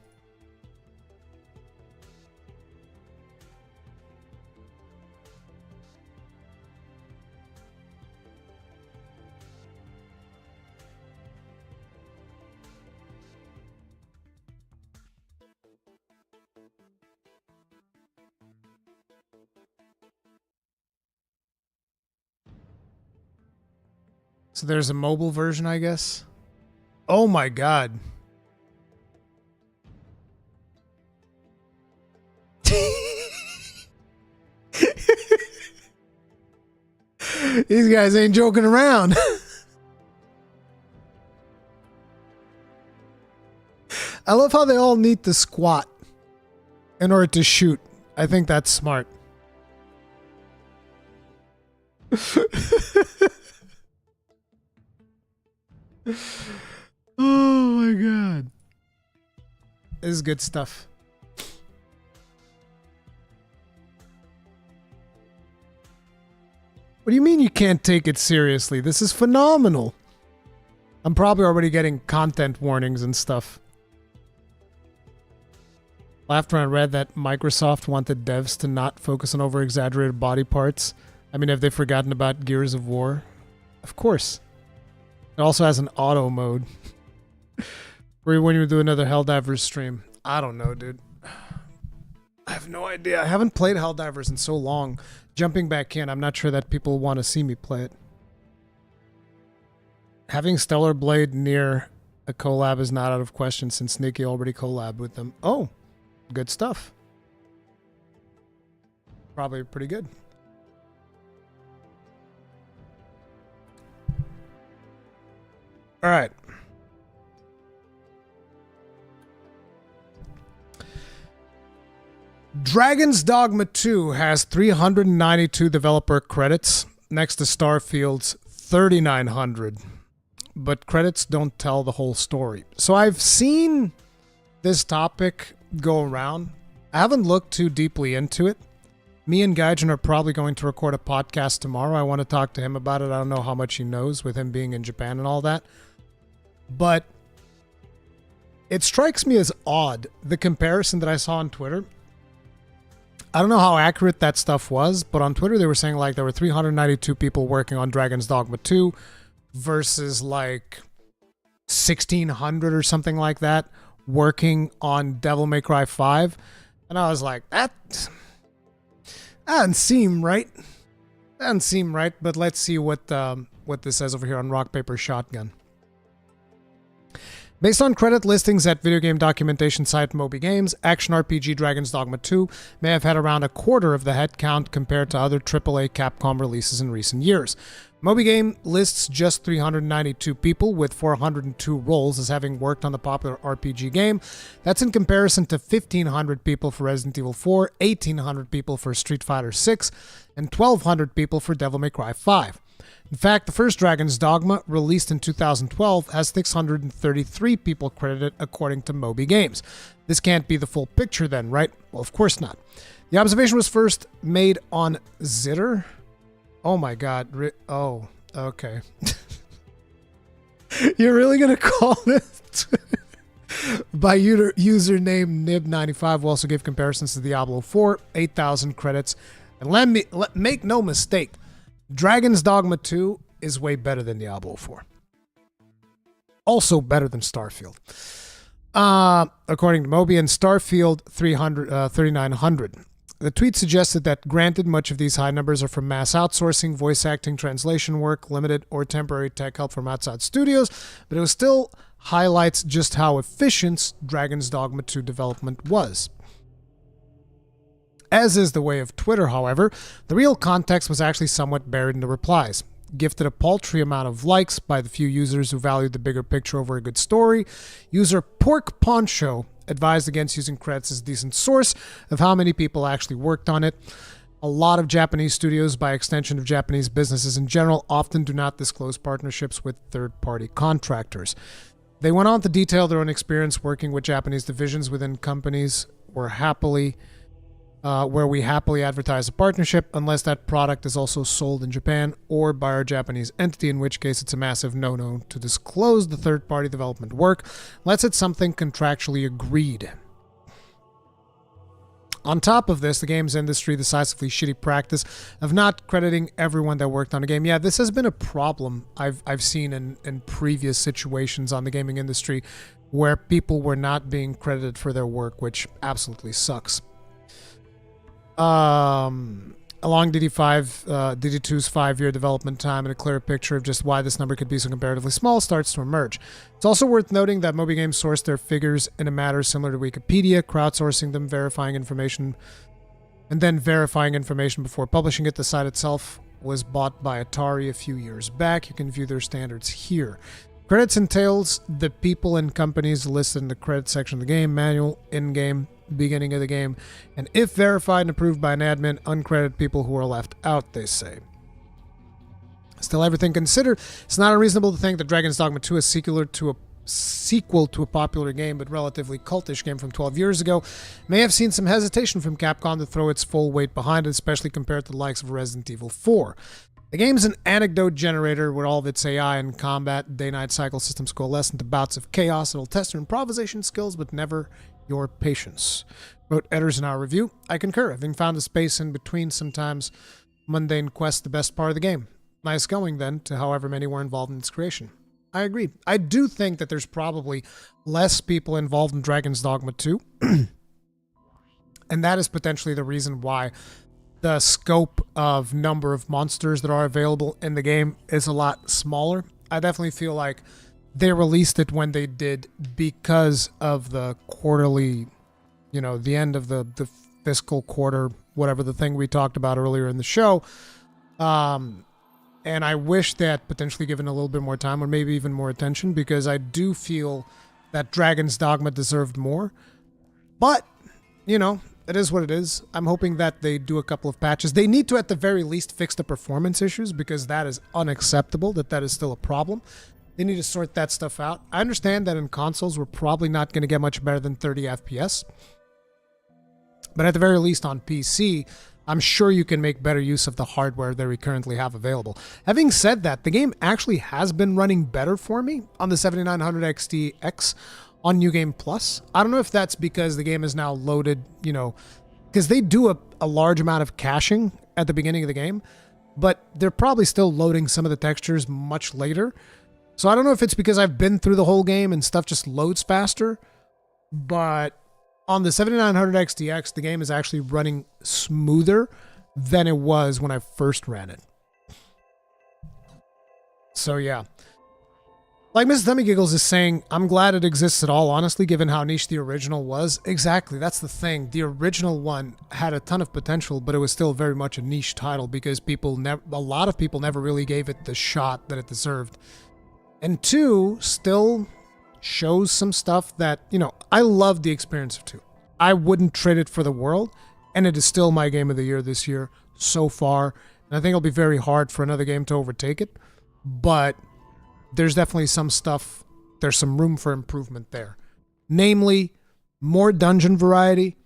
So there's a mobile version, I guess. Oh my god. These guys ain't joking around. I love how they all need to squat in order to shoot. I think that's smart. Oh my god. This is good stuff. What do you mean you can't take it seriously? This is phenomenal. I'm probably already getting content warnings and stuff. After I read that Microsoft wanted devs to not focus on over-exaggerated body parts. I mean, have they forgotten about Gears of War? Of course. It also has an auto mode. Or when you do another Helldivers stream. I don't know, dude. I have no idea. I haven't played Helldivers in so long. Jumping back in, I'm not sure that people want to see me play it. Having Stellar Blade near a collab is not out of question since Nikki already collabed with them. Oh, good stuff. Probably pretty good. All right. Dragon's Dogma 2 has 392 developer credits next to Starfield's 3,900. But credits don't tell the whole story. So I've seen this topic go around. I haven't looked too deeply into it. Me and Gaijin are probably going to record a podcast tomorrow. I want to talk to him about it. I don't know how much he knows with him being in Japan and all that. But it strikes me as odd, the comparison that I saw on Twitter. I don't know how accurate that stuff was, but on Twitter they were saying like there were 392 people working on Dragon's Dogma 2 versus like 1,600 or something like that working on Devil May Cry 5. And I was like, that doesn't seem right. Doesn't seem right, but let's see what this says over here on Rock, Paper, Shotgun. Based on credit listings at video game documentation site Moby Games, action RPG Dragon's Dogma 2 may have had around a quarter of the headcount compared to other AAA Capcom releases in recent years. Moby Game lists just 392 people with 402 roles as having worked on the popular RPG game. That's in comparison to 1,500 people for Resident Evil 4, 1,800 people for Street Fighter 6, and 1,200 people for Devil May Cry 5. In fact, the first Dragon's Dogma, released in 2012, has 633 people credited according to Moby Games. This can't be the full picture then, right? Well, of course not. The observation was first made on Zitter. Oh my god. Oh, okay. You're really going to call it? By username Nib95 will also give comparisons to Diablo 4, 8,000 credits. And make no mistake, Dragon's Dogma 2 is way better than Diablo 4. Also better than Starfield. According to Moby and Starfield 3,900. The tweet suggested that granted much of these high numbers are from mass outsourcing, voice acting, translation work, limited or temporary tech help from outside studios, but it still highlights just how efficient Dragon's Dogma 2 development was. As is the way of Twitter, however, the real context was actually somewhat buried in the replies. Gifted a paltry amount of likes by the few users who valued the bigger picture over a good story, user Pork Poncho advised against using credits as a decent source of how many people actually worked on it. A lot of Japanese studios, by extension of Japanese businesses in general, often do not disclose partnerships with third-party contractors. They went on to detail their own experience working with Japanese divisions within companies where we happily advertise a partnership unless that product is also sold in Japan or by our Japanese entity, in which case it's a massive no-no to disclose the third-party development work unless it's something contractually agreed. On top of this, the games industry decisively shitty practice of not crediting everyone that worked on a game. Yeah, this has been a problem I've seen in previous situations on the gaming industry where people were not being credited for their work, which absolutely sucks. Along DD2's 5-year development time, and a clearer picture of just why this number could be so comparatively small starts to emerge. It's also worth noting that Moby Games sourced their figures in a manner similar to Wikipedia, crowdsourcing them, verifying information, and then verifying information before publishing it. The site itself was bought by Atari a few years back. You can view their standards here. Credits entails the people and companies listed in the credit section of the game, manual, in-game, beginning of the game, and if verified and approved by an admin, uncredited people who are left out, they say. Still, everything considered, it's not unreasonable to think that Dragon's Dogma 2 is sequel to a popular game but relatively cultish game from 12 years ago may have seen some hesitation from Capcom to throw its full weight behind it, especially compared to the likes of Resident Evil 4. The game is an anecdote generator where all of its AI and combat day-night cycle systems coalesce into bouts of chaos that will test your improvisation skills but never your patience. Wrote editors in our review. I concur, having found a space in between sometimes mundane quests the best part of the game. Nice going, then, to however many were involved in its creation. I agree. I do think that there's probably less people involved in Dragon's Dogma 2, and that is potentially the reason why the scope of number of monsters that are available in the game is a lot smaller. I definitely feel like they released it when they did because of the quarterly, the end of the fiscal quarter, whatever the thing we talked about earlier in the show. And I wish they had potentially given a little bit more time or maybe even more attention, because I do feel that Dragon's Dogma deserved more. But, it is what it is. I'm hoping that they do a couple of patches. They need to, at the very least, fix the performance issues, because that is unacceptable, that is still a problem. They need to sort that stuff out. I understand that in consoles, we're probably not going to get much better than 30 FPS. But at the very least on PC, I'm sure you can make better use of the hardware that we currently have available. Having said that, the game actually has been running better for me on the 7900 XT on New Game Plus. I don't know if that's because the game is now loaded, because they do a large amount of caching at the beginning of the game, but they're probably still loading some of the textures much later. So I don't know if it's because I've been through the whole game and stuff just loads faster, but on the 7900 XTX, the game is actually running smoother than it was when I first ran it. So yeah. Like Mrs. Dummy Giggles is saying, I'm glad it exists at all, honestly, given how niche the original was. Exactly, that's the thing. The original one had a ton of potential, but it was still very much a niche title because a lot of people never really gave it the shot that it deserved. And 2 still shows some stuff that, I love the experience of 2. I wouldn't trade it for the world, and it is still my game of the year this year so far. And I think it'll be very hard for another game to overtake it, but there's definitely some stuff, there's some room for improvement there. Namely, more dungeon variety,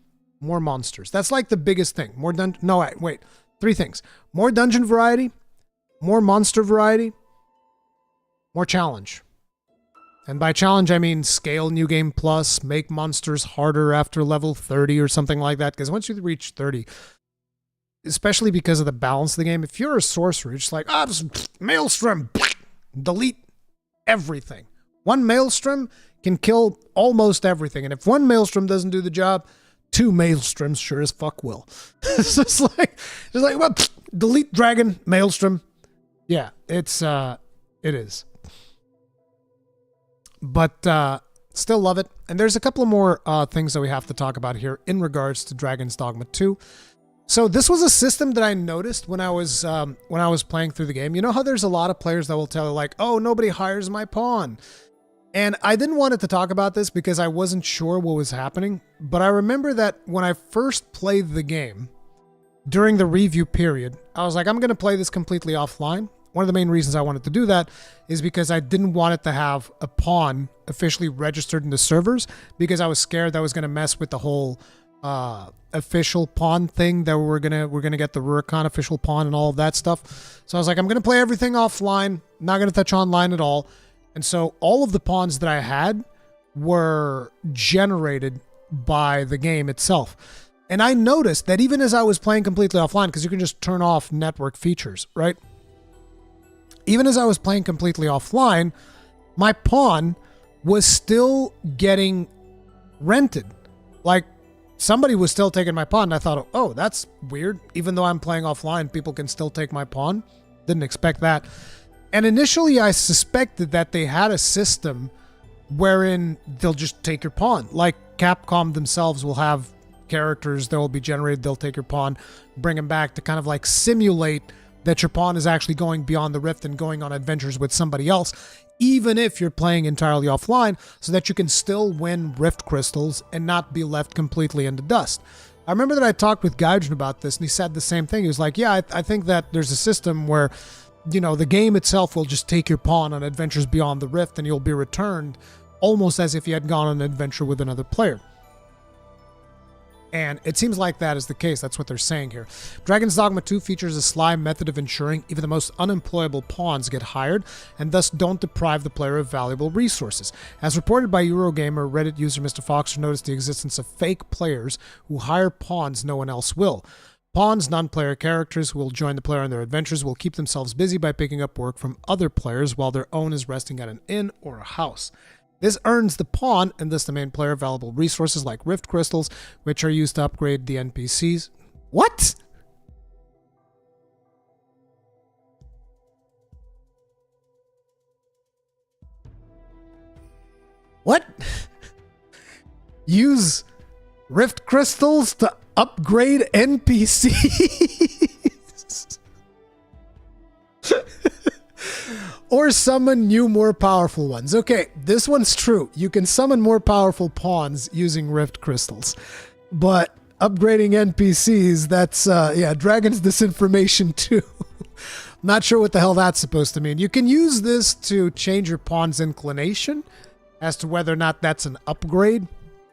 more monsters. That's like the biggest thing. Wait. 3 things. More dungeon variety, more monster variety, more challenge. And by challenge, I mean scale New Game Plus, make monsters harder after level 30 or something like that. Because once you reach 30, especially because of the balance of the game, if you're a sorcerer, it's like, just Maelstrom, delete everything. One Maelstrom can kill almost everything. And if one Maelstrom doesn't do the job, 2 Maelstroms sure as fuck will. It's just like, well, delete dragon, Maelstrom. Yeah, it is. But still love it. And there's a couple of more things that we have to talk about here in regards to Dragon's Dogma 2. So this was a system that I noticed when I was playing through the game. You know how there's a lot of players that will tell you like, oh, nobody hires my pawn. And I didn't want to talk about this because I wasn't sure what was happening. But I remember that when I first played the game, during the review period, I was like, I'm going to play this completely offline. One of the main reasons I wanted to do that is because I didn't want it to have a pawn officially registered in the servers, because I was scared that was going to mess with the whole official pawn thing, that we're gonna get the Rurikhan official pawn and all of that stuff. So I was like, I'm going to play everything offline, not going to touch online at all. And so all of the pawns that I had were generated by the game itself. And I noticed that even as I was playing completely offline, because you can just turn off network features, right? Even as I was playing completely offline, my pawn was still getting rented. Like, somebody was still taking my pawn. And I thought, oh, that's weird. Even though I'm playing offline, people can still take my pawn. Didn't expect that. And initially, I suspected that they had a system wherein they'll just take your pawn. Like Capcom themselves will have characters that will be generated. They'll take your pawn, bring them back to kind of like simulate that your pawn is actually going beyond the rift and going on adventures with somebody else, even if you're playing entirely offline, so that you can still win rift crystals and not be left completely in the dust. I remember that I talked with Gaijin about this, and he said the same thing. He was like, yeah, I think that there's a system where, you know, the game itself will just take your pawn on adventures beyond the rift and you'll be returned almost as if you had gone on an adventure with another player. And it seems like that is the case. That's what they're saying here. Dragon's Dogma 2 features a sly method of ensuring even the most unemployable pawns get hired and thus don't deprive the player of valuable resources. As reported by Eurogamer, Reddit user Mr. Foxer noticed the existence of fake players who hire pawns no one else will. Pawns, non-player characters who will join the player on their adventures, will keep themselves busy by picking up work from other players while their own is resting at an inn or a house. This earns the pawn, and thus the main player, valuable resources like rift crystals, which are used to upgrade the NPCs. What? What? Use rift crystals to upgrade NPCs? Or summon new, more powerful ones. Okay, this one's true. You can summon more powerful pawns using rift crystals. But upgrading NPCs, that's, yeah, Dragon's disinformation too. Not sure what the hell that's supposed to mean. You can use this to change your pawn's inclination as to whether or not that's an upgrade.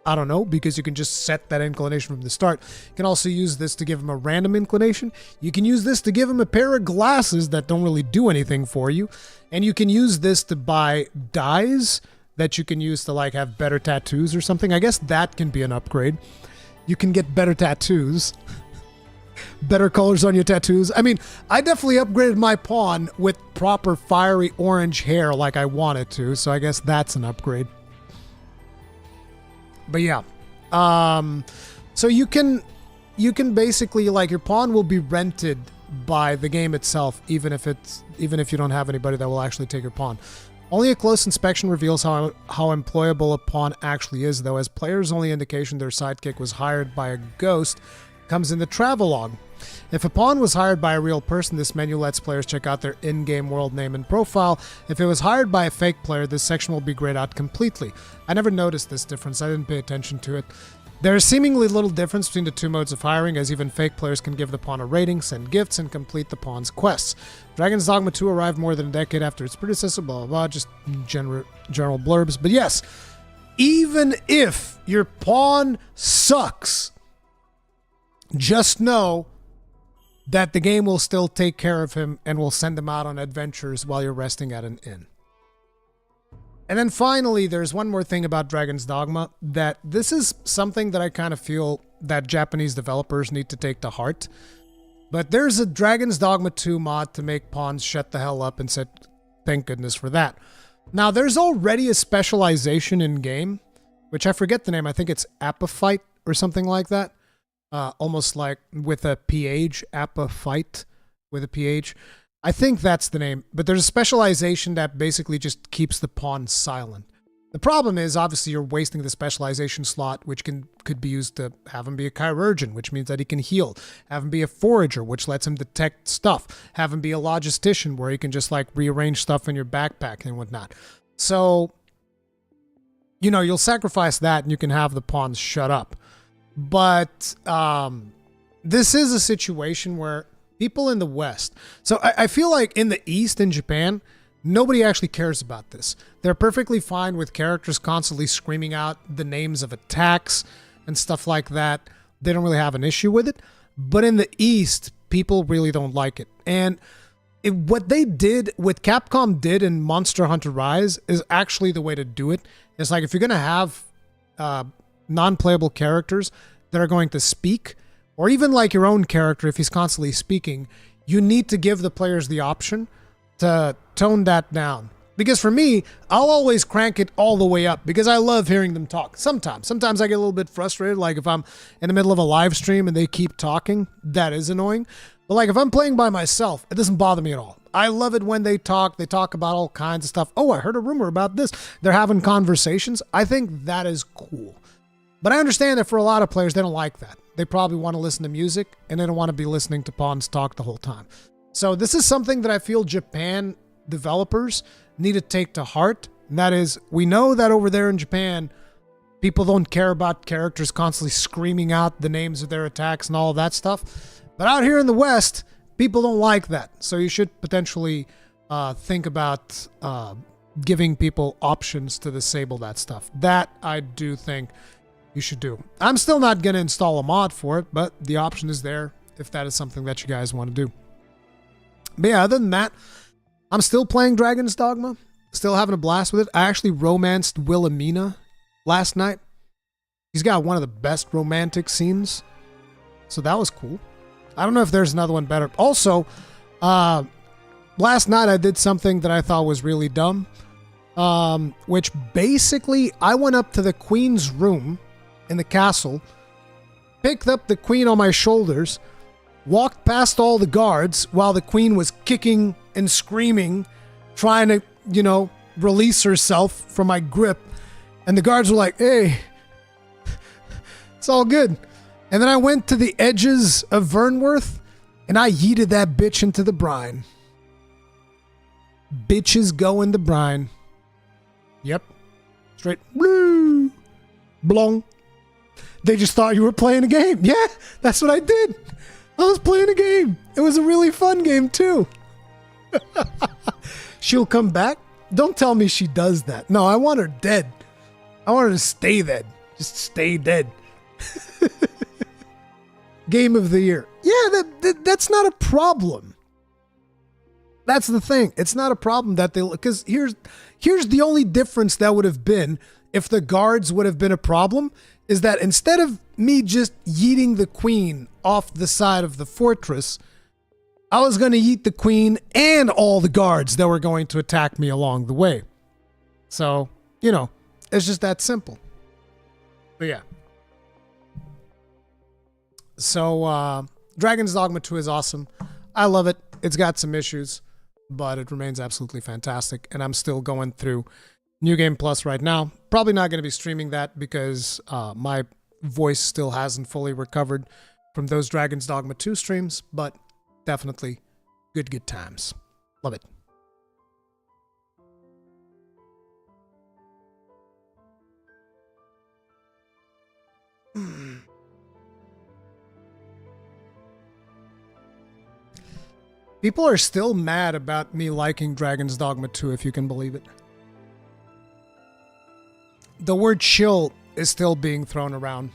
I don't know, because you can just set that inclination from the start. You can also use this to give him a random inclination. You can use this to give him a pair of glasses that don't really do anything for you. And you can use this to buy dyes that you can use to like have better tattoos or something. I guess that can be an upgrade. You can get better tattoos. Better colors on your tattoos. I mean, I definitely upgraded my pawn with proper fiery orange hair like I wanted to. So I guess that's an upgrade. But yeah, so you can basically, like, your pawn will be rented by the game itself, even if you don't have anybody that will actually take your pawn. Only a close inspection reveals how employable a pawn actually is, though, as players' only indication their sidekick was hired by a ghost comes in the travelogue. If a pawn was hired by a real person, this menu lets players check out their in-game world name and profile. If it was hired by a fake player, this section will be grayed out completely. I never noticed this difference. I didn't pay attention to it. There is seemingly little difference between the two modes of hiring, as even fake players can give the pawn a rating, send gifts, and complete the pawn's quests. Dragon's Dogma 2 arrived more than a decade after its predecessor, blah, blah, blah, just general blurbs. But yes, even if your pawn sucks, just know that the game will still take care of him and will send him out on adventures while you're resting at an inn. And then finally, there's one more thing about Dragon's Dogma, that this is something that I kind of feel that Japanese developers need to take to heart. But there's a Dragon's Dogma 2 mod to make pawns shut the hell up, and said, thank goodness for that. Now, there's already a specialization in game, which I forget the name. I think it's Apophyte or something like that. Almost like with a PH, Appa Fight with a PH. I think that's the name, but there's a specialization that basically just keeps the pawn silent. The problem is, obviously, you're wasting the specialization slot, which could be used to have him be a chirurgeon, which means that he can heal. Have him be a forager, which lets him detect stuff. Have him be a logistician, where he can just like rearrange stuff in your backpack and whatnot. So, you know, you'll sacrifice that and you can have the pawns shut up. But this is a situation where people in the West, so I feel like in the East, in Japan, nobody actually cares about this. They're perfectly fine with characters constantly screaming out the names of attacks and stuff like that. They don't really have an issue with it. But in the East, people really don't like it. And what they did, what Capcom did in Monster Hunter Rise is actually the way to do it. It's like if you're going to have non-playable characters that are going to speak, or even like your own character, if he's constantly speaking, you need to give the players the option to tone that down. Because for me, I'll always crank it all the way up because I love hearing them talk. Sometimes I get a little bit frustrated, like if I'm in the middle of a live stream and they keep talking, that is annoying. But like if I'm playing by myself, it doesn't bother me at all. I love it when they talk about all kinds of stuff. Oh, I heard a rumor about this. They're having conversations. I think that is cool. But I understand that for a lot of players, they don't like that. They probably want to listen to music and they don't want to be listening to pawns talk the whole time. So this is something that I feel Japan developers need to take to heart. And that is, we know that over there in Japan, people don't care about characters constantly screaming out the names of their attacks and all of that stuff. But out here in the West, people don't like that. So you should potentially think about giving people options to disable that stuff. That I do think you should do. I'm still not going to install a mod for it, but the option is there if that is something that you guys want to do. But yeah, other than that, I'm still playing Dragon's Dogma. Still having a blast with it. I actually romanced Wilhelmina last night. He's got one of the best romantic scenes. So that was cool. I don't know if there's another one better. Also, last night I did something that I thought was really dumb. Which basically, I went up to the queen's room in the castle, picked up the queen on my shoulders, walked past all the guards while the queen was kicking and screaming, trying to, you know, release herself from my grip. And the guards were like, hey, it's all good. And then I went to the edges of Vernworth and I yeeted that bitch into the brine. Bitches go in the brine. Yep. Straight. Blue. Blong. They just thought you were playing a game. Yeah, that's what I did. I was playing a game. It was a really fun game too. She'll come back? Don't tell me she does that. No, I want her dead. I want her to stay dead. Just stay dead. Game of the year. Yeah, that's not a problem. That's the thing. It's not a problem that they... Because here's the only difference that would have been if the guards would have been a problem, is that instead of me just yeeting the queen off the side of the fortress, I was going to yeet the queen and all the guards that were going to attack me along the way. So, you know, it's just that simple. But yeah. So, Dragon's Dogma 2 is awesome. I love it. It's got some issues, but it remains absolutely fantastic. And I'm still going through New Game Plus right now. Probably not going to be streaming that because my voice still hasn't fully recovered from those Dragon's Dogma 2 streams, but definitely good times. Love it. People are still mad about me liking Dragon's Dogma 2, if you can believe it. The word chill is still being thrown around.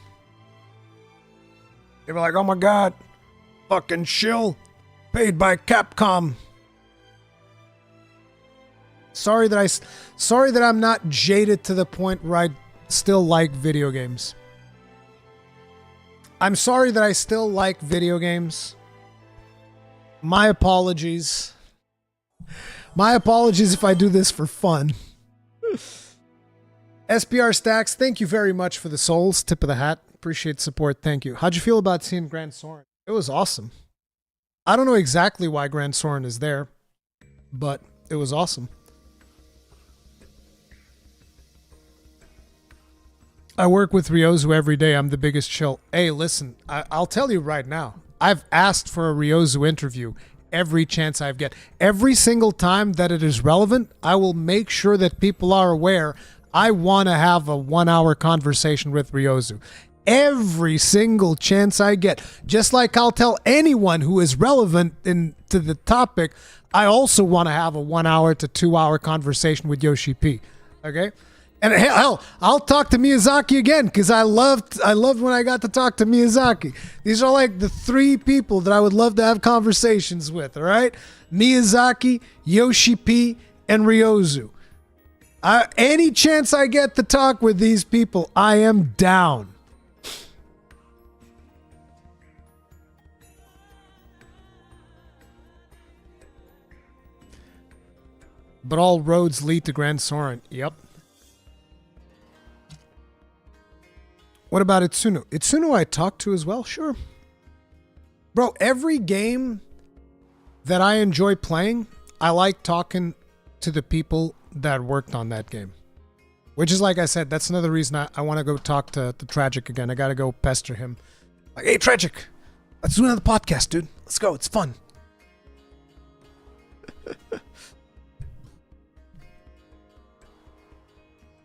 They were like, oh my god, fucking chill, paid by Capcom. Sorry that I'm not jaded to the point where I still like video games. I'm sorry that I still like video games. My apologies. My apologies if I do this for fun. SPR Stacks, thank you very much for the souls. Tip of the hat. appreciate support. Thank you. How'd you feel about seeing Grand Soren? It was awesome. I don't know exactly why Grand Soren is there, but it was awesome. I work with Ryozu every day. I'm the biggest chill. Hey, listen, I'll tell you right now. I've asked for a Ryozu interview every chance I get. Every single time that it is relevant, I will make sure that people are aware I want to have a 1-hour conversation with Ryozu. Every single chance I get. Just like I'll tell anyone who is relevant to the topic, I also want to have a 1-hour to 2-hour conversation with Yoshi P. Okay? And hell, I'll talk to Miyazaki again because I loved when I got to talk to Miyazaki. These are like the 3 people that I would love to have conversations with, all right? Miyazaki, Yoshi P, and Ryozu. Any chance I get to talk with these people, I am down. But all roads lead to Grand Soren. Yep. What about Itsuno? Itsuno I talked to as well, sure. Bro, every game that I enjoy playing, I like talking to the people that worked on that game. Which is, like I said, that's another reason I want to go talk to Tragic again. I got to go pester him. Like, hey, Tragic, let's do another podcast, dude. Let's go. It's fun.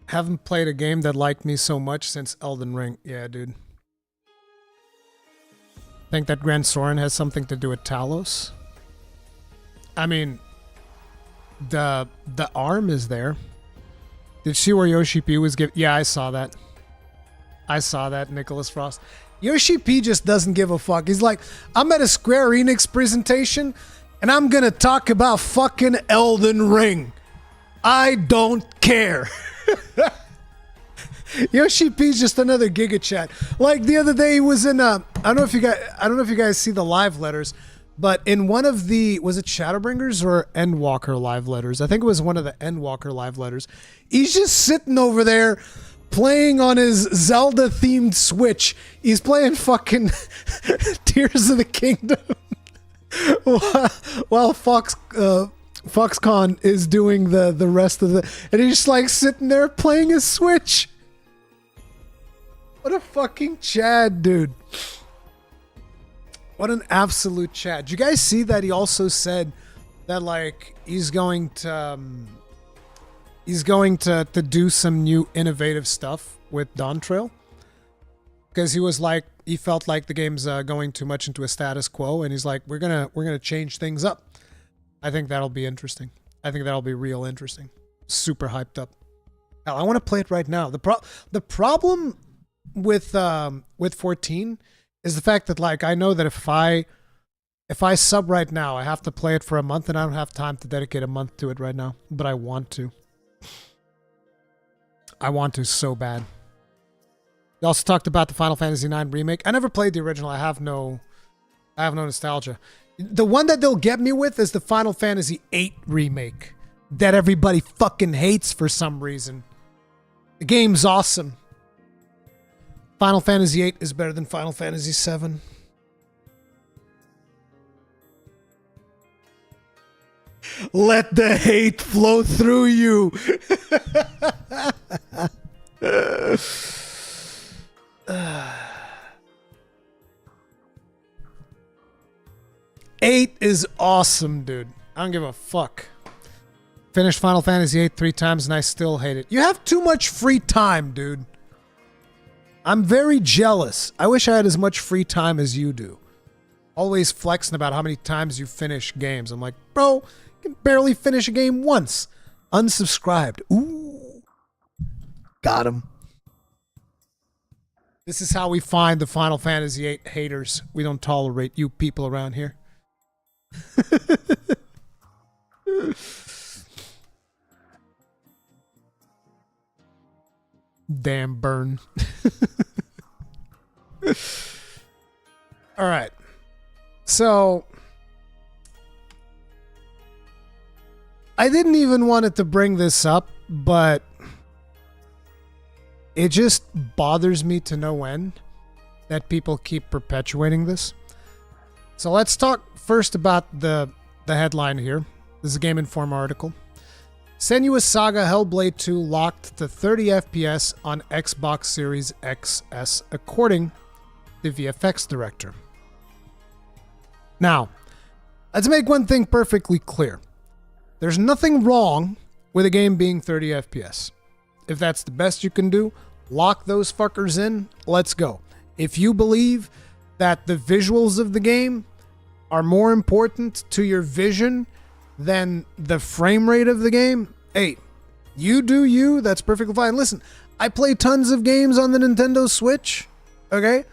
Haven't played a game that liked me so much since Elden Ring. Yeah, dude. Think that Grand Soren has something to do with Talos? I mean, the arm is there. Did you see where Yoshi P was given? Yeah, I saw that. I saw that, Nicholas Frost. Yoshi P just doesn't give a fuck. He's like, I'm at a Square Enix presentation, and I'm gonna talk about fucking Elden Ring. I don't care. Yoshi P's just another Giga Chat. Like the other day, he was in I don't know if you guys see the live letters, but in one of the, was it Shadowbringers or Endwalker live letters? I think it was one of the Endwalker live letters. He's just sitting over there playing on his Zelda themed Switch. He's playing fucking Tears of the Kingdom while Foxconn is doing the rest of the, and he's just like sitting there playing his Switch. What a fucking Chad, dude. What an absolute Chad. Did you guys see that he also said that like he's going to do some new innovative stuff with Dawn Trail? Because he was like, he felt like the game's going too much into a status quo, and he's like, we're gonna change things up. I think that'll be interesting. I think that'll be real interesting. Super hyped up. Hell, I want to play it right now. The problem with 14 is the fact that like I know that if I sub right now, I have to play it for a month, and I don't have time to dedicate a month to it right now. But I want to. I want to so bad. You also talked about the Final Fantasy IX remake. I never played the original. I have no nostalgia. The one that they'll get me with is the Final Fantasy VIII remake that everybody fucking hates for some reason. The game's awesome. Final Fantasy VIII is better than Final Fantasy VII. Let the hate flow through you. 8 is awesome, dude. I don't give a fuck. Finished Final Fantasy VIII 3 times and I still hate it. You have too much free time, dude. I'm very jealous. I wish I had as much free time as you do. Always flexing about how many times you finish games. I'm like, bro, you can barely finish a game once. Unsubscribed. Ooh. Got him. This is how we find the Final Fantasy VIII haters. We don't tolerate you people around here. Damn burn. All right. So I didn't even want it to bring this up, but it just bothers me to no end that people keep perpetuating this. So let's talk first about the headline here. This is a Game Informer article. Senua's Saga Hellblade 2 locked to 30 FPS on Xbox Series XS, according to VFX director. Now, let's make one thing perfectly clear. There's nothing wrong with a game being 30 FPS. If that's the best you can do, lock those fuckers in, let's go. If you believe that the visuals of the game are more important to your vision than the frame rate of the game, hey, you do you, that's perfectly fine. Listen, I play tons of games on the Nintendo Switch, okay?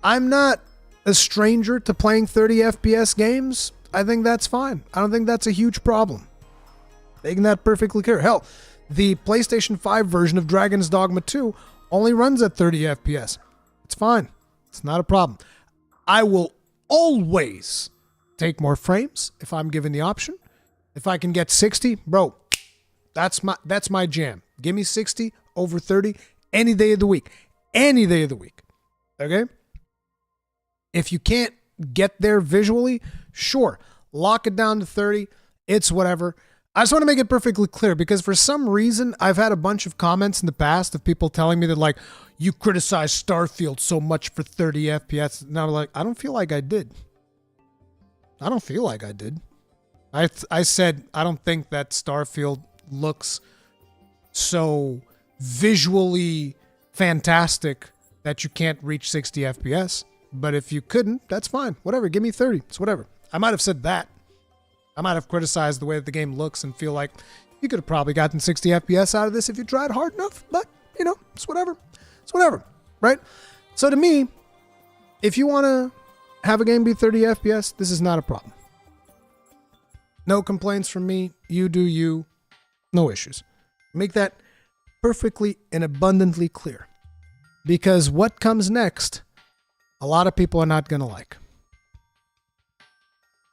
I'm not a stranger to playing 30 FPS games. I think that's fine. I don't think that's a huge problem. Making that perfectly clear. Hell, the PlayStation 5 version of Dragon's Dogma 2 only runs at 30 FPS. It's fine. It's not a problem. I will always take more frames if I'm given the option. If I can get 60, bro, that's my jam. Give me 60 over 30 any day of the week. Any day of the week. Okay? If you can't get there visually, sure, lock it down to 30. It's whatever. I just want to make it perfectly clear because for some reason, I've had a bunch of comments in the past of people telling me that, like, you criticize Starfield so much for 30 FPS. And I'm like, I don't feel like I did. I don't feel like I did. I said I don't think that Starfield looks so visually fantastic that you can't reach 60 FPS. But if you couldn't, that's fine. Whatever. Give me 30. It's whatever. I might have said that. I might have criticized the way that the game looks and feel like you could have probably gotten 60 FPS out of this if you tried hard enough. But, you know, it's whatever. It's whatever. Right? So to me, if you want to have a game be 30 FPS, this is not a problem. No complaints from me. You do you. No issues. Make that perfectly and abundantly clear. Because what comes next, a lot of people are not going to like.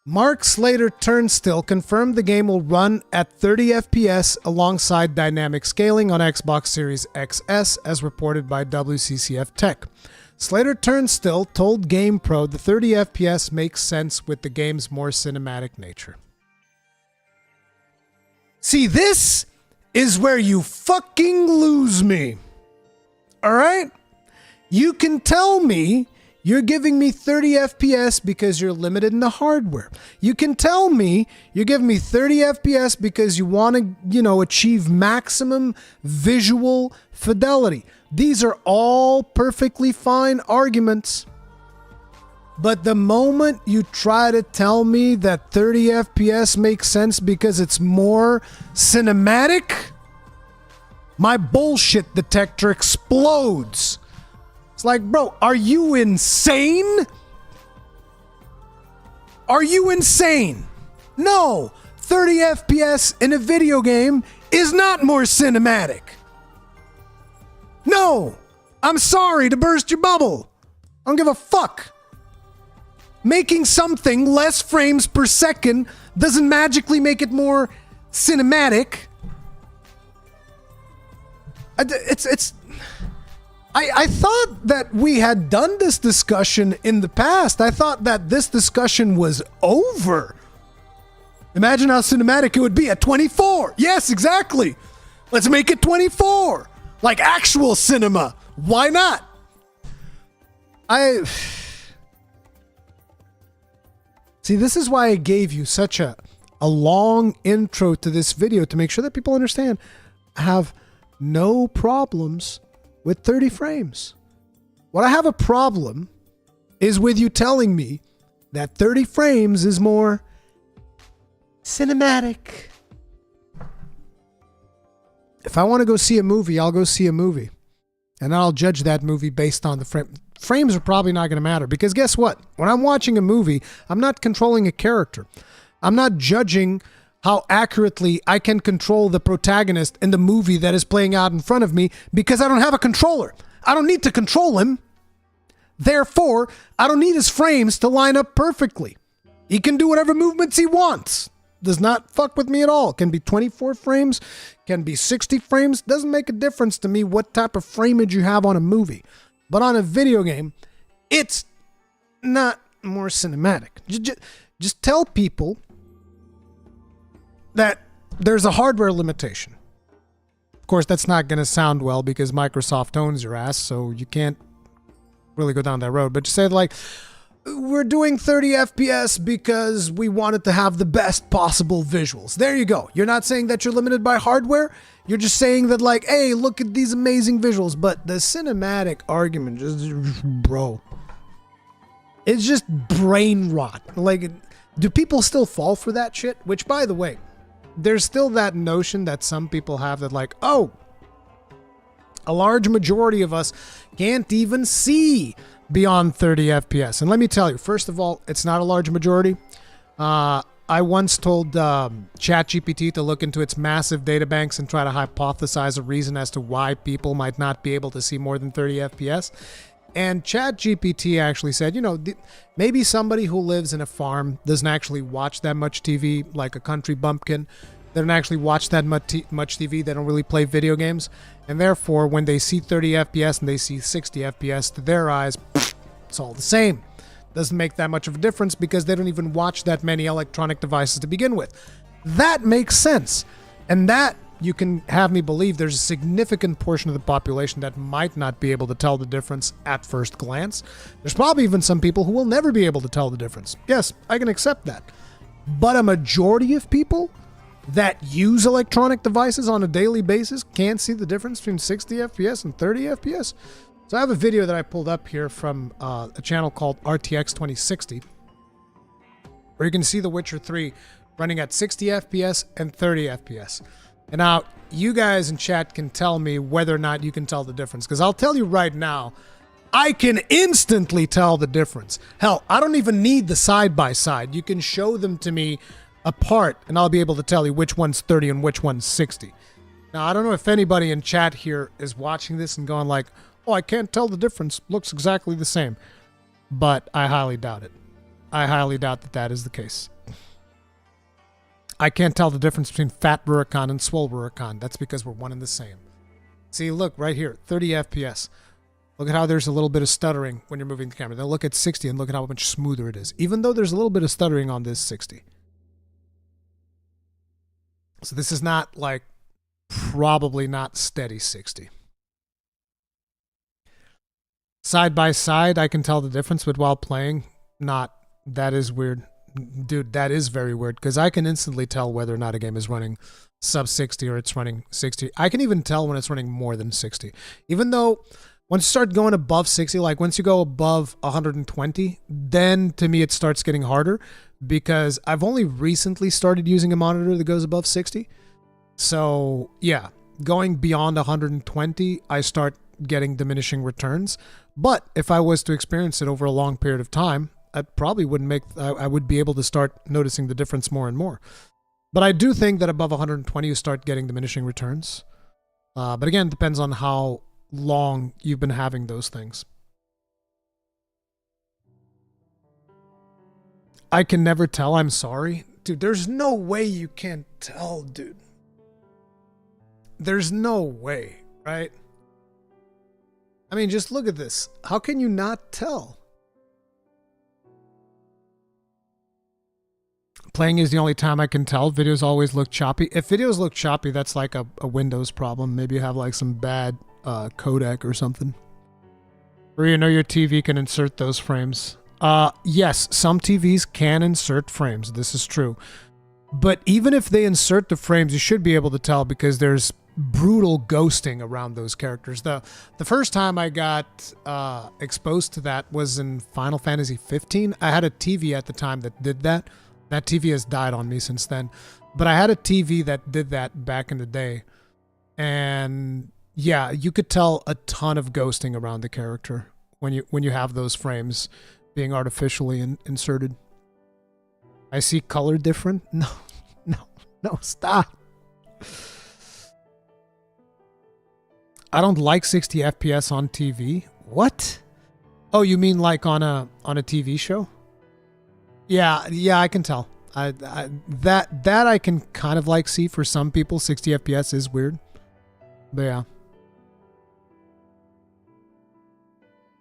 Mark Slater Turnstill confirmed the game will run at 30 FPS alongside dynamic scaling on Xbox Series XS, as reported by WCCF Tech. Slater Turnstill told GamePro the 30 FPS makes sense with the game's more cinematic nature. See, this is where you fucking lose me. All right? You can tell me you're giving me 30 FPS because you're limited in the hardware. You can tell me you're giving me 30 FPS because you want to, achieve maximum visual fidelity. These are all perfectly fine arguments. But the moment you try to tell me that 30 FPS makes sense because it's more cinematic, my bullshit detector explodes. It's like, bro, are you insane? Are you insane? No, 30 FPS in a video game is not more cinematic. No, I'm sorry to burst your bubble. I don't give a fuck. Making something less frames per second doesn't magically make it more cinematic. I thought that we had done this discussion in the past. I thought that this discussion was over. Imagine how cinematic it would be at 24. Yes, exactly. Let's make it 24. Like actual cinema. Why not? See, this is why I gave you such a long intro to this video to make sure that people understand I have no problems with 30 frames. What I have a problem is with you telling me that 30 frames is more cinematic. If I want to go see a movie, I'll go see a movie. And I'll judge that movie based on the frame. Frames are probably not going to matter because guess what? When I'm watching a movie, I'm not controlling a character. I'm not judging how accurately I can control the protagonist in the movie that is playing out in front of me because I don't have a controller. I don't need to control him. Therefore, I don't need his frames to line up perfectly. He can do whatever movements he wants. Does not fuck with me at all. Can be 24 frames, can be 60 frames. Doesn't make a difference to me what type of frameage you have on a movie. But on a video game, It's not more cinematic. Just tell people that there's a hardware limitation. Of course, that's not going to sound well because Microsoft owns your ass, so you can't really go down that road. But just say like, we're doing 30 FPS because we wanted to have the best possible visuals. There you go. You're not saying that you're limited by hardware. You're just saying that like, hey, look at these amazing visuals. But the cinematic argument just, bro, it's just brain rot. Like, do people still fall for that shit? Which, by the way, there's still that notion that some people have that like, oh, a large majority of us can't even see beyond 30 FPS. And let me tell you, first of all, it's not a large majority. I once told ChatGPT to look into its massive databanks and try to hypothesize a reason as to why people might not be able to see more than 30 FPS. And ChatGPT actually said, you know, maybe somebody who lives in a farm doesn't actually watch that much TV, like a country bumpkin. They don't actually watch that much TV. They don't really play video games. And therefore, when they see 30 FPS and they see 60 FPS, to their eyes, it's all the same. Doesn't make that much of a difference because they don't even watch that many electronic devices to begin with. That makes sense. And that, you can have me believe, there's a significant portion of the population that might not be able to tell the difference at first glance. There's probably even some people who will never be able to tell the difference. Yes, I can accept that. But a majority of people that use electronic devices on a daily basis can't see the difference between 60 FPS and 30 FPS. So I have a video that I pulled up here from a channel called RTX 2060, where you can see The Witcher 3 running at 60 FPS and 30 FPS. And now, you guys in chat can tell me whether or not you can tell the difference. Because I'll tell you right now, I can instantly tell the difference. Hell, I don't even need the side-by-side. You can show them to me apart, and I'll be able to tell you which one's 30 and which one's 60. Now, I don't know if anybody in chat here is watching this and going like, oh, I can't tell the difference. Looks exactly the same. But I highly doubt it. I highly doubt that that is the case. I can't tell the difference between fat Rurikhan and swole Rurikhan. That's because we're one and the same. See, look, right here, 30 FPS. Look at how there's a little bit of stuttering when you're moving the camera. Then look at 60 and look at how much smoother it is. Even though there's a little bit of stuttering on this 60. So this is not like, probably not steady 60. Side by side, I can tell the difference, but while playing, not. That is weird. Dude, that is very weird, because I can instantly tell whether or not a game is running sub 60 or it's running 60. I can even tell when it's running more than 60. Even though once you start going above 60, like once you go above 120, then to me it starts getting harder, because I've only recently started using a monitor that goes above 60. So yeah, going beyond 120, I start getting diminishing returns. But if I was to experience it over a long period of time, I probably I would be able to start noticing the difference more and more. But I do think that above 120, you start getting diminishing returns. But again, it depends on how long you've been having those things. I can never tell, I'm sorry. Dude, there's no way you can't tell, dude. There's no way, right? I mean, just look at this. How can you not tell? Playing is the only time I can tell. Videos always look choppy. If videos look choppy, that's like a Windows problem. Maybe you have like some bad codec or something. Or you know your TV can insert those frames. Yes, some TVs can insert frames. This is true. But even if they insert the frames, you should be able to tell, because there's brutal ghosting around those characters. The first time I got exposed to that was in Final Fantasy 15. I had a TV at the time that did that. That TV has died on me since then. But I had a TV that did that back in the day. And yeah, you could tell a ton of ghosting around the character when you have those frames being artificially inserted. I see color different. No, stop. I don't like 60 FPS on TV. What? Oh, you mean like on a TV show? Yeah, I can tell. That I can kind of like see for some people. 60 FPS is weird. But yeah.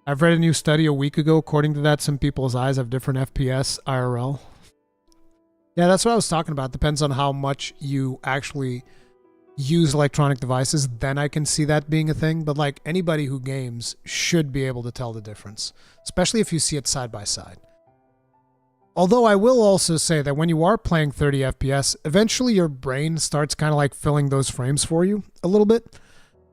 I've read a new study a week ago. According to that, some people's eyes have different FPS IRL. Yeah, that's what I was talking about. Depends on how much you actually use electronic devices. Then I can see that being a thing. But like anybody who games should be able to tell the difference, especially if you see it side by side. Although I will also say that when you are playing 30 FPS, eventually your brain starts kind of like filling those frames for you a little bit.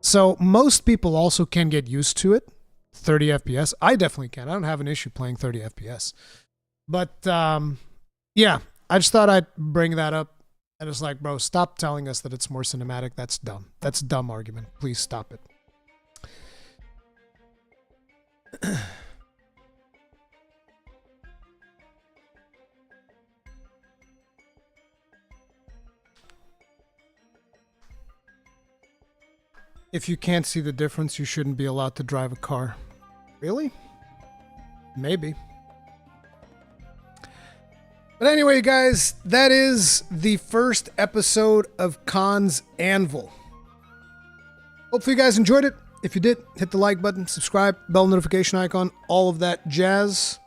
So most people also can get used to it, 30 FPS. I definitely can. I don't have an issue playing 30 FPS. But yeah, I just thought I'd bring that up. And it's like, bro, stop telling us that it's more cinematic. That's dumb. That's a dumb argument. Please stop it. If you can't see the difference, you shouldn't be allowed to drive a car. Really? Maybe. But anyway, guys, that is the first episode of Khan's Anvil. Hopefully you guys enjoyed it. If you did, hit the like button, subscribe, bell notification icon, all of that jazz.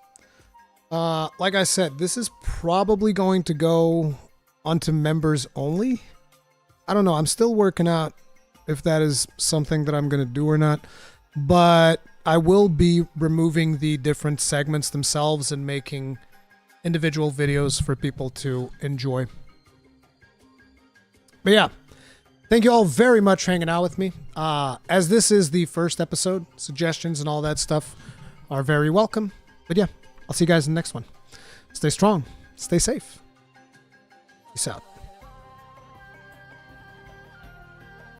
Like I said, this is probably going to go onto members only. I don't know. I'm still working out if that is something that I'm going to do or not. But I will be removing the different segments themselves and making individual videos for people to enjoy. But yeah, thank you all very much for hanging out with me. As this is the first episode, suggestions and all that stuff are very welcome. But yeah, I'll see you guys in the next one. Stay strong. Stay safe. Peace out.